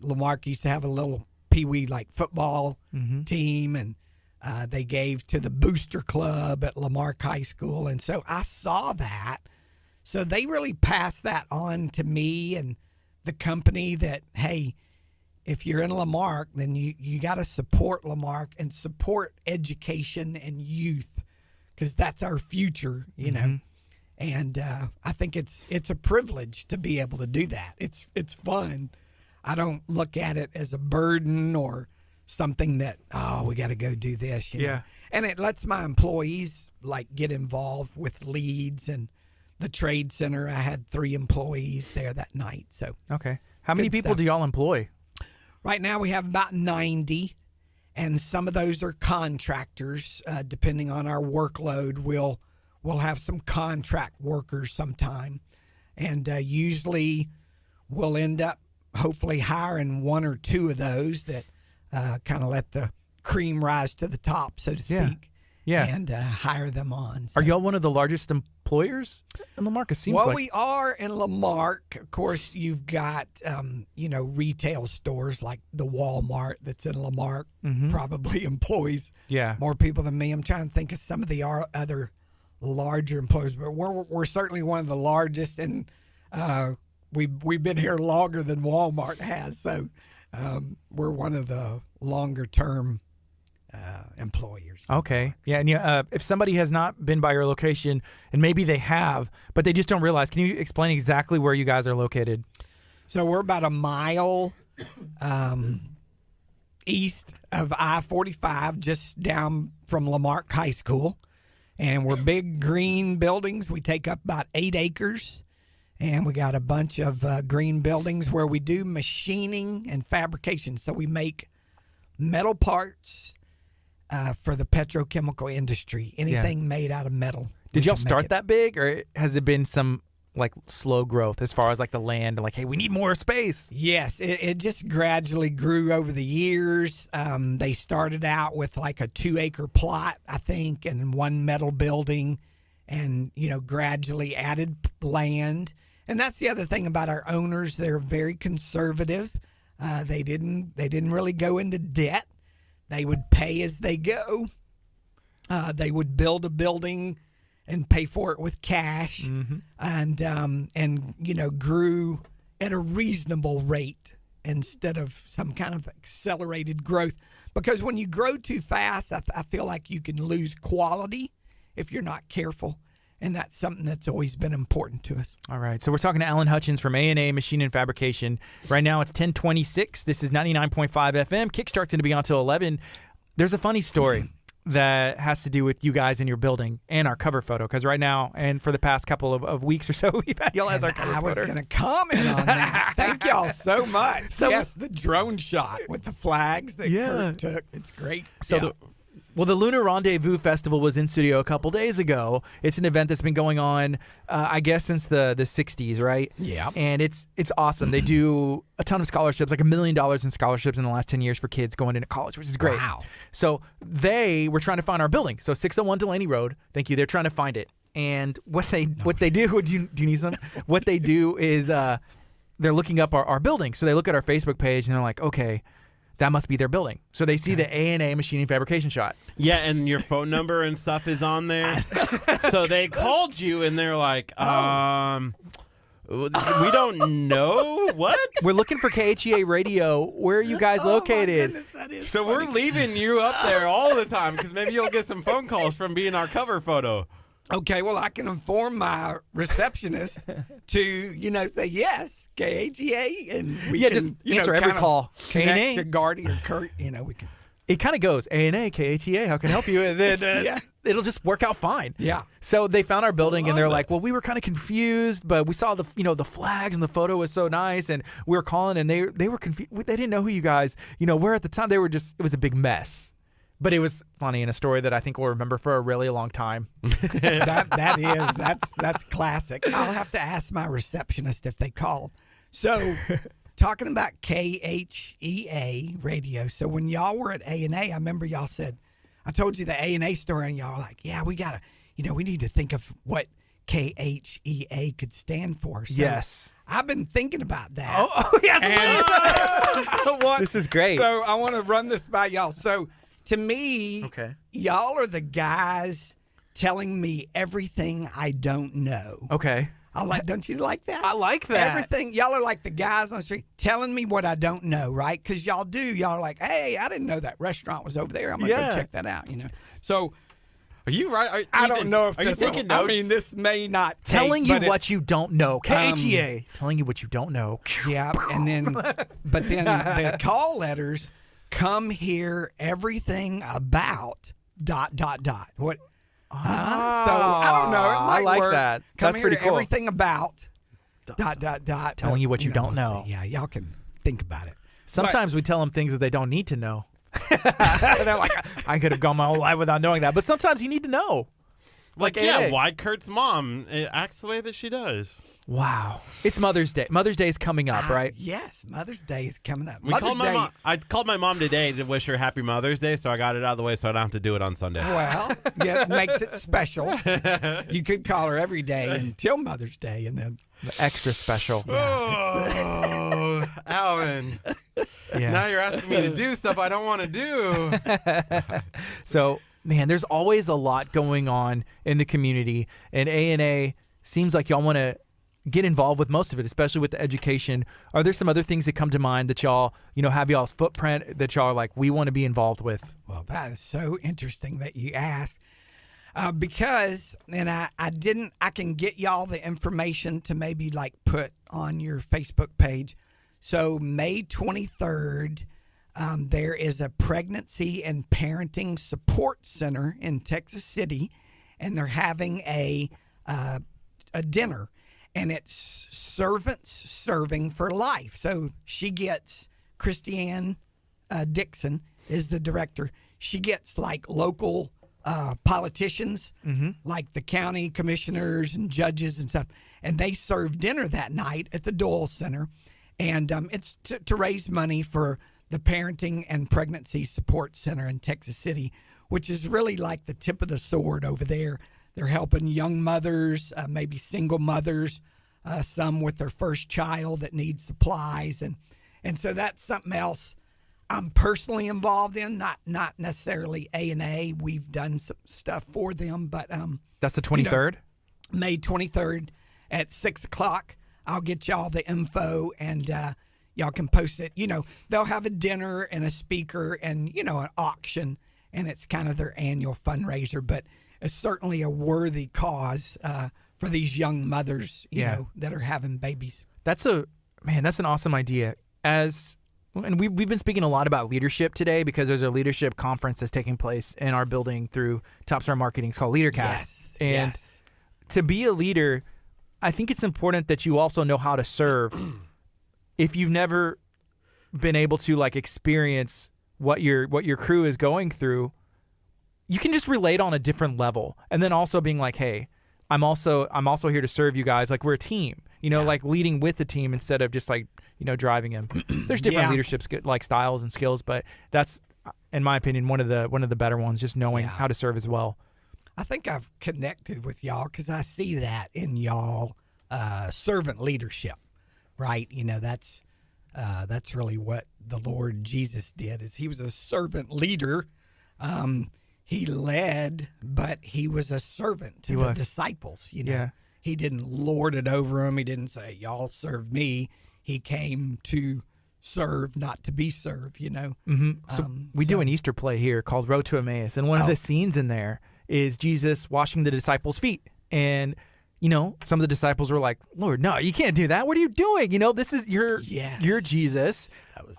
Lamarck used to have a little peewee like football team, and they gave to the Booster Club at Lamarck High School. And so I saw that. So they really passed that on to me and the company that, hey, if you're in Lamarck, then you got to support Lamarck and support education and youth, because that's our future, know. And I think it's a privilege to be able to do that. It's fun. I don't look at it as a burden or something that, we got to go do this. You know? And it lets my employees like get involved with leads and the trade center. I had 3 employees there that night. So okay, how many people do y'all employ? Right now we have about 90, and some of those are contractors. Depending on our workload, we'll have some contract workers sometime, and usually we'll end up hopefully hiring 1 or 2 of those that kind of let the cream rise to the top, so to speak. Yeah. and hire them on. So. Are y'all one of the largest employers in Lamarck? It seems Well, like we are in Lamarck. Of course, you've got retail stores like the Walmart that's in Lamarck. Probably employs more people than me. I'm trying to think of some of the other larger employers, but we're certainly one of the largest, and we've been here longer than Walmart has. So we're one of the longer term employers. Okay. Yeah. And if somebody has not been by your location, and maybe they have, but they just don't realize, can you explain exactly where you guys are located? So we're about a mile east of I-45, just down from Lamarck High School. And we're big green buildings. We take up about 8 acres. And we got a bunch of green buildings where we do machining and fabrication. So we make metal parts for the petrochemical industry. Anything made out of metal. Did y'all start that big, or has it been some slow growth as far as the land and hey, we need more space? Yes, it just gradually grew over the years. They started out with a 2-acre plot, I think, and one metal building, and gradually added land. And that's the other thing about our owners; they're very conservative. They didn't really go into debt. They would pay as they go. They would build a building and pay for it with cash, and grew at a reasonable rate instead of some kind of accelerated growth. Because when you grow too fast, I feel like you can lose quality if you're not careful. And that's something that's always been important to us. All right. So we're talking to Alan Hutchins from A&A Machine and Fabrication. Right now it's 10:26. This is 99.5 FM. Kickstart's going to be on till 11. There's a funny story that has to do with you guys in your building and our cover photo. Because right now, and for the past couple of weeks or so, we've had y'all as our cover photo. I was going to comment on that. Thank y'all so much. So, yes, the drone shot with the flags that Curt took. It's great. Well, the Lunar Rendezvous Festival was in studio a couple days ago. It's an event that's been going on, I guess, since the 60s, right? Yeah. And it's awesome. They do a ton of scholarships, $1 million in scholarships in the last 10 years for kids going into college, which is great. Wow. So they were trying to find our building. So 601 Delaney Road. Thank you. They're trying to find it. And what they do, do you need some? What they do is they're looking up our building. So they look at our Facebook page and they're like, okay, that must be their building. So they see the A&A Machining Fabrication shot. Yeah, and your phone number and stuff is on there. So they called you and they're like, we don't know. What? We're looking for KHEA radio. Where are you guys located? So we're leaving you up there all the time because maybe you'll get some phone calls from being our cover photo. Okay, well, I can inform my receptionist to, say yes, KHEA, and we can, just answer every call. Connect A&A. to Gardy or Curt, we can. It kind of goes, A&A, KHEA, how can I help you? And then it'll just work out fine. Yeah. So they found our building, and they're like, well, we were kind of confused, but we saw the flags, and the photo was so nice, and we were calling, and they were confused. They didn't know who you guys, were at the time. They were it was a big mess. But it was funny and a story that I think we'll remember for a really long time. That's classic. I'll have to ask my receptionist if they called. So, talking about KHEA radio. So when y'all were at A&A, I remember y'all said, I told you the A&A story, and y'all were like, yeah, we gotta, we need to think of what KHEA could stand for. So yes. I've been thinking about that. Oh yeah. This is great. So I want to run this by y'all. So to me, y'all are the guys telling me everything I don't know. Okay. Don't you like that? I like that. Everything. Y'all are like the guys on the street telling me what I don't know, right? Because y'all do. Y'all are like, hey, I didn't know that restaurant was over there. I'm going to go check that out, So are you right? I don't know if this taking notes? I mean, this may not take, telling you what you don't know. KHEA, telling you what you don't know. Yeah, and then, but then the call letters come here everything about ... What? So I don't know. It might I like work. that. Come That's here, pretty cool. Everything about ... Telling you what you don't know. Yeah, y'all can think about it. Sometimes we tell them things that they don't need to know. They're like, I could have gone my whole life without knowing that. But sometimes you need to know. Like yeah, AA. why Kurt's mom acts the way that she does. Wow. It's Mother's Day. Mother's Day is coming up, right? Yes, Mother's Day is coming up. I called my mom today to wish her Happy Mother's Day, so I got it out of the way so I don't have to do it on Sunday. Well, yeah, it makes it special. You could call her every day until Mother's Day, and then Extra special. Oh, Alan. Yeah. Now you're asking me to do stuff I don't want to do. So, man, there's always a lot going on in the community, and A&A seems like y'all want to get involved with most of it, especially with the education. Are there some other things that come to mind that y'all, have y'all's footprint that y'all are like, we want to be involved with? well, that is so interesting that you asked. Because, and I can get y'all the information to maybe like put on your Facebook page. So May 23rd, there is a pregnancy and parenting support center in Texas City, and they're having a dinner, and it's servants serving for life. So she gets, Christiane Dixon is the director. She gets like local politicians, like the county commissioners and judges and stuff, and they serve dinner that night at the Doyle Center, and it's to raise money for the Parenting and Pregnancy Support Center in Texas City, which is really like the tip of the sword over there. They're helping young mothers, maybe single mothers, some with their first child that need supplies, and so that's something else I'm personally involved in, not necessarily A&A. We've done some stuff for them, but That's the 23rd? May 23rd at 6 o'clock. I'll get y'all the info, and y'all can post it. They'll have a dinner and a speaker and, an auction, and it's kind of their annual fundraiser, but it's certainly a worthy cause for these young mothers, that are having babies. That's an awesome idea. And we've been speaking a lot about leadership today because there's a leadership conference that's taking place in our building through Top Star Marketing. It's called LeaderCast. Yes, and to be a leader, I think it's important that you also know how to serve. If you've never been able to experience what your crew is going through, you can just relate on a different level. And then also being like, hey, I'm also here to serve you guys. Like, we're a team, like leading with the team instead of just driving him. There's different leadership styles and skills, but that's, in my opinion, one of the better ones, just knowing how to serve as well. I think I've connected with y'all because I see that in y'all servant leadership, right? That's really what the Lord Jesus did, is he was a servant leader. He led, but he was a servant to the disciples. He didn't lord it over them. He didn't say, y'all serve me. He came to serve, not to be served, So we do an Easter play here called Road to Emmaus, and one of the scenes in there is Jesus washing the disciples' feet. And, some of the disciples were like, Lord, no, you can't do that. What are you doing? This is you're Jesus.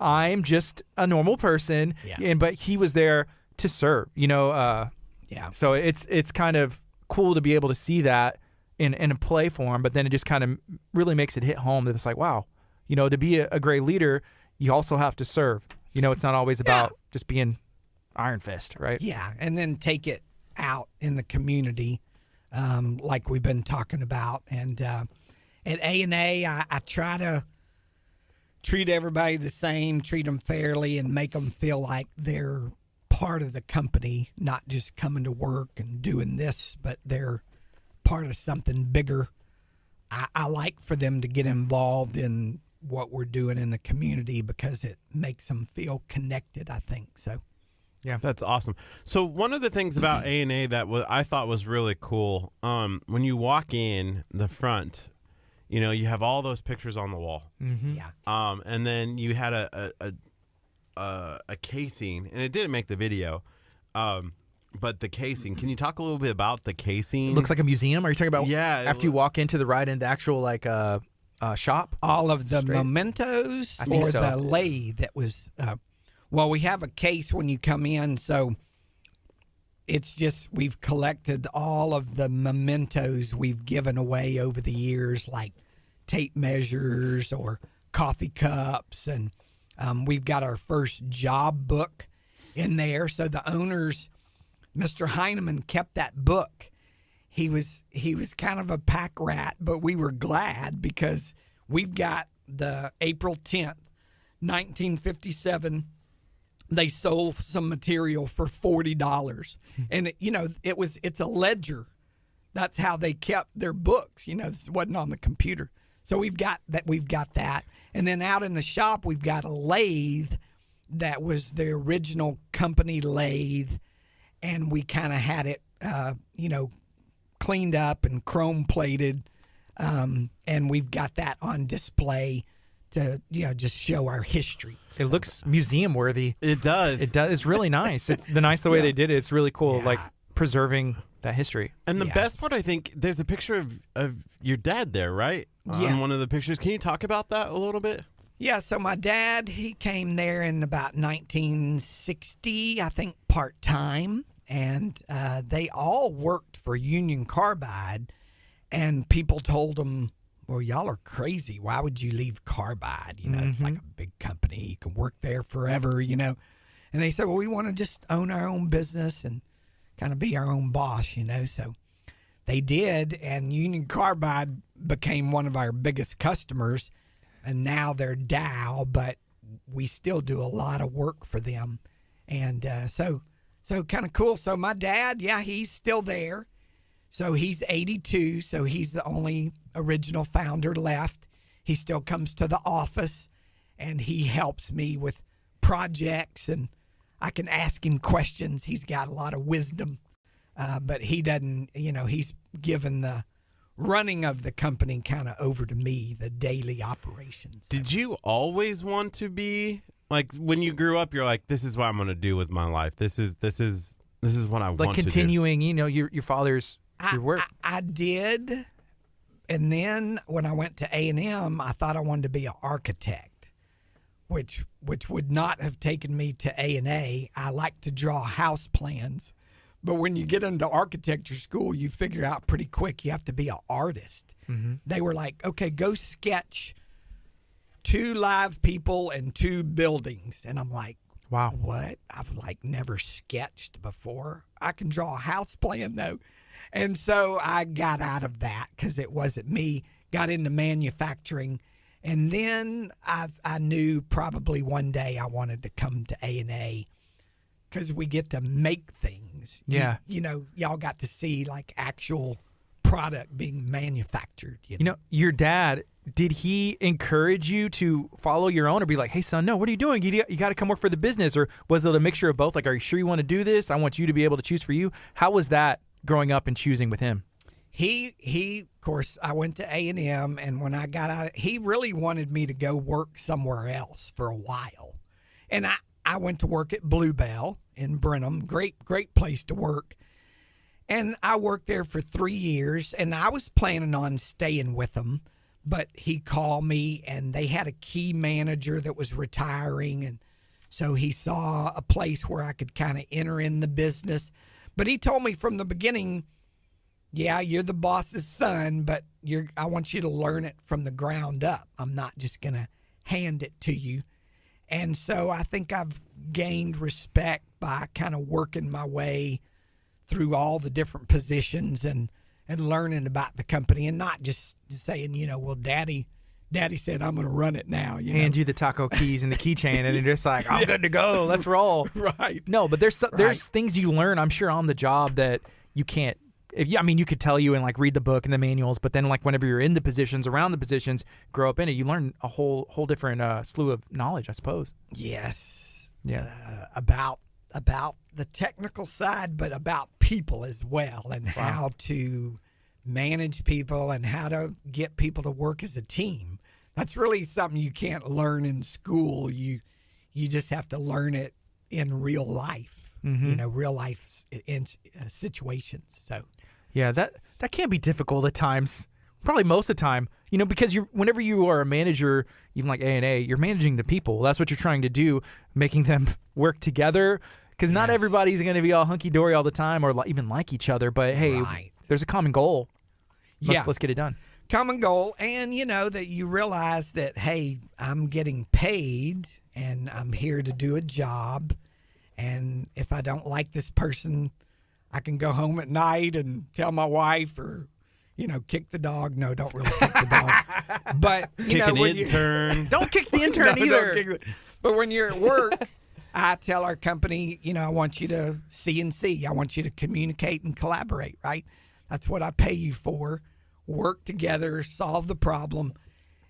I'm just a normal person. Yeah. But he was there to serve, So it's kind of cool to be able to see that in a play form, but then it just kind of really makes it hit home that it's like, wow, to be a great leader, you also have to serve. It's not always about just being iron fist, right? Yeah, and then take it out in the community, like we've been talking about. And at A&A, I try to treat everybody the same, treat them fairly, and make them feel like they're part of the company, not just coming to work and doing this, but they're part of something bigger. I like for them to get involved in what we're doing in the community because it makes them feel connected, I think. So, yeah, that's awesome. So one of the things about A&A that I thought was really cool, when you walk in the front, you have all those pictures on the wall. Mm-hmm. Yeah. And then you had a casing, and it didn't make the video. But the casing, can you talk a little bit about the casing? It looks like a museum. Are you talking about after you walk into the ride in the actual shop? All of the mementos or the lei that was, we have a case when you come in, so it's just we've collected all of the mementos we've given away over the years, like tape measures or coffee cups, and we've got our first job book in there. So the owners, Mr. Heineman, kept that book. he was kind of a pack rat, but we were glad because we've got the April 10th, 1957. They sold some material for $40, and it's a ledger. That's how they kept their books. This wasn't on the computer. So we've got that. And then out in the shop, we've got a lathe that was the original company lathe, and we kind of had it, cleaned up and chrome plated, and we've got that on display to, just show our history. It looks museum worthy. It does. It does. It's really nice. It's the way they did it. It's really cool, like preserving that history. And the best part, I think, there's a picture of your dad there, right? Yes. On one of the pictures. Can you talk about that a little bit? Yeah, so my dad, he came there in about 1960, I think, part-time, and they all worked for Union Carbide, and people told them, well, y'all are crazy. Why would you leave Carbide? It's like a big company. You can work there forever, And they said, well, we want to just own our own business and kind of be our own boss, So they did, and Union Carbide became one of our biggest customers, and now they're Dow, but we still do a lot of work for them. And so kind of cool. So my dad, he's still there. So he's 82, so he's the only original founder left. He still comes to the office, and he helps me with projects, and I can ask him questions. He's got a lot of wisdom, but he doesn't, he's given the running of the company kind of over to me, the daily operations. Did you always want to be, like, when you grew up, you're like, this is what I'm going to do with my life. This is what I want to do. Like continuing, your father's your work. I did, and then when I went to A&M, I thought I wanted to be an architect, which would not have taken me to A&A. I like to draw house plans, but when you get into architecture school, you figure out pretty quick you have to be an artist. Mm-hmm. They were like, okay, go sketch 2 live people and 2 buildings, and I'm like, wow, what? I've never sketched before. I can draw a house plan though. And so I got out of that because it wasn't me, got into manufacturing. And then I knew probably one day I wanted to come to A&A because we get to make things. Yeah. Y'all got to see like actual product being manufactured. Your dad, did he encourage you to follow your own or be like, hey, son, no, what are you doing? You got to come work for the business? Or was it a mixture of both? Like, are you sure you want to do this? I want you to be able to choose for you. How was that growing up and choosing with him? He of course, I went to A&M, and when I got out, he really wanted me to go work somewhere else for a while. And I went to work at Bluebell in Brenham. Great place to work. And I worked there for 3 years, and I was planning on staying with him, but he called me, and they had a key manager that was retiring, and so he saw a place where I could kind of enter in the business. But he told me from the beginning, yeah, you're the boss's son, but I want you to learn it from the ground up. I'm not just going to hand it to you. And so I think I've gained respect by kind of working my way through all the different positions and learning about the company, and not just saying, well, Daddy said I'm going to run it now. Hand you the taco keys and the keychain, and you're just like, I'm good to go. Let's roll. Right. No, but there's things you learn, I'm sure, on the job that you can't. You could tell you and like read the book and the manuals, but then like whenever you're in the positions, around the positions, grow up in it, you learn a whole different slew of knowledge, I suppose. Yes. Yeah. About the technical side, but about people as well, and how to manage people and how to get people to work as a team. That's really something you can't learn in school. You just have to learn it in real life, real life in situations. So, yeah, that can be difficult at times. Probably most of the time, because whenever you are a manager, even like A&A, you're managing the people. That's what you're trying to do, making them work together. Because not everybody's going to be all hunky-dory all the time or even like each other. But, hey, there's a common goal. Let's get it done. Common goal. And, that you realize that, hey, I'm getting paid and I'm here to do a job. And if I don't like this person, I can go home at night and tell my wife, or kick the dog. No, don't really kick the dog. But Kick an intern. Don't kick the intern No, either. don't kick but when you're at work, I tell our company, I want you to C&C. I want you to communicate and collaborate, right? That's what I pay you for. Work together, solve the problem.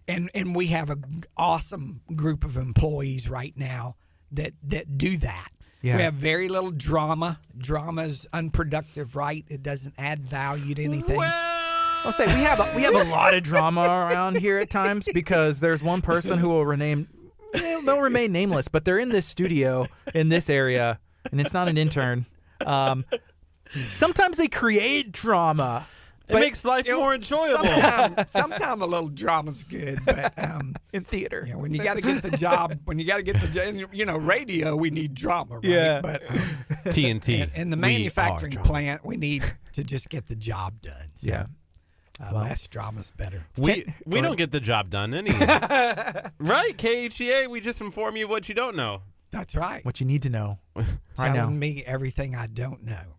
And we have an awesome group of employees right now that do that. Yeah. We have very little drama. Drama's unproductive, right? It doesn't add value to anything. I'll say we have a lot of drama around here at times because there's one person who will they'll remain nameless, but they're in this studio in this area, and it's not an intern. Sometimes they create drama. It makes life more enjoyable. Sometimes a little drama's good, but In theater. when you got to get the job, radio, we need drama, right? Yeah. But TNT. in the manufacturing plant, we need to just get the job done. So, Yeah. less drama's better. We don't get the job done anyway. Right, KHEA, we just inform you what you don't know. That's right. What you need to know right now. Telling me everything I don't know.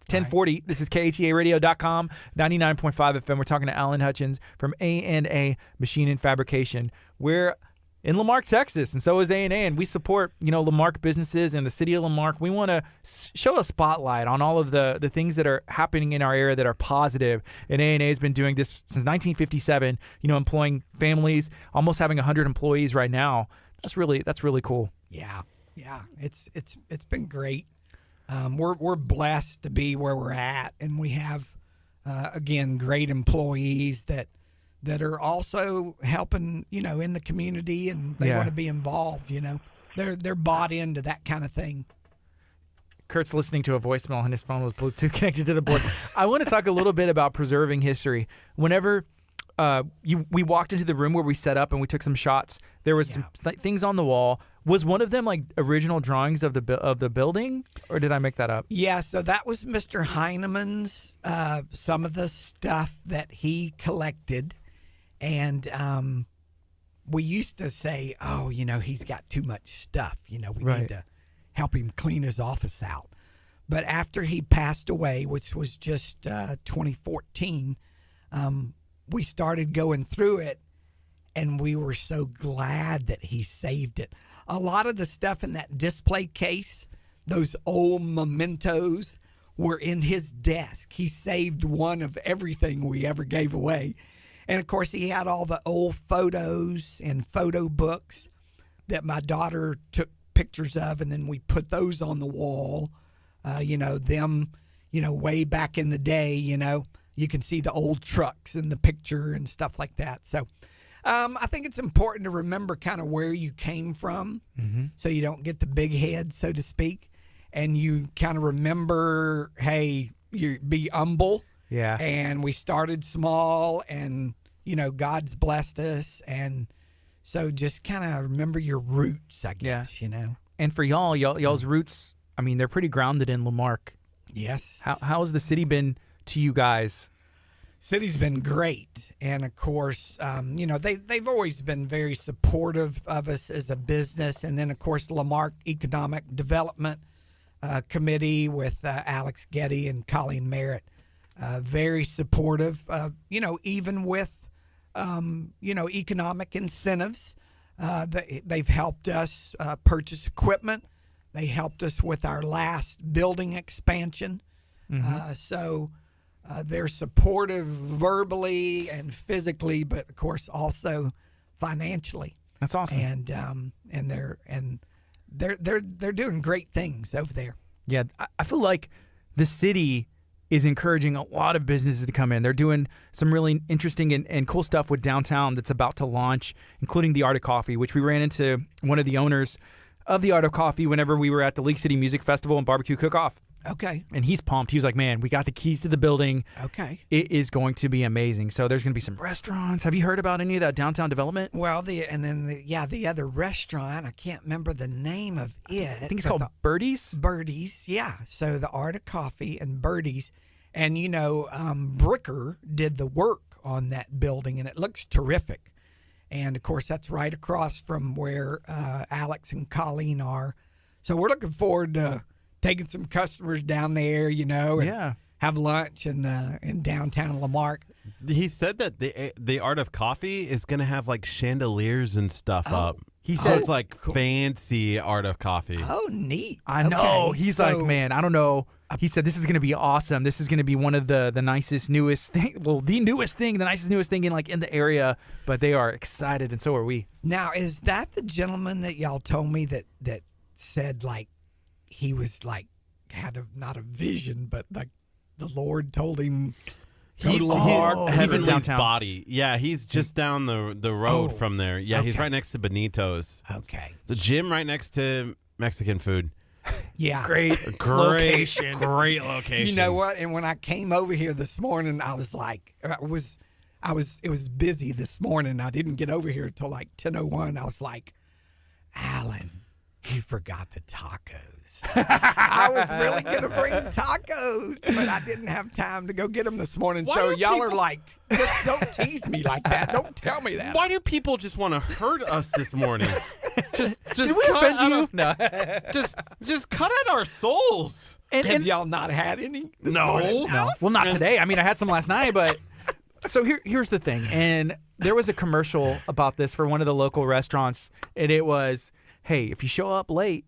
1040. This is KHEARadio.com, 99.5 FM. We're talking to Alan Hutchins from A&A Machine and Fabrication. We're in Lamarck, Texas, and so is A&A, and we support, Lamarck businesses and the city of Lamarck. We want to show a spotlight on all of the things that are happening in our area that are positive. And A&A has been doing this since 1957, employing families, almost having 100 employees right now. That's really cool. Yeah. It's been great. We're blessed to be where we're at, and we have again great employees that are also helping in the community, and they want to be involved. They're bought into that kind of thing. Kurt's listening to a voicemail, and his phone was Bluetooth connected to the board. I want to talk a little bit about preserving history. Whenever we walked into the room where we set up and we took some shots, there was some things on the wall. Was one of them like original drawings of the building, or did I make that up? Yeah, so that was Mr. Heinemann's, some of the stuff that he collected. And we used to say, he's got too much stuff. We need to help him clean his office out. But after he passed away, which was just 2014, we started going through it, and we were so glad that he saved it. A lot of the stuff in that display case, those old mementos, were in his desk. He saved one of everything we ever gave away. And, of course, he had all the old photos and photo books that my daughter took pictures of, and then we put those on the wall, way back in the day, You can see the old trucks in the picture and stuff like that. So I think it's important to remember kind of where you came from, so you don't get the big head, so to speak, and you kind of remember, hey, you be humble. Yeah. And we started small, and, God's blessed us. And so just kind of remember your roots, I guess, And for y'all's roots, I mean, they're pretty grounded in Lamarck. Yes. How has the city been to you guys? City's been great, and of course, they've always been very supportive of us as a business, and then of course Lamarck Economic Development Committee with Alex Getty and Colleen Merritt, very supportive. Even with economic incentives, they've helped us purchase equipment. They helped us with our last building expansion, so. They're supportive verbally and physically, but of course also financially. That's awesome. And they're doing great things over there. Yeah, I feel like the city is encouraging a lot of businesses to come in. They're doing some really interesting and cool stuff with downtown that's about to launch, including the Art of Coffee, which we ran into one of the owners of the Art of Coffee whenever we were at the League City Music Festival and Barbecue Cook-Off. Okay. And he's pumped. He was like, man, we got the keys to the building. Okay. It is going to be amazing. So there's going to be some restaurants. Have you heard about any of that downtown development? Well, the other restaurant, I can't remember the name of it. I think it's called Birdie's. Birdie's, yeah. So the Art of Coffee and Birdie's. And, Bricker did the work on that building, and it looks terrific. And, of course, that's right across from where Alex and Colleen are. So we're looking forward to taking some customers down there, and Yeah. have lunch in downtown Lamarck. He said that the Art of Coffee is going to have like chandeliers and stuff up. He So said it's like fancy Art of Coffee. Oh, neat. I know. Okay, He's so- like, man, I don't know. He said this is going to be awesome. This is going to be one of the nicest, newest thing. Well, the newest thing, the nicest, newest thing in the area. But they are excited, and so are we. Now, is that the gentleman that y'all told me that said like he was like had not a vision, but like the Lord told him go to Lamarck? he's in Heavenly's downtown. Body. Yeah, he's just down the road from there. Yeah, he's okay. right next to Benito's. Okay. The gym right next to Mexican food. Yeah. Great location. Great location. You know what? And when I came over here this morning, I was like, it was busy this morning. I didn't get over here till like 10:01. I was like, Alan, you forgot the tacos. I was really going to bring tacos, but I didn't have time to go get them this morning. Why so do y'all are people- like, just don't tease me like that. Don't tell me that. Why do people just want to hurt us this morning? just Did we cut offend out you? our- No. just cut at our souls. Have y'all not had any this No. morning? No. Well, not today. I mean, I had some last night, but so here's the thing. And there was a commercial about this for one of the local restaurants, and it was, hey, if you show up late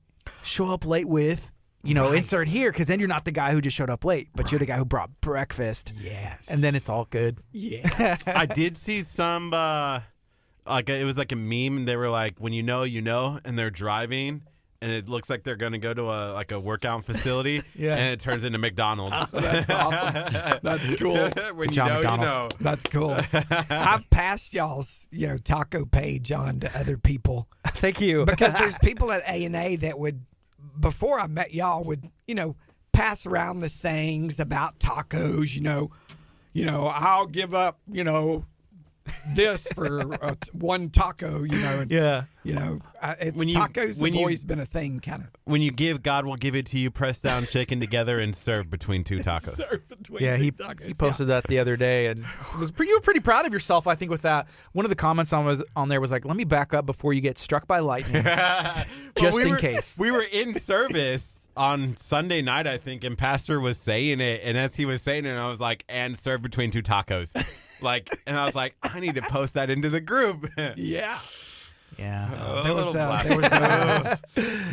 with, insert here, because then you're not the guy who just showed up late, but you're the guy who brought breakfast. Yes. And then it's all good. Yeah. I did see some it was like a meme, and they were like, when you know, and they're driving, and it looks like they're going to go to a workout facility, Yeah. and it turns into McDonald's. That's awesome. That's cool. When Good job, you know, McDonald's. That's cool. I've passed y'all's, taco page on to other people Thank you. because there's people at A&A that would, before I met y'all, would pass around the sayings about tacos. I'll give up, this for one taco. And, Yeah. it's When you- tacos when have you- always been a thing, kind of. When you give, God will give it to you, pressed down, shaken together, and served between two tacos. Yeah, he posted that the other day, and you were pretty proud of yourself, I think, with that. One of the comments on there was like, "Let me back up before you get struck by lightning, just in case." We were in service on Sunday night, I think, and Pastor was saying it, and as he was saying it, I was like, "And served between two tacos," and I was like, "I need to post that into the group." Yeah. Yeah, There was black-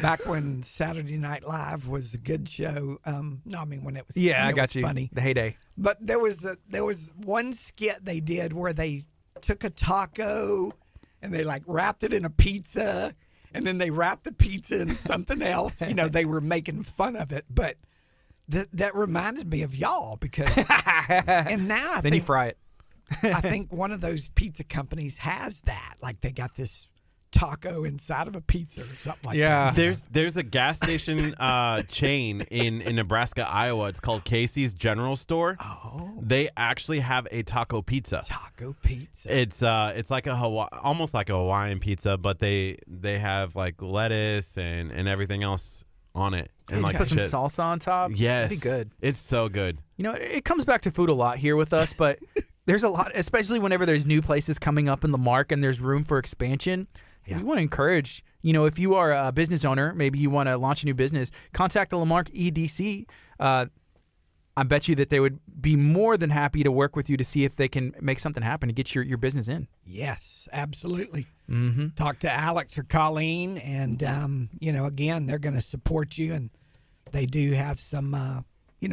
back when Saturday Night Live was a good show. No, I mean when it was. yeah, when I it got was you. Funny, The heyday. but there was one skit they did where they took a taco and they like wrapped it in a pizza, and then they wrapped the pizza in something else. They were making fun of it, but that reminded me of y'all because. And now I Then you think fry it. I think one of those pizza companies has that. Like they got this taco inside of a pizza or something like Yeah. that. There's a gas station chain in Nebraska, Iowa. It's called Casey's General Store. Oh. They actually have a taco pizza. Taco pizza. It's like almost like a Hawaiian pizza, but they have like lettuce and everything else on it. And like Put some shit. salsa on top. Yes, That'd be good. It's so good. It comes back to food a lot here with us, but there's a lot, especially whenever there's new places coming up in Lamarck and there's room for expansion. Yeah. We want to encourage, if you are a business owner, maybe you want to launch a new business, contact the Lamarck EDC. I bet you that they would be more than happy to work with you to see if they can make something happen to get your business in. Yes, absolutely. Mm-hmm. Talk to Alex or Colleen, and again, they're going to support you, and they do have some,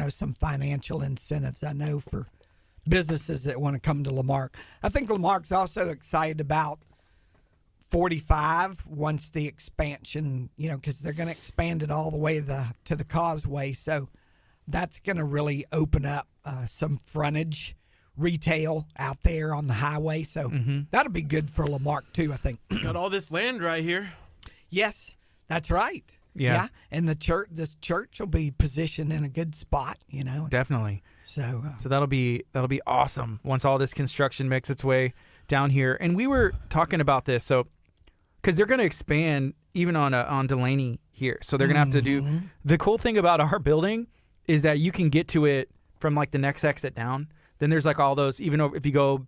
some financial incentives. I know for businesses that want to come to Lamarck. I think Lamarck's also excited about 45 once the expansion, because they're going to expand it all the way to the causeway. So that's going to really open up some frontage retail out there on the highway. So that'll be good for Lamarck too, I think. Got all this land right here. Yes, that's right. Yeah. And this church will be positioned in a good spot, Definitely. So So that'll be awesome once all this construction makes its way down here. And we were talking about this, so because they're going to expand even on Delaney here, so they're going to have to do. The cool thing about our building is that you can get to it from like the next exit down. Then there's like all those, even if you go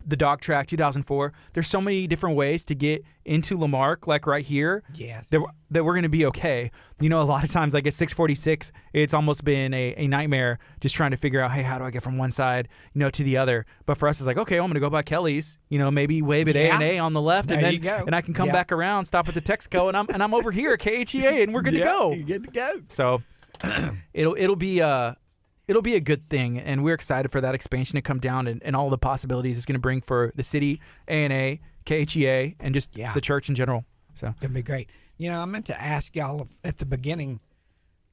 the dog track 2004. There's so many different ways to get into Lamarck, like right here. Yes. That we're going to be okay. You know, a lot of times, like at 646, it's almost been a nightmare just trying to figure out, hey, how do I get from one side, to the other? But for us, it's like, okay, I'm going to go by Kelly's. Maybe wave at A&A on the left, There and then you go. and I can come back around, stop at the Texaco, and I'm over here at KHEA, and we're good to go. You're good to go. So it'll be a good thing, and we're excited for that expansion to come down and all the possibilities it's going to bring for the city, A&A, KHEA, and just the church in general. So Gonna be great. I meant to ask y'all at the beginning,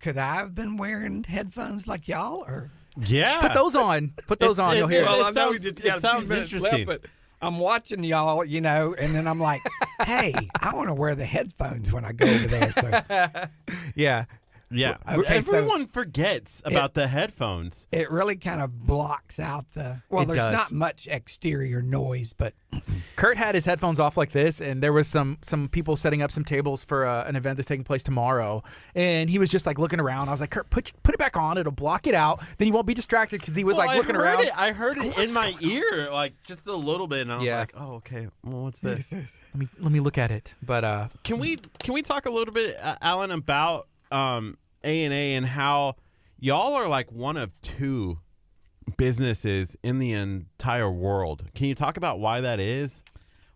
could I have been wearing headphones like y'all, or Yeah. put those on. You'll hear. Well, I it know sounds, we just got it a few sounds minutes interesting. left, but I'm watching y'all, and then I'm like, hey, I want to wear the headphones when I go over there. So Yeah. Yeah. Okay, so Everyone forgets about the headphones. it really kind of blocks out It there's does. not much exterior noise, but Kurt had his headphones off like this, and there was some people setting up some tables for an event that's taking place tomorrow, and he was just like looking around. I was like, Kurt, put it back on. It'll block it out. Then you won't be distracted because he was like looking around. I heard it in my ear, like just a little bit, and I was Yeah. like, "Oh, okay. Well, what's this?" Let me look at it. But Can we talk a little bit, Alan, about A&A and how y'all are like one of two businesses in the entire world. Can you talk about why that is?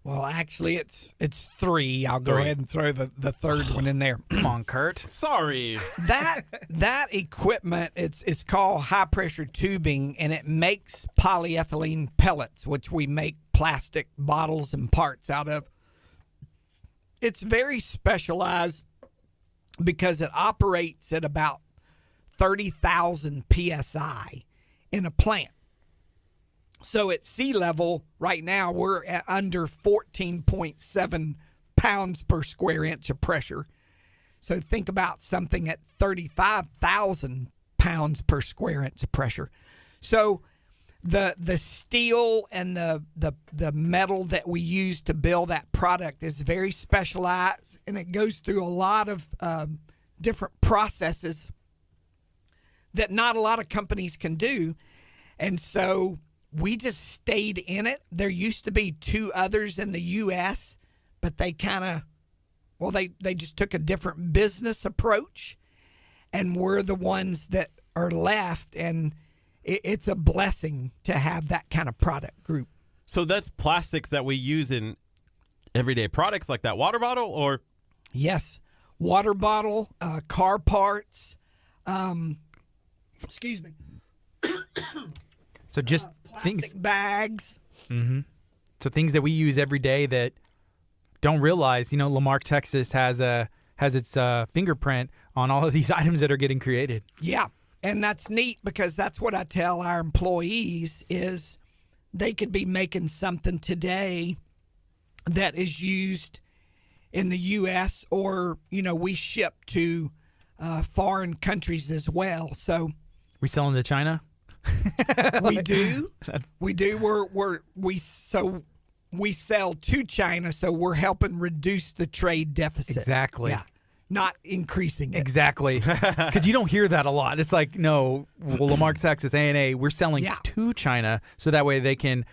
well, actually, it's three. I'll go ahead and throw the third one in there. come on, Kurt. Sorry. That equipment, it's called high pressure tubing, and it makes polyethylene pellets, which we make plastic bottles and parts out of. It's very specialized because it operates at about 30,000 psi in a plant. So at sea level right now, we're at under 14.7 pounds per square inch of pressure. So think about something at 35,000 pounds per square inch of pressure. So the steel and the metal that we use to build that product is very specialized, and it goes through a lot of different processes that not a lot of companies can do. And so we just stayed in it. There used to be two others in the U.S., but they kind of, they just took a different business approach, and we're the ones that are left, and it's a blessing to have that kind of product group. So that's plastics that we use in everyday products like that water bottle, or? Yes, water bottle, car parts, excuse me, So just plastic things. bags. So things that we use every day that don't realize, Lamarck, Texas has its fingerprint on all of these items that are getting created. Yeah, and that's neat because that's what I tell our employees is they could be making something today that is used in the U.S. or, we ship to foreign countries as well. So We selling to China? we do. We do. We sell to China, so we're helping reduce the trade deficit. Exactly. Yeah. Not increasing it. Exactly. Because you don't hear that a lot. It's like, no, Lamarck, Texas, A&A, we're selling to China so that way they can,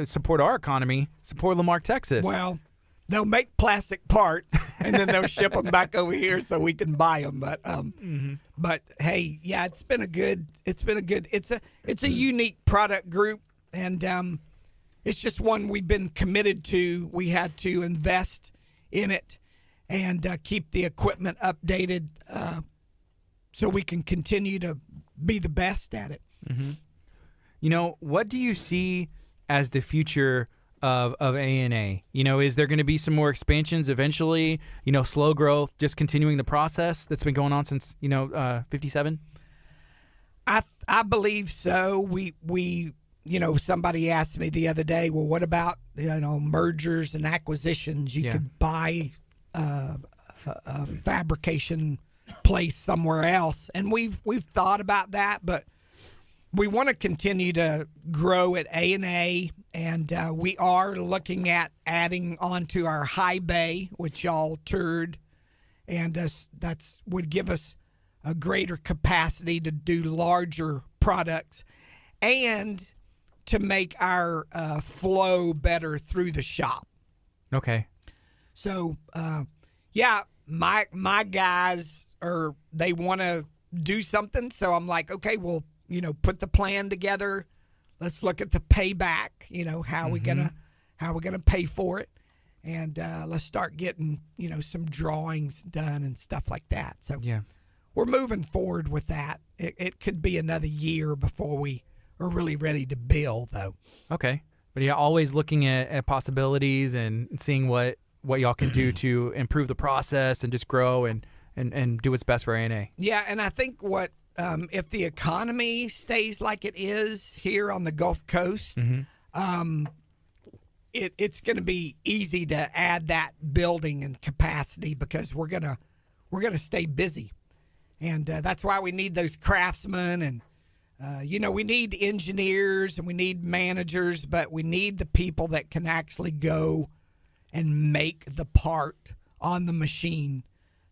support our economy, support Lamarck, Texas. Well, they'll make plastic parts and then they'll ship them back over here so we can buy them. But hey, yeah, it's a unique product group, and it's just one we've been committed to. We had to invest in it and keep the equipment updated so we can continue to be the best at it. What do you see as the future of A&A? Is there going to be some more expansions eventually? Slow growth, just continuing the process that's been going on since 57. I believe so. We somebody asked me the other day, well, what about mergers and acquisitions? You could buy a fabrication place somewhere else, and we've thought about that, but we want to continue to grow at A&A, and we are looking at adding onto our high bay, which y'all toured, and that's would give us a greater capacity to do larger products and to make our flow better through the shop. Okay. So, my guys they want to do something. So I'm like, okay, well, put the plan together. Let's look at the payback. How we gonna pay for it, and let's start getting some drawings done and stuff like that. So Yeah. we're moving forward with that. It could be another year before we are really ready to bill, though. Okay. But yeah, always looking at possibilities and seeing what y'all can do to improve the process and just grow and do what's best for ANA. Yeah, and I think if the economy stays like it is here on the Gulf Coast, it's going to be easy to add that building and capacity because we're gonna stay busy, and that's why we need those craftsmen and we need engineers and we need managers, but we need the people that can actually go and make the part on the machine.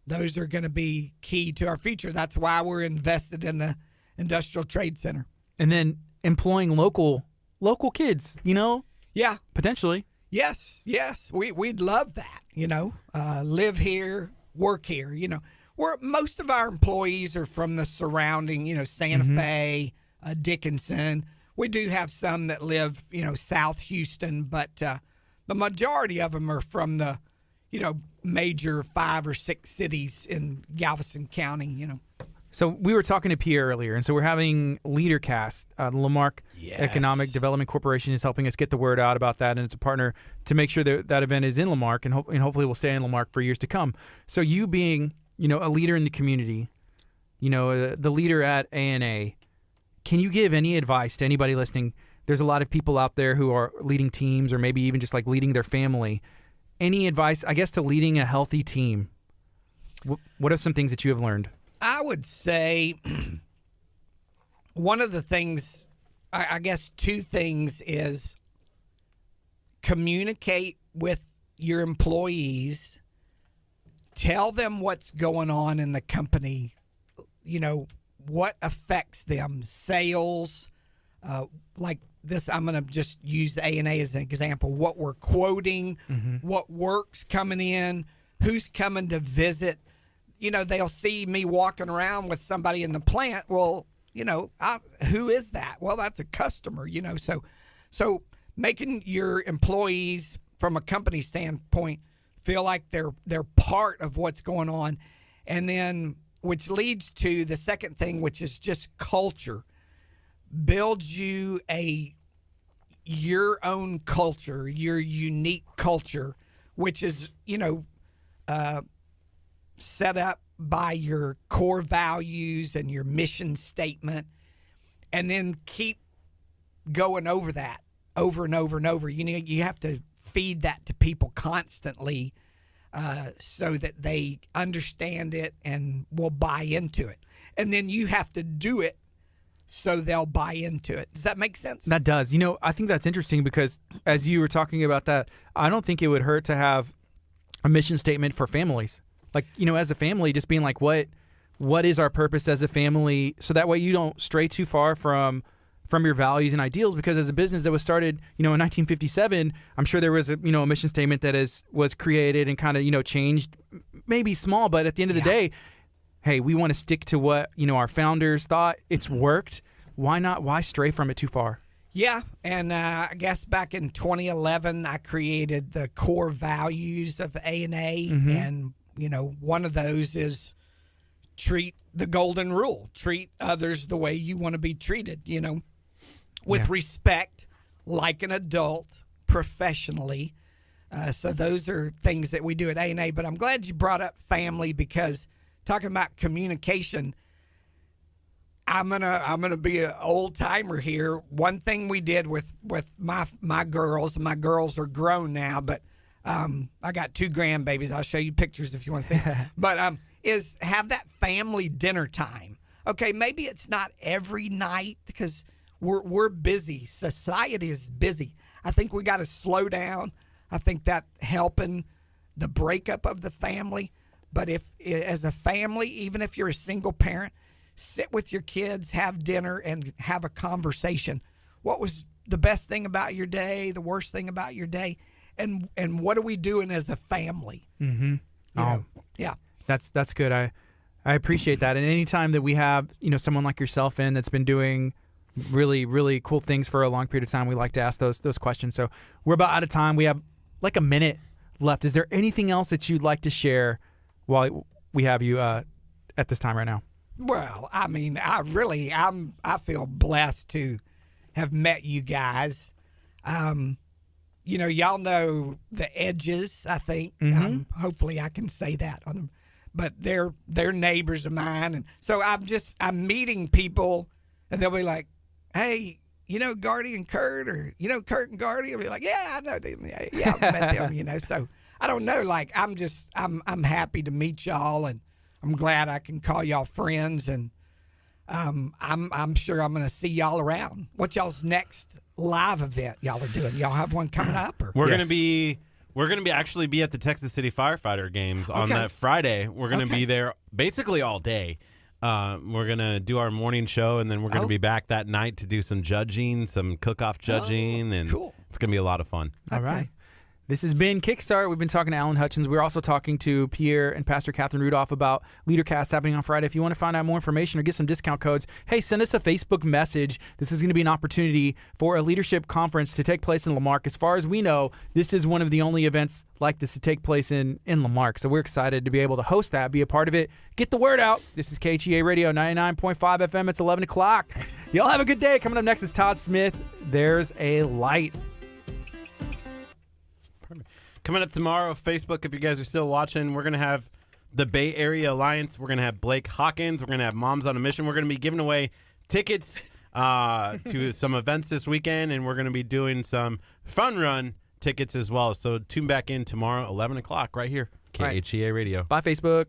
Those are going to be key to our future. That's why we're invested in the Industrial Trade Center. And then employing local kids, Yeah. potentially. Yes. We'd love that, live here, work here, most of our employees are from the surrounding, Santa Fe, Dickinson. We do have some that live, South Houston, but the majority of them are from the, major 5 or 6 cities in Galveston County, So we were talking to Pierre earlier, and so we're having LeaderCast. The Lamarck Economic Development Corporation is helping us get the word out about that, and it's a partner to make sure that event is in Lamarck, and hopefully will stay in Lamarck for years to come. So you being, a leader in the community, the leader at ANA, can you give any advice to anybody listening? There's a lot of people out there who are leading teams or maybe even just like leading their family. Any advice, I guess, to leading a healthy team? What are some things that you have learned? I would say one of the things, I guess 2 things is communicate with your employees, tell them what's going on in the company, what affects them, sales, like this, I'm going to just use A&A as an example, what we're quoting, what work's coming in, who's coming to visit. They'll see me walking around with somebody in the plant. Well, who is that? Well, that's a customer, So making your employees from a company standpoint feel like they're part of what's going on. And then, which leads to the second thing, which is just culture. Build you your own culture, your unique culture, which is, set up by your core values and your mission statement, and then keep going over that over and over and over. You have to feed that to people constantly so that they understand it and will buy into it. And then you have to do it so they'll buy into it. Does that make sense? That does. I think that's interesting because as you were talking about that, I don't think it would hurt to have a mission statement for families. Like, as a family, just being like, what is our purpose as a family? So that way you don't stray too far from your values and ideals, because as a business that was started, in 1957, I'm sure there was a mission statement that was created and kind of, changed, maybe small, but at the end of the day, hey, we want to stick to what, our founders thought. It's worked. Why not? Why stray from it too far? Yeah, and I guess back in 2011, I created the core values of A&A, and one of those is treat the golden rule. Treat others the way you want to be treated, with respect, like an adult, professionally. So those are things that we do at A&A. But I'm glad you brought up family, because talking about communication, I'm gonna be an old timer here. One thing we did with my girls, and my girls are grown now, but I got 2 grandbabies. I'll show you pictures if you want to see. But is have that family dinner time. Okay, maybe it's not every night because we're busy. Society is busy. I think we got to slow down. I think that helping the breakup of the family. But if as a family, even if you're a single parent, sit with your kids, have dinner, and have a conversation. What was the best thing about your day, the worst thing about your day, and what are we doing as a family? Mm-hmm. Yeah. That's good. I appreciate that. And anytime that we have, someone like yourself in that's been doing really, really cool things for a long period of time, we like to ask those questions. So we're about out of time. We have like a minute left. Is there anything else that you'd like to share while we have you at this time right now? Well, I mean, I feel blessed to have met you guys. Y'all know the Edges, I think. Mm-hmm. Hopefully I can say that on them. But they're neighbors of mine. And so I'm meeting people, and they'll be like, hey, Gardy and Curt, or, Curt and Gardy. I'll be like, yeah, I know them. Yeah, I've met them, So I don't know. Like, I'm happy to meet y'all, and I'm glad I can call y'all friends. And I'm sure I'm going to see y'all around. What y'all's next live event y'all are doing? Y'all have one coming up? Or? We're going to be actually be at the Texas City Firefighter Games on that Friday. We're going to be there basically all day. We're going to do our morning show, and then we're going to be back that night to do some judging, some cook-off judging, and cool. It's going to be a lot of fun. All right. This has been Kickstart. We've been talking to Alan Hutchins. We're also talking to Pierre and Pastor Catherine Rudolph about LeaderCast happening on Friday. If you want to find out more information or get some discount codes, hey, send us a Facebook message. This is going to be an opportunity for a leadership conference to take place in Lamarck. As far as we know, this is one of the only events like this to take place in Lamarck. So we're excited to be able to host that, be a part of it, get the word out. This is KHEA Radio 99.5 FM. It's 11 o'clock. Y'all have a good day. Coming up next is Todd Smith. There's a light. Coming up tomorrow, Facebook, if you guys are still watching, we're going to have the Bay Area Alliance. We're going to have Blake Hawkins. We're going to have Moms on a Mission. We're going to be giving away tickets to some events this weekend, and we're going to be doing some fun run tickets as well. So tune back in tomorrow, 11 o'clock, right here, KHEA Radio. Bye, Facebook.